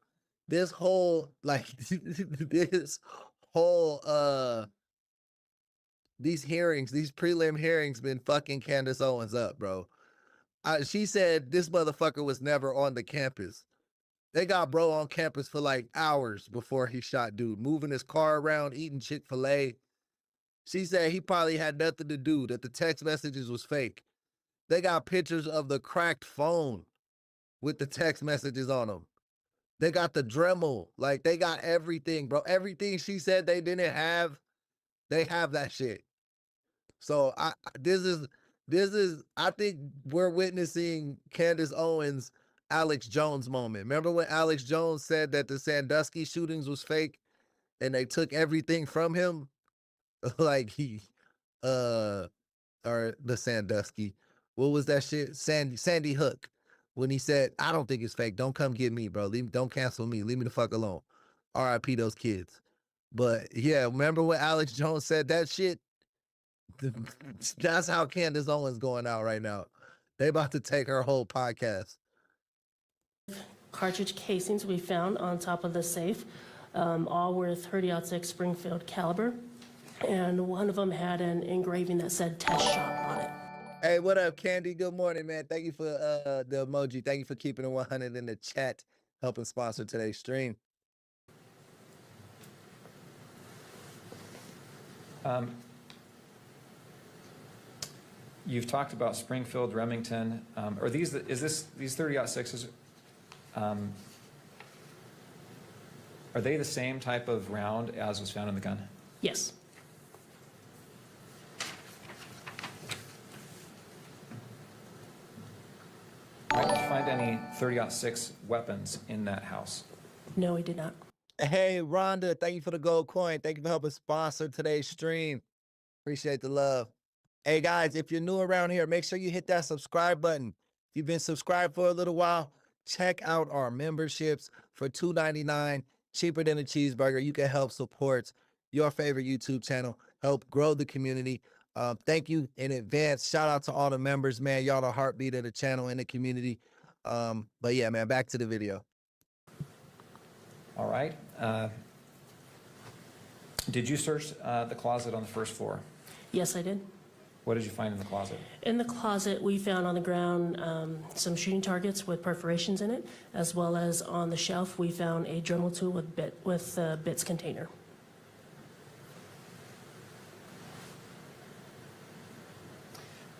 This whole, like, these hearings, these prelim hearings been fucking Candace Owens up, bro. She said this motherfucker was never on the campus. They got bro on campus for like hours before he shot dude, moving his car around, eating Chick-fil-A. She said he probably had nothing to do, that the text messages was fake. They got pictures of the cracked phone with the text messages on them. They got the Dremel. Like, they got everything, bro. Everything she said they didn't have, they have that shit. So this is I think we're witnessing Candace Owens, Alex Jones moment. Remember when Alex Jones said that the Sandusky shootings was fake and they took everything from him? Like or the Sandusky. What was that shit? Sandy Hook. When he said, I don't think it's fake. Don't come get me, bro. Don't cancel me. Leave me the fuck alone. RIP those kids. But yeah, remember when Alex Jones said that shit? That's how Candace Owens going out right now. They about to take her whole podcast. Cartridge casings we found on top of the safe, all were 30-06 Springfield caliber, and one of them had an engraving that said test shot on it. Hey, what up, Candy? Good morning, man. Thank you for the emoji. Thank you for keeping it 100 in the chat, helping sponsor today's stream. You've talked about Springfield, Remington. Are these 30-06s? Are they the same type of round as was found in the gun? Yes. Did you find any 30-06 weapons in that house? No, we did not. Hey, Rhonda, thank you for the gold coin. Thank you for helping sponsor today's stream. Appreciate the love. Hey, guys, if you're new around here, make sure you hit that subscribe button. If you've been subscribed for a little while, check out our memberships for $2.99. cheaper than a cheeseburger. You can help support your favorite YouTube channel, help grow the community. Thank you in advance. Shout out to all the members, man. Y'all the heartbeat of the channel and the community. But yeah, man, back to the video. All right. Did you search the closet on the first floor? Yes, I did. What did you find in the closet? In the closet, we found on the ground some shooting targets with perforations in it, as well as on the shelf, we found a Dremel tool with bits container.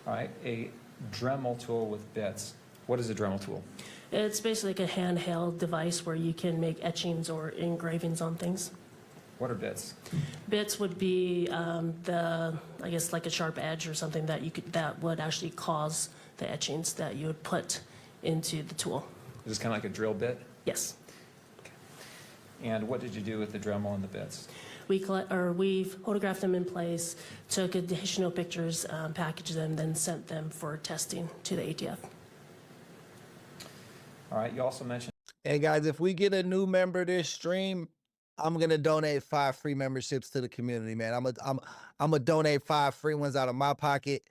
All right, a Dremel tool with bits. What is a Dremel tool? It's basically like a handheld device where you can make etchings or engravings on things. What are bits? Bits would be I guess like a sharp edge or something that would actually cause the etchings that you would put into the tool. Is this kind of like a drill bit? Yes. Okay. And what did you do with the Dremel and the bits? We photographed them in place, took additional pictures, packaged them, then sent them for testing to the ATF. All right, you also mentioned. Hey guys, if we get a new member this stream, I'm gonna donate 5 free memberships to the community, man. I'm gonna donate 5 free ones out of my pocket.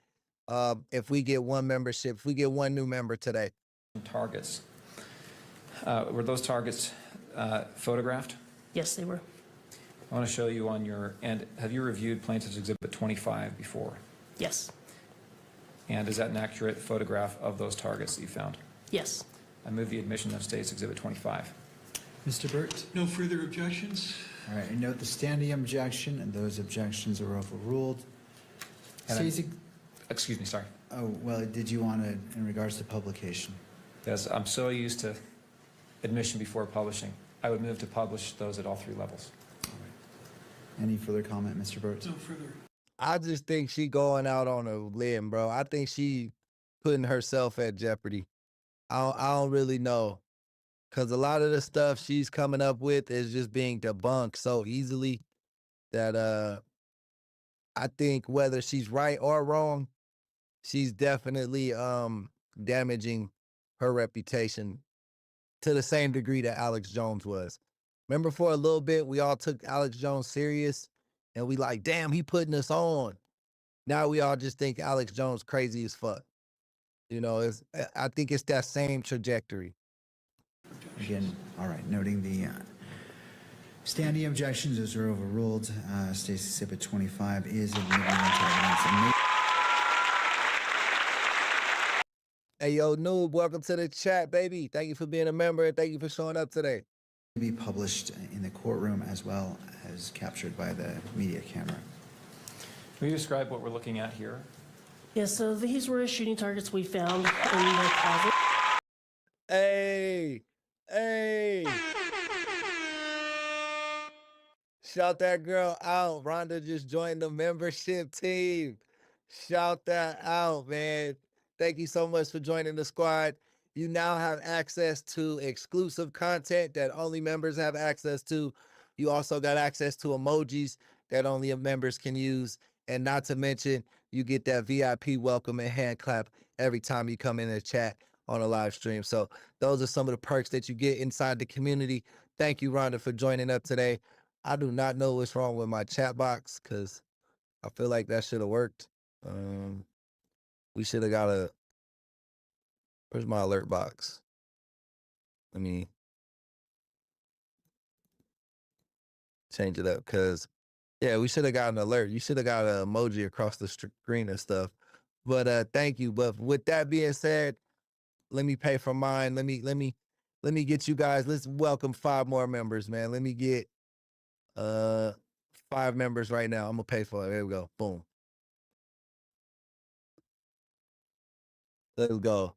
If we get one membership, if we get one new member today. Targets. Were those targets photographed? Yes, they were. I want to show you on your end. Have you reviewed Plaintiff's Exhibit 25 before? Yes. And is that an accurate photograph of those targets that you found? Yes. I move the admission of State's Exhibit 25. Mr. Burt? No further objections? All right, I note the standing objection, and those objections are overruled. Excuse me, sorry. Oh, well, did you want to, in regards to publication? Yes, I'm so used to admission before publishing. I would move to publish those at all 3 levels. All right. Any further comment, Mr. Burt? No further. I just think she going out on a limb, bro. I think she putting herself at jeopardy. I don't really know. Because a lot of the stuff she's coming up with is just being debunked so easily that I think whether she's right or wrong, she's definitely damaging her reputation to the same degree that Alex Jones was. Remember for a little bit, we all took Alex Jones serious and we like, damn, he putting us on. Now we all just think Alex Jones crazy as fuck. You know, I think it's that same trajectory. Again, all right, noting the standing objections, those are overruled. State's Exhibit 25 is admitted into evidence. Hey, yo, Noob, welcome to the chat, baby. Thank you for being a member and thank you for showing up today. Be published in the courtroom as well as captured by the media camera. Can you describe what we're looking at here? Yes, so these were shooting targets we found in the closet. Hey. Shout that girl out. Rhonda just joined the membership team. Shout that out, man. Thank you so much for joining the squad. You now have access to exclusive content that only members have access to. You also got access to emojis that only members can use. And not to mention, you get that VIP welcome and hand clap every time you come in the chat on a live stream. So those are some of the perks that you get inside the community. Thank you, Rhonda, for joining up today. I do not know what's wrong with my chat box because I feel like that should have worked. We should have got where's my alert box? Let me change it up because, yeah, we should have got an alert. You should have got an emoji across the screen and stuff. But thank you. But with that being said, let me pay for mine. Let me get you guys. Let's welcome 5 more members, man. Let me get 5 members right now. I'm gonna pay for it. There we go. Boom. Let's go.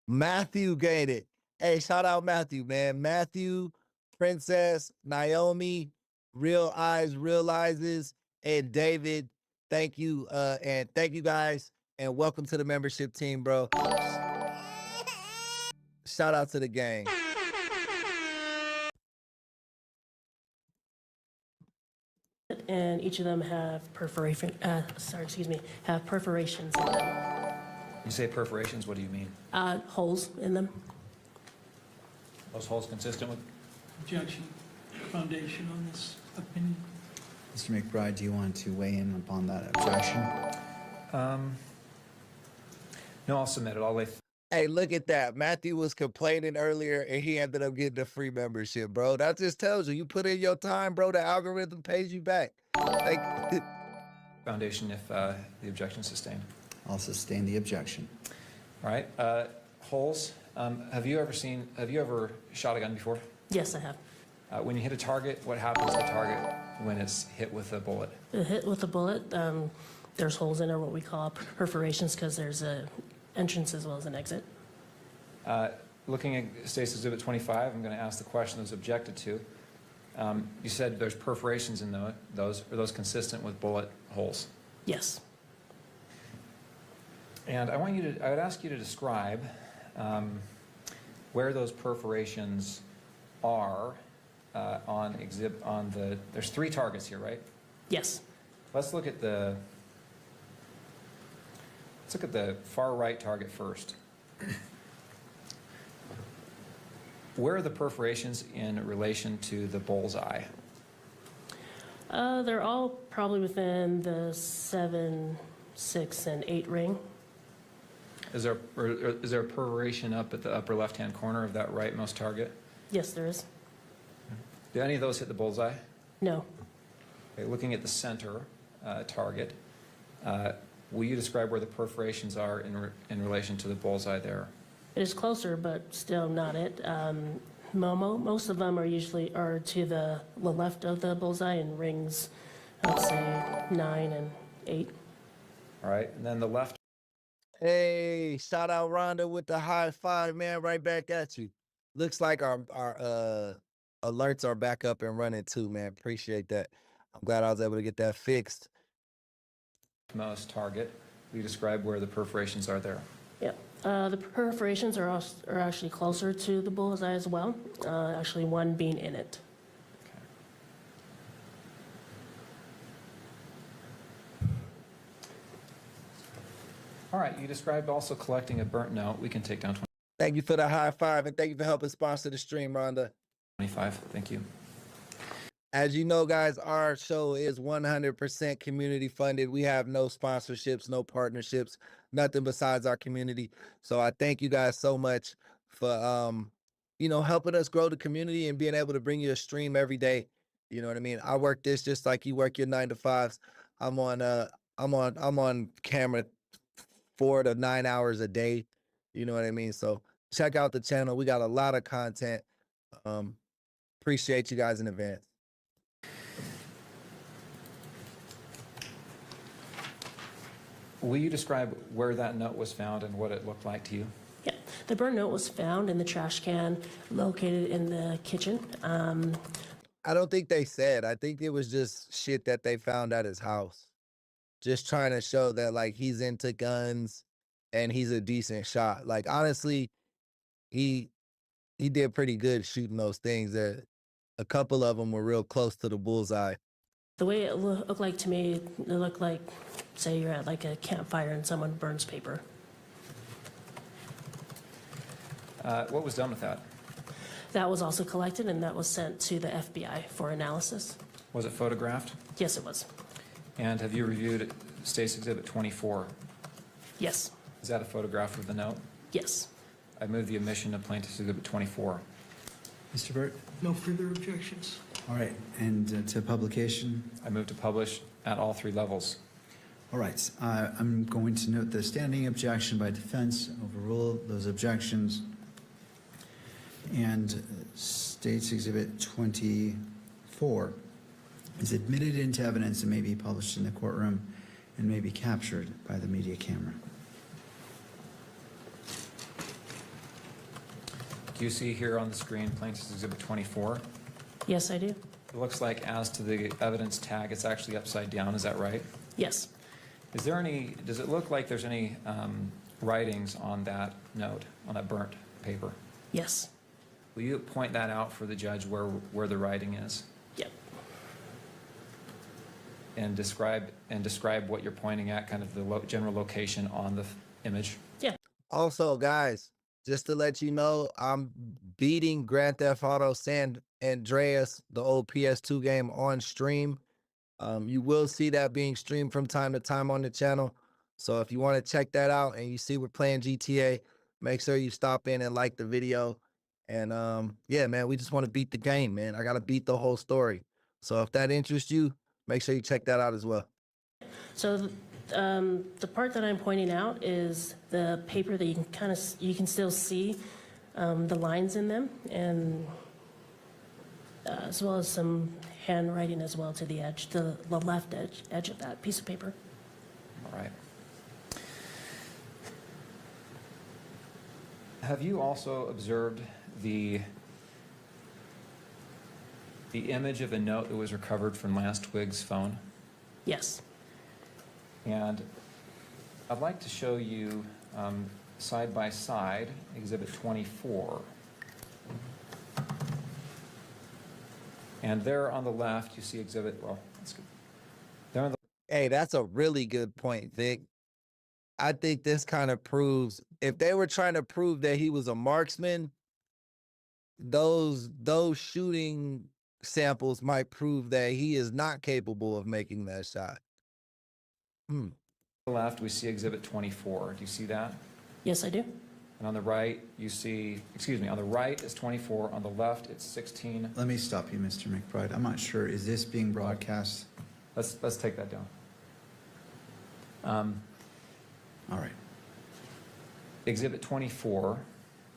Matthew gained it. Hey, shout out Matthew, man. Matthew, Princess, Naomi, Real Eyes, Realizes, and David. Thank you. And thank you guys. And welcome to the membership team, bro. Shout out to the gang. And each of them have perforations in them. You say perforations, what do you mean? Holes in them. Those holes consistent with? Objection. foundation on this opinion? Mr. McBride, do you want to weigh in upon that objection? No, I'll submit it. I'll lay. Hey, look at that. Matthew was complaining earlier and he ended up getting a free membership, bro. That just tells you, you put in your time, bro, the algorithm pays you back. Like, Foundation if the objection is sustained. I'll sustain the objection. All right. Holes. Have you ever shot a gun before? Yes, I have. When you hit a target, what happens to the target when it's hit with a bullet? Hit with a bullet, there's holes in there, what we call perforations, because there's a entrance as well as an exit. Looking at State's Exhibit 25, I'm going to ask the question that was objected to. You said there's perforations in those. Are those consistent with bullet holes? Yes. And I would ask you to describe where those perforations are there's 3 targets here, right? Yes. Let's look at the far right target first. Where are the perforations in relation to the bullseye? They're all probably within the 7, 6, and 8 ring. Is there a perforation up at the upper left-hand corner of that rightmost target? Yes, there is. Do any of those hit the bullseye? No. Okay, looking at the center target, will you describe where the perforations are in relation to the bullseye there? It is closer, but still not it. Most of them are to the left of the bullseye in rings, I'd say 9 and 8. All right, and then the left. hey, shout out Rhonda with the high five, man, right back at you. Looks like our alerts are back up and running too, man. Appreciate that. I'm glad I was able to get that fixed. Most target, will you describe where the perforations are there? Yep. The perforations are actually closer to the bullseye as well, actually one being in it. All right, you described also collecting a burnt note. We can take down 20. Thank you for the high five and thank you for helping sponsor the stream, Rhonda. 25, thank you. As you know, guys, our show is 100% community funded. We have no sponsorships, no partnerships, nothing besides our community. So I thank you guys so much for, helping us grow the community and being able to bring you a stream every day. You know what I mean? I work this just like you work your 9 to 5s. I'm on camera 4 to 9 hours a day. You know what I mean? So check out the channel. We got a lot of content. Appreciate you guys in advance. Will you describe where that note was found and what it looked like to you? Yeah, the burn note was found in the trash can located in the kitchen. I don't think they said. I think it was just shit that they found at his house. Just trying to show that, like, he's into guns and he's a decent shot. Like, honestly, he did pretty good shooting those things. A couple of them were real close to the bullseye. The way it looked like to me, it looked like, say you're at like a campfire and someone burns paper. What was done with that? That was also collected and that was sent to the FBI for analysis. Was it photographed? Yes, it was. And have you reviewed State's Exhibit 24? Yes. Is that a photograph of the note? Yes. I move the admission of Plaintiff's Exhibit 24. Mr. Burt? No further objections. All right, and to publication? I move to publish at all 3 levels. All right, I'm going to note the standing objection by defense, overrule those objections. And State's Exhibit 24 is admitted into evidence and may be published in the courtroom and may be captured by the media camera. Do you see here on the screen Plaintiff's Exhibit 24? Yes, I do. It looks like as to the evidence tag, it's actually upside down. Is that right? Yes. Does it look like there's any writings on that note, on that burnt paper? Yes. Will you point that out for the judge where the writing is? Yep. And describe what you're pointing at, kind of the general location on the image? Yeah. Also, guys, just to let you know, I'm beating Grand Theft Auto San Andreas, the old PS2 game, on stream. You will see that being streamed from time to time on the channel. So if you want to check that out and you see we're playing GTA, make sure you stop in and like the video. And yeah, man, we just want to beat the game, man. I got to beat the whole story. So if that interests you, make sure you check that out as well. So the part that I'm pointing out is the paper that you can still see the lines in them, and as well as some handwriting as well to the edge, the left edge of that piece of paper. All right. Have you also observed the image of a note that was recovered from Lance Twigs' phone? Yes. And I'd like to show you side by side Exhibit 24. And there on the left, you see Exhibit, well, that's good. There on the Hey, that's a really good point, Vic. I think this kind of proves, if they were trying to prove that he was a marksman, those shooting samples might prove that he is not capable of making that shot. On the left, we see Exhibit 24. Do you see that? Yes, I do. And on the right, you see, excuse me, on the right is 24. On the left, it's 16. Let me stop you, Mr. McBride. I'm not sure. Is this being broadcast? Let's take that down. All right. Exhibit 24.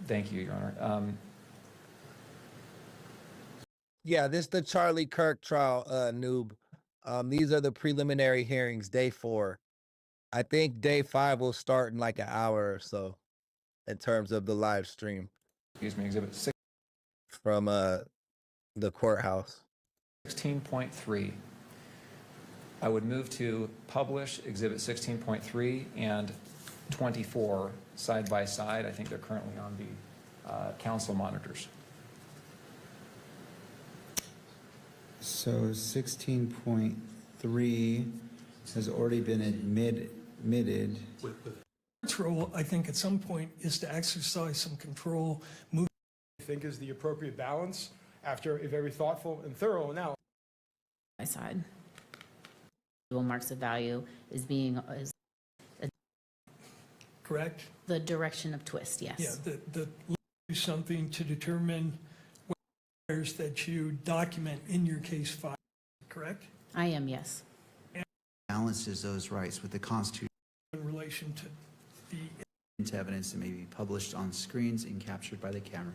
Thank you, Your Honor. Yeah, this is the Charlie Kirk trial, noob. These are the preliminary hearings, day 4. I think day 5 will start in like an hour or so in terms of the live stream. Excuse me, Exhibit 6. From the courthouse. 16.3. I would move to publish Exhibit 16.3 and 24 side by side. I think they're currently on the council monitors. So 16.3 has already been admitted. Its role, I think, at some point is to exercise some control. I think is the appropriate balance after a very thoughtful and thorough analysis. My side. Marks of value is Correct? the direction of twist, yes. Yeah, do something to determine what matters that you document in your case file, correct? I am, yes. Balances those rights with the Constitution In relation to the into evidence that may be published on screens and captured by the camera.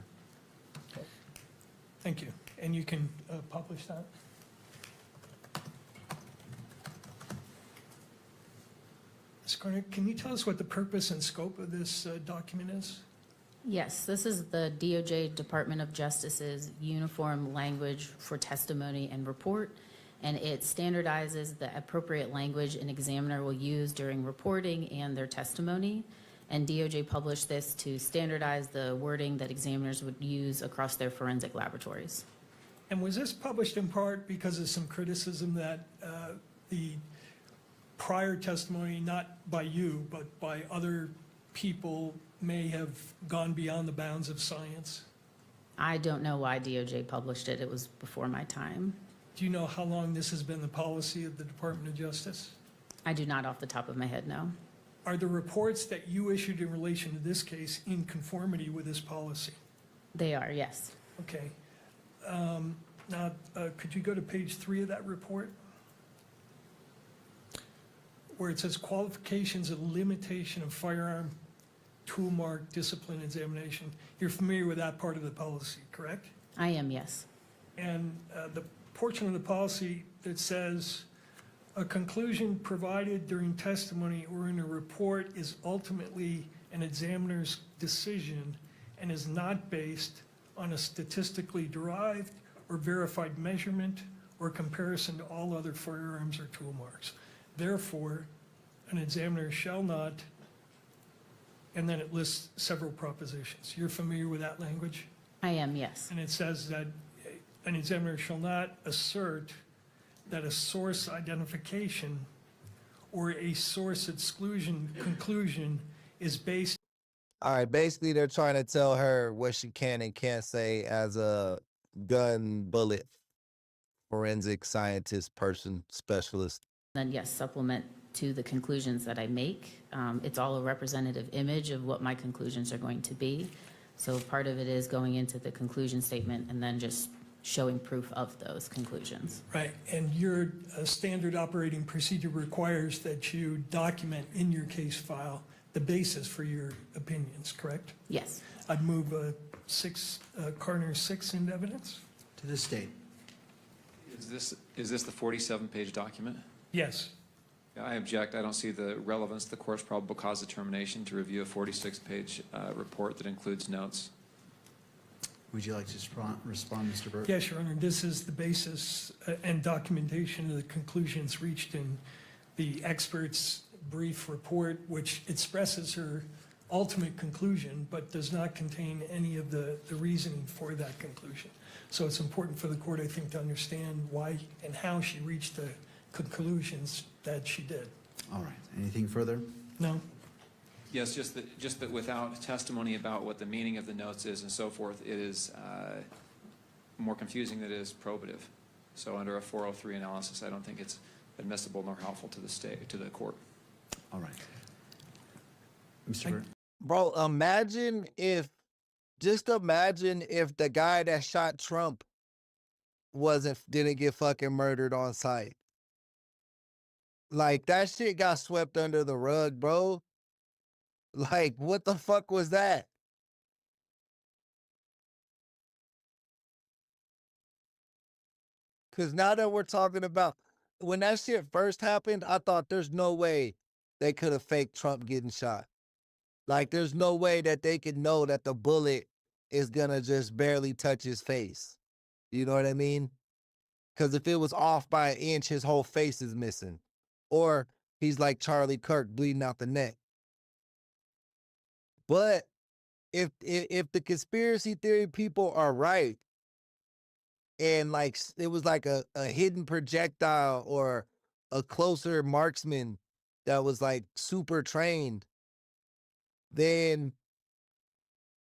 Thank you. And you can publish that? Ms. Garner, can you tell us what the purpose and scope of this document is? Yes, this is the DOJ Department of Justice's uniform language for testimony and report, and it standardizes the appropriate language an examiner will use during reporting and their testimony. And DOJ published this to standardize the wording that examiners would use across their forensic laboratories. And was this published in part because of some criticism that the prior testimony, not by you, but by other people, may have gone beyond the bounds of science? I don't know why DOJ published it. It was before my time. Do you know how long this has been the policy of the Department of Justice? I do not off the top of my head, no. Are the reports that you issued in relation to this case in conformity with this policy? They are, yes. Okay. Now, could you go to page 3 of that report? Where it says qualifications and limitation of firearm tool mark discipline examination. You're familiar with that part of the policy, correct? I am, yes. And the portion of the policy that says a conclusion provided during testimony or in a report is ultimately an examiner's decision and is not based on a statistically derived or verified measurement or comparison to all other firearms or tool marks. Therefore, an examiner shall not, and then it lists several propositions. You're familiar with that language? I am, yes. And it says that an examiner shall not assert that a source identification or a source exclusion conclusion is based. All right, basically they're trying to tell her what she can and can't say as a gun bullet forensic scientist person specialist. Then yes, supplement to the conclusions that I make. It's all a representative image of what my conclusions are going to be. So part of it is going into the conclusion statement and then just showing proof of those conclusions. Right, and your standard operating procedure requires that you document in your case file the basis for your opinions, correct? Yes. I'd move Coroner 6 into evidence? To the state. Is this the 47-page document? Yes. Yeah, I object. I don't see the relevance of the court's probable cause determination to review a 46-page report that includes notes. Would you like to respond, Mr. Burke? Yes, Your Honor. This is the basis and documentation of the conclusions reached in the expert's brief report, which expresses her ultimate conclusion, but does not contain any of the reasoning for that conclusion. So it's important for the court, I think, to understand why and how she reached the conclusions that she did. All right. Anything further? No. Yes, just that without testimony about what the meaning of the notes is and so forth, it is more confusing than it is probative. So under a 403 analysis, I don't think it's admissible nor helpful to the state, to the court. All right. Mr. Burke? Bro, imagine if the guy that shot Trump didn't get fucking murdered on sight. Like, that shit got swept under the rug, bro. Like, what the fuck was that? Because now that we're talking about, when that shit first happened, I thought there's no way they could have faked Trump getting shot. Like, there's no way that they could know that the bullet is gonna just barely touch his face. You know what I mean? Because if it was off by an inch, his whole face is missing. Or he's like Charlie Kirk, bleeding out the neck. But if the conspiracy theory people are right, and like it was like a hidden projectile or a closer marksman that was like super trained, then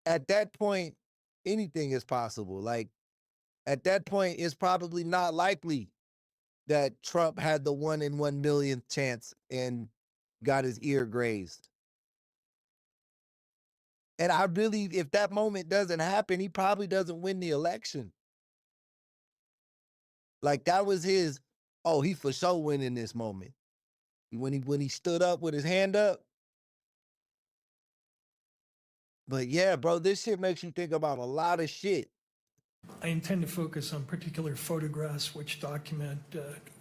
at that point, anything is possible. Like, at that point, it's probably not likely that Trump had the 1 in 1 millionth chance and got his ear grazed. And I really, if that moment doesn't happen, he probably doesn't win the election. Like, that was his, oh, he for sure winning this moment. When he stood up with his hand up. But yeah, bro, this shit makes you think about a lot of shit. I intend to focus on particular photographs which document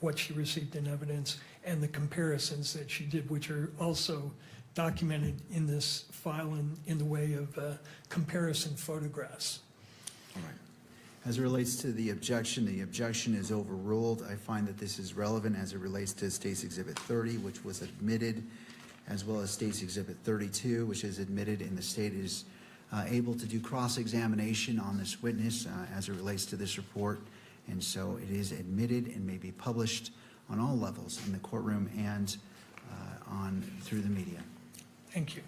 what she received in evidence and the comparisons that she did, which are also documented in this file in the way of comparison photographs. All right. As it relates to the objection is overruled. I find that this is relevant as it relates to State's Exhibit 30, which was admitted, as well as State's Exhibit 32, which is admitted, and the state is able to do cross-examination on this witness as it relates to this report. And so it is admitted and may be published on all levels in the courtroom and through the media. Thank you.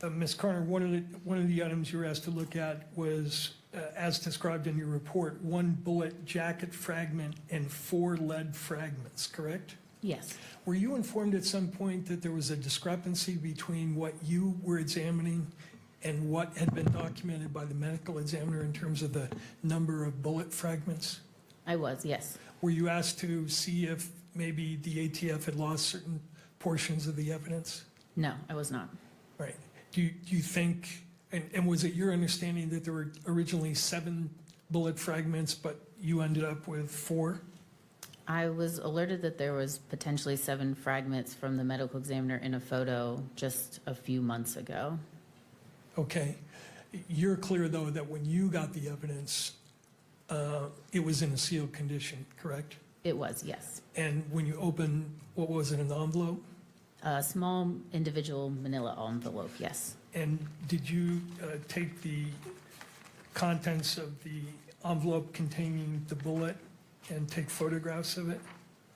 Ms. Carter, one of the items you were asked to look at was, as described in your report, 1 bullet jacket fragment and 4 lead fragments, correct? Yes. Were you informed at some point that there was a discrepancy between what you were examining and what had been documented by the medical examiner in terms of the number of bullet fragments? I was, yes. Were you asked to see if maybe the ATF had lost certain portions of the evidence? No, I was not. Right. Do you think, and was it your understanding that there were originally 7 bullet fragments, but you ended up with 4? I was alerted that there was potentially 7 fragments from the medical examiner in a photo just a few months ago. Okay. You're clear, though, that when you got the evidence, it was in a sealed condition, correct? It was, yes. And when you opened, what was it, an envelope? A small individual manila envelope, yes. And did you take the contents of the envelope containing the bullet and take photographs of it?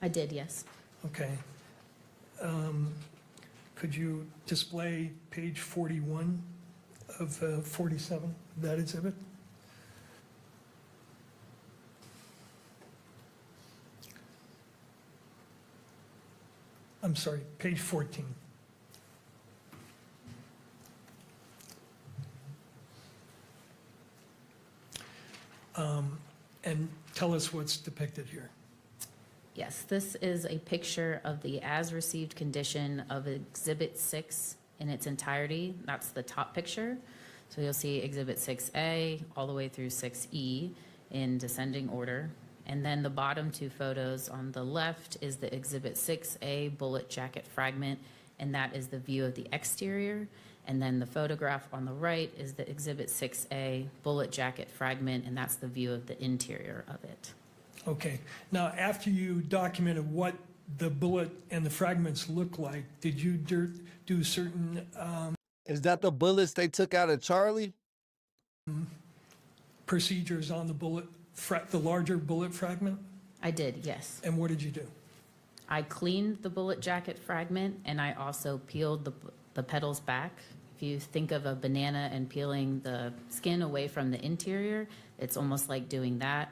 I did, yes. Okay. Could you display page 41 of 47, of that exhibit? I'm sorry, page 14. And tell us what's depicted here. Yes, this is a picture of the as-received condition of Exhibit 6 in its entirety. That's the top picture. So you'll see Exhibit 6A all the way through 6E in descending order. And then the bottom two photos on the left is the Exhibit 6A bullet jacket fragment, and that is the view of the exterior. And then the photograph on the right is the Exhibit 6A bullet jacket fragment, and that's the view of the interior of it. Okay, now after you documented what the bullet and the fragments look like, did you do certain Is that the bullets they took out of Charlie? procedures on the bullet, the larger bullet fragment? I did, yes. And what did you do? I cleaned the bullet jacket fragment, and I also peeled the petals back. If you think of a banana and peeling the skin away from the interior, it's almost like doing that.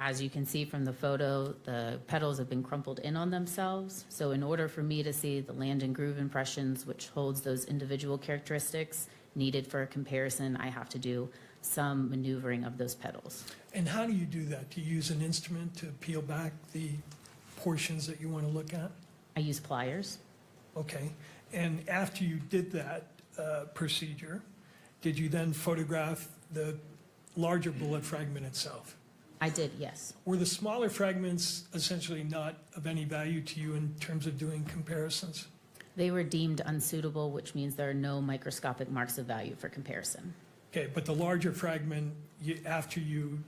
As you can see from the photo, the petals have been crumpled in on themselves. So in order for me to see the land and groove impressions, which holds those individual characteristics needed for a comparison, I have to do some maneuvering of those petals. And how do you do that? Do you use an instrument to peel back the portions that you want to look at? I use pliers. Okay, and after you did that procedure, did you then photograph the larger bullet fragment itself? I did, yes. Were the smaller fragments essentially not of any value to you in terms of doing comparisons? They were deemed unsuitable, which means there are no microscopic marks of value for comparison. Okay, but the larger fragment, after you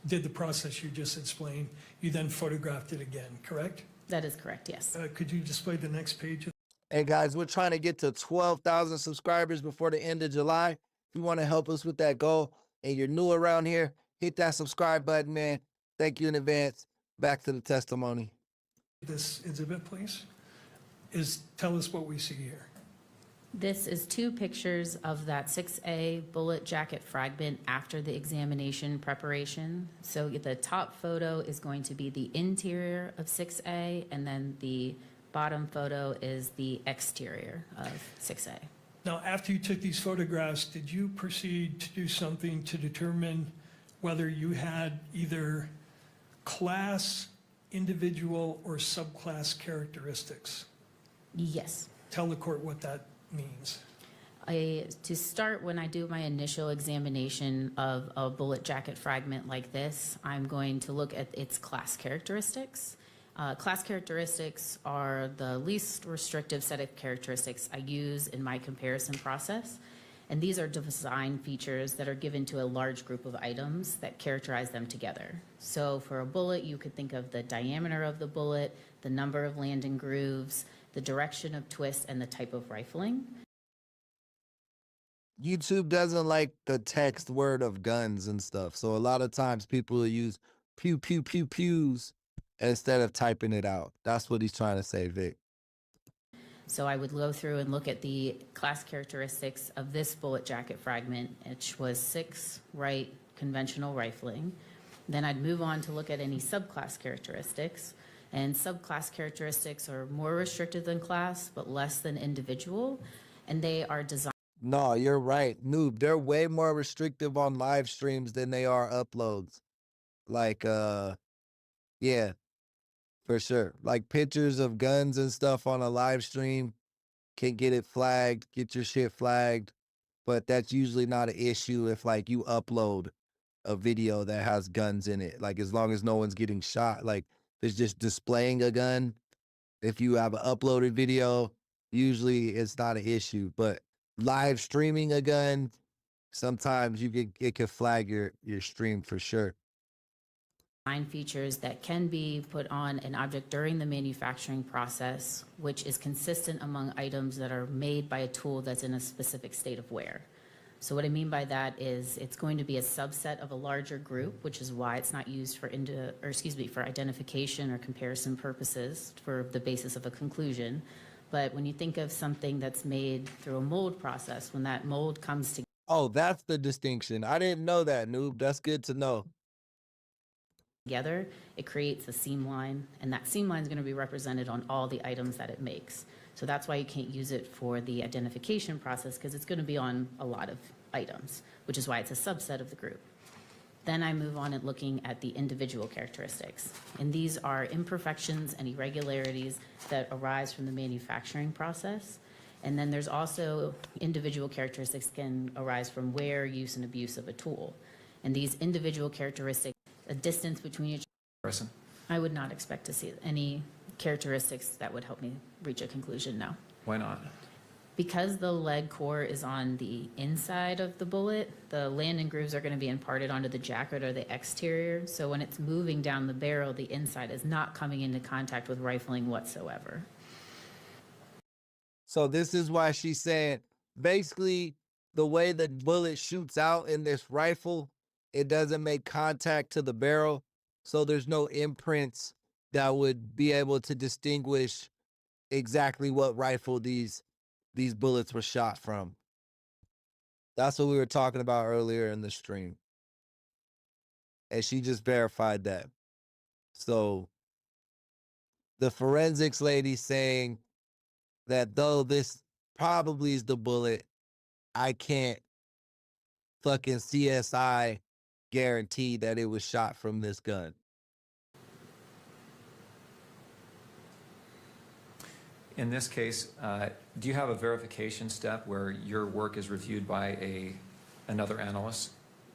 did the process you just explained, you then photographed it again, correct? That is correct, yes. Could you display the next page? Hey guys, we're trying to get to 12,000 subscribers before the end of July. If you want to help us with that goal and you're new around here, hit that subscribe button, man. Thank you in advance. Back to the testimony. This exhibit, please. Tell us what we see here. This is two pictures of that 6A bullet jacket fragment after the examination preparation. So the top photo is going to be the interior of 6A, and then the bottom photo is the exterior of 6A. Now, after you took these photographs, did you proceed to do something to determine whether you had either class, individual, or subclass characteristics? Yes. Tell the court what that means. To start, when I do my initial examination of a bullet jacket fragment like this, I'm going to look at its class characteristics. Class characteristics are the least restrictive set of characteristics I use in my comparison process. And these are design features that are given to a large group of items that characterize them together. So for a bullet, you could think of the diameter of the bullet, the number of landing grooves, the direction of twist, and the type of rifling. YouTube doesn't like the text word of guns and stuff. So a lot of times people will use pew, pew, pew, pews instead of typing it out. That's what he's trying to say, Vic. So I would go through and look at the class characteristics of this bullet jacket fragment, which was 6 right conventional rifling. Then I'd move on to look at any subclass characteristics. And subclass characteristics are more restricted than class, but less than individual. And they are designed. No, you're right, noob. They're way more restrictive on live streams than they are uploads. Like, yeah, for sure. Like pictures of guns and stuff on a live stream can get it flagged, get your shit flagged. But that's usually not an issue if like you upload a video that has guns in it. Like as long as no one's getting shot, like it's just displaying a gun. If you have an uploaded video, usually it's not an issue. But live streaming a gun, sometimes it can flag your stream for sure. Features that can be put on an object during the manufacturing process, which is consistent among items that are made by a tool that's in a specific state of wear. So what I mean by that is it's going to be a subset of a larger group, which is why it's not used for for identification or comparison purposes for the basis of a conclusion. But when you think of something that's made through a mold process, when that mold comes Oh, that's the distinction. I didn't know that, noob. That's good to know. together, it creates a seam line, and that seam line is going to be represented on all the items that it makes. So that's why you can't use it for the identification process, because it's going to be on a lot of items, which is why it's a subset of the group. Then I move on at looking at the individual characteristics. And these are imperfections and irregularities that arise from the manufacturing process. And then there's also individual characteristics can arise from wear, use, and abuse of a tool. And these individual characteristics, a distance between each, I would not expect to see any characteristics that would help me reach a conclusion, no. Why not? Because the lead core is on the inside of the bullet, the landing grooves are going to be imparted onto the jacket or the exterior. So when it's moving down the barrel, the inside is not coming into contact with rifling whatsoever. So this is why she's saying, basically, the way the bullet shoots out in this rifle, it doesn't make contact to the barrel. So there's no imprints that would be able to distinguish exactly what rifle these bullets were shot from. That's what we were talking about earlier in the stream. And she just verified that. So the forensics lady saying that though this probably is the bullet, I can't fucking CSI guarantee that it was shot from this gun. In this case, do you have a verification step where your work is reviewed by another analyst?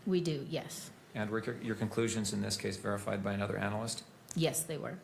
We do, yes. And were your conclusions in this case verified by another analyst? Yes, they were.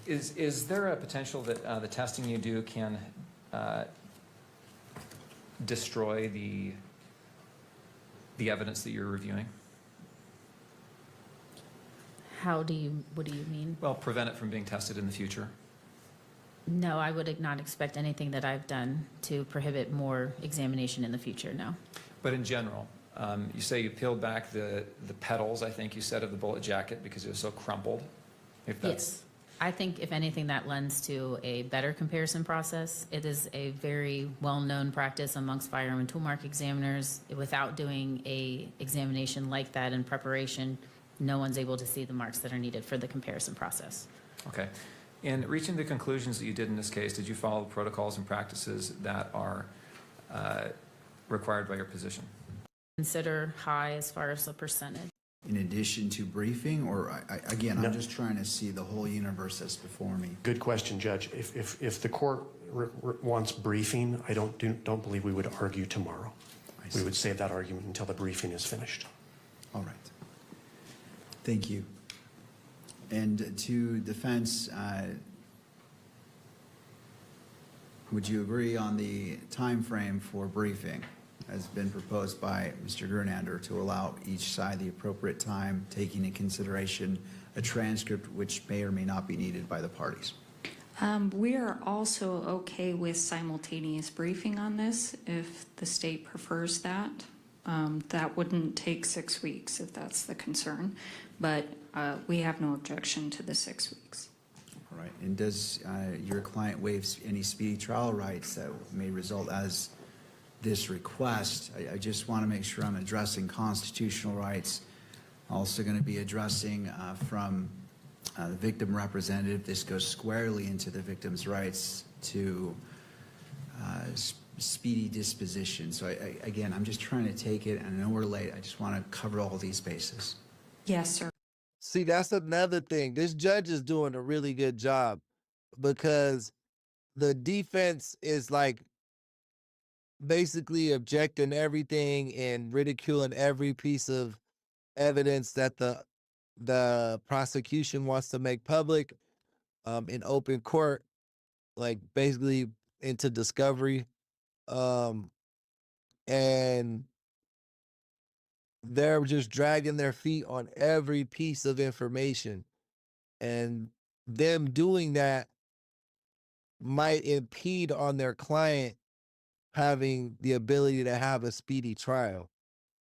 Is there a potential that the testing you do can destroy the evidence that you're reviewing? What do you mean? Well, prevent it from being tested in the future. No, I would not expect anything that I've done to prohibit more examination in the future, no. But in general, you say you peeled back the petals, I think you said, of the bullet jacket because it was so crumpled. Yes. I think, if anything, that lends to a better comparison process. It is a very well-known practice amongst firearm and toolmark examiners. Without doing a examination like that in preparation, no one's able to see the marks that are needed for the comparison process. Okay. In reaching the conclusions that you did in this case, did you follow the protocols and practices that are required by your position? Consider high as far as the percentage. In addition to briefing, or again, I'm just trying to see the whole universe that's before me. Good question, Judge. If the court wants briefing, I don't believe we would argue tomorrow. We would save that argument until the briefing is finished. All right. Thank you. And to defense, would you agree on the time frame for briefing has been proposed by Mr. Gernander to allow each side the appropriate time, taking into consideration a transcript which may or may not be needed by the parties? We are also okay with simultaneous briefing on this if the state prefers that. That wouldn't take 6 weeks if that's the concern, but we have no objection to the 6 weeks. All right. And does your client waive any speedy trial rights that may result as this request? I just want to make sure I'm addressing constitutional rights. Also going to be addressing from the victim representative. This goes squarely into the victim's rights to speedy disposition. So again, I'm just trying to take it, and I know we're late. I just want to cover all these bases. Yes, sir. See, that's another thing. This judge is doing a really good job because the defense is like basically objecting everything and ridiculing every piece of evidence that the prosecution wants to make public in open court, like basically into discovery. And they're just dragging their feet on every piece of information. And them doing that might impede on their client having the ability to have a speedy trial.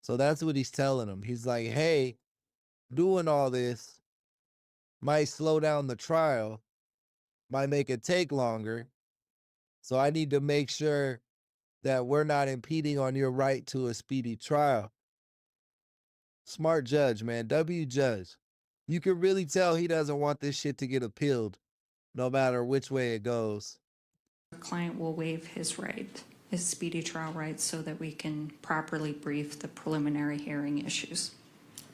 So that's what he's telling them. He's like, hey, doing all this might slow down the trial, might make it take longer. So I need to make sure that we're not impeding on your right to a speedy trial. Smart judge, man. W judge. You can really tell he doesn't want this shit to get appealed, no matter which way it goes. The client will waive his right, his speedy trial rights, so that we can properly brief the preliminary hearing issues.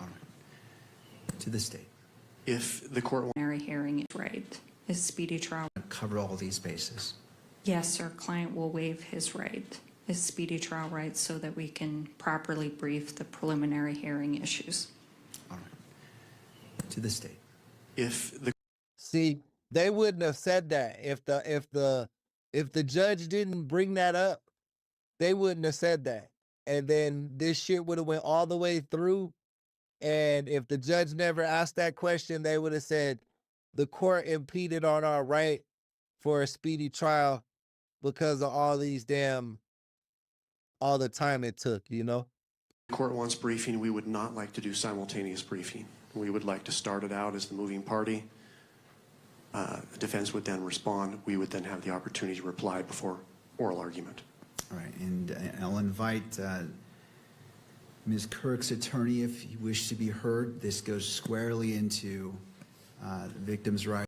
All right. To the state. If the court Preliminary hearing is right, his speedy trial. Cover all these bases. Yes, sir. Client will waive his right, his speedy trial rights, so that we can properly brief the preliminary hearing issues. All right. To the state. if the See, they wouldn't have said that if the judge didn't bring that up. They wouldn't have said that, and then this shit would have went all the way through. And if the judge never asked that question, they would have said the court impeded on our right for a speedy trial because of all the time it took, you know? the court wants briefing, we would not like to do simultaneous briefing. We would like to start it out as the moving party. The defense would then respond. We would then have the opportunity to reply before oral argument. All right, and I'll invite Ms. Kirk's attorney if you wish to be heard. This goes squarely into the victim's right.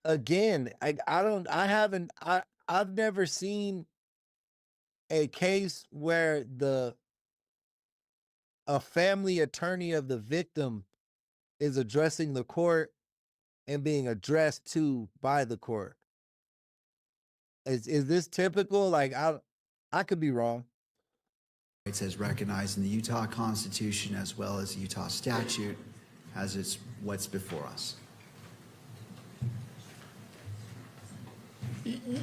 Again, I've never seen a case where a family attorney of the victim is addressing the court and being addressed to by the court. Is this typical? Like, I could be wrong. It says recognized in the Utah Constitution as well as the Utah statute as it's what's before us.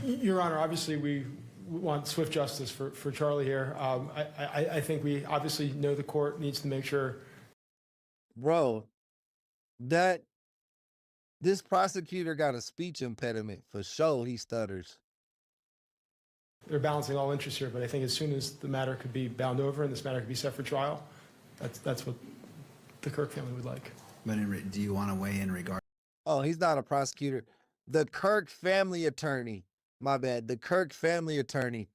Your Honor, obviously we want swift justice for Charlie here. I think we obviously know the court needs to make sure. Bro, that this prosecutor got a speech impediment for sure. He stutters. They're balancing all interests here, but I think as soon as the matter could be bound over and this matter could be set for trial, that's what the Kirk family would like. But do you want to weigh in regard? Oh, he's not a prosecutor. The Kirk family attorney, my bad. The Kirk family attorney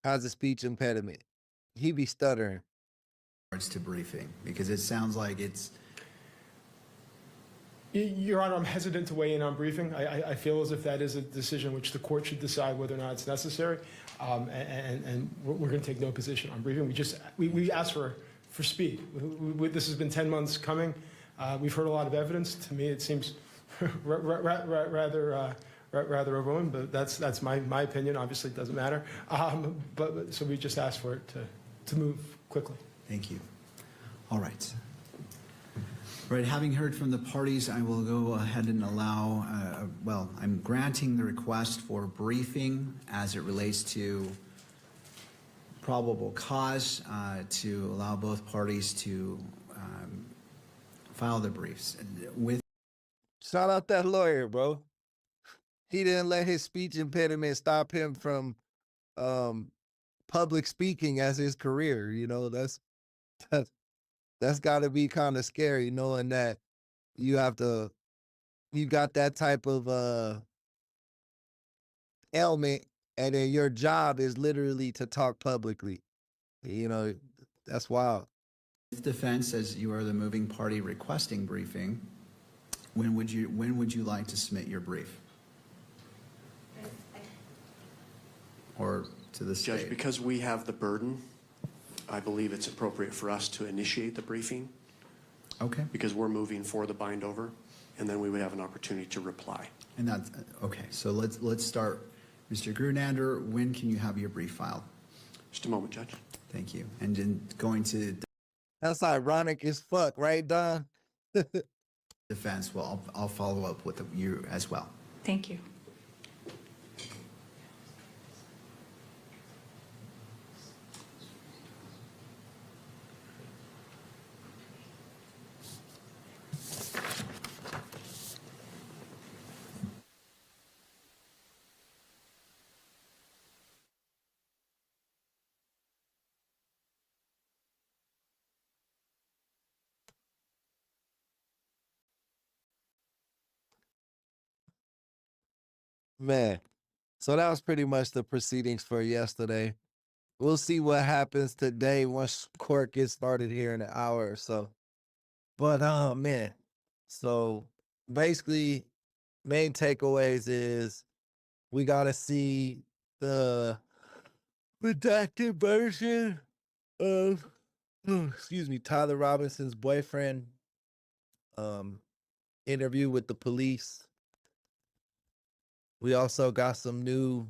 has a speech impediment. He be stuttering. To briefing, because it sounds like it's. Your Honor, I'm hesitant to weigh in on briefing. I feel as if that is a decision which the court should decide whether or not it's necessary, and we're going to take no position on briefing. We asked for speed. This has been 10 months coming. We've heard a lot of evidence. To me, it seems rather overwhelming, but that's my opinion. Obviously, it doesn't matter. But so we just asked for it to move quickly. Thank you. All right. Right, having heard from the parties, I will go ahead and allow, I'm granting the request for briefing as it relates to probable cause to allow both parties to file the briefs. Shout out that lawyer, bro. He didn't let his speech impediment stop him from public speaking as his career. You know, that's got to be kind of scary, knowing that you got that type of ailment, and then your job is literally to talk publicly. You know, that's wild. If defense says you are the moving party requesting briefing, when would you like to submit your brief? Or to the state? Judge, because we have the burden, I believe it's appropriate for us to initiate the briefing. Okay. Because we're moving for the bind over, and then we would have an opportunity to reply. And that's okay. So let's start Mr. Grunander, when can you have your brief filed? Just a moment, Judge. Thank you. And in going to That's ironic as fuck, right, Don? defense, well, I'll follow up with you as well. Thank you. Man, so that was pretty much the proceedings for yesterday. We'll see what happens today once court gets started here in an hour or so. But man, so basically main takeaways is we gotta see the redacted version of excuse me, Tyler Robinson's boyfriend interview with the police. We also got some new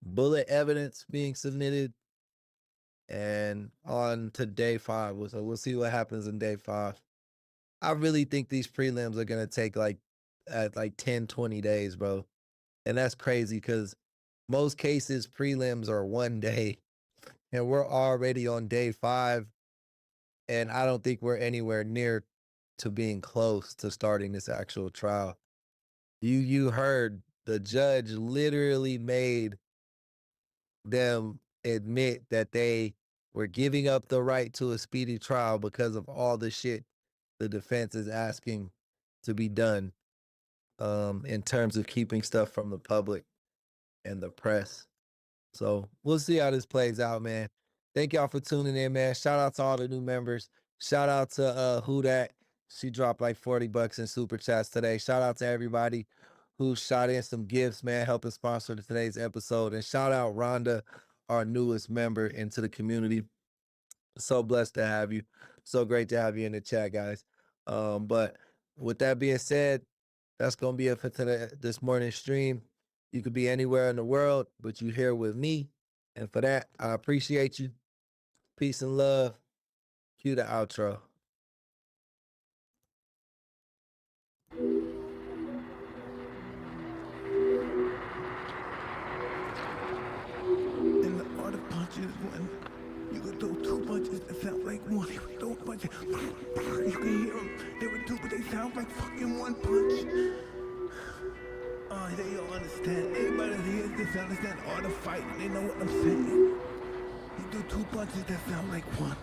bullet evidence being submitted. And on to day 5. So we'll see what happens in day 5. I really think these prelims are going to take like 10, 20 days, bro. And that's crazy because most cases prelims are 1 day. And we're already on day 5. And I don't think we're anywhere near to being close to starting this actual trial. You heard the judge literally made them admit that they were giving up the right to a speedy trial because of all the shit the defense is asking to be done in terms of keeping stuff from the public and the press. So we'll see how this plays out, man. Thank y'all for tuning in, man. Shout out to all the new members. Shout out to Who Dat. She dropped like $40 in super chats today. Shout out to everybody who shot in some gifts, man, helping sponsor today's episode. And shout out Rhonda, our newest member into the community. So blessed to have you. So great to have you in the chat, guys. But with that being said, that's going to be it for this morning's stream. You could be anywhere in the world, but you're here with me. And for that, I appreciate you. Peace and love. Cue the outro. And the art of punches when you could throw 2 punches that sound like one. You could throw punches, you can hear them. They were 2, but they sound like fucking 1 punch. Oh, they don't understand. Everybody that hears this understand the art of fighting. They know what I'm saying. You do 2 punches that sound like 1.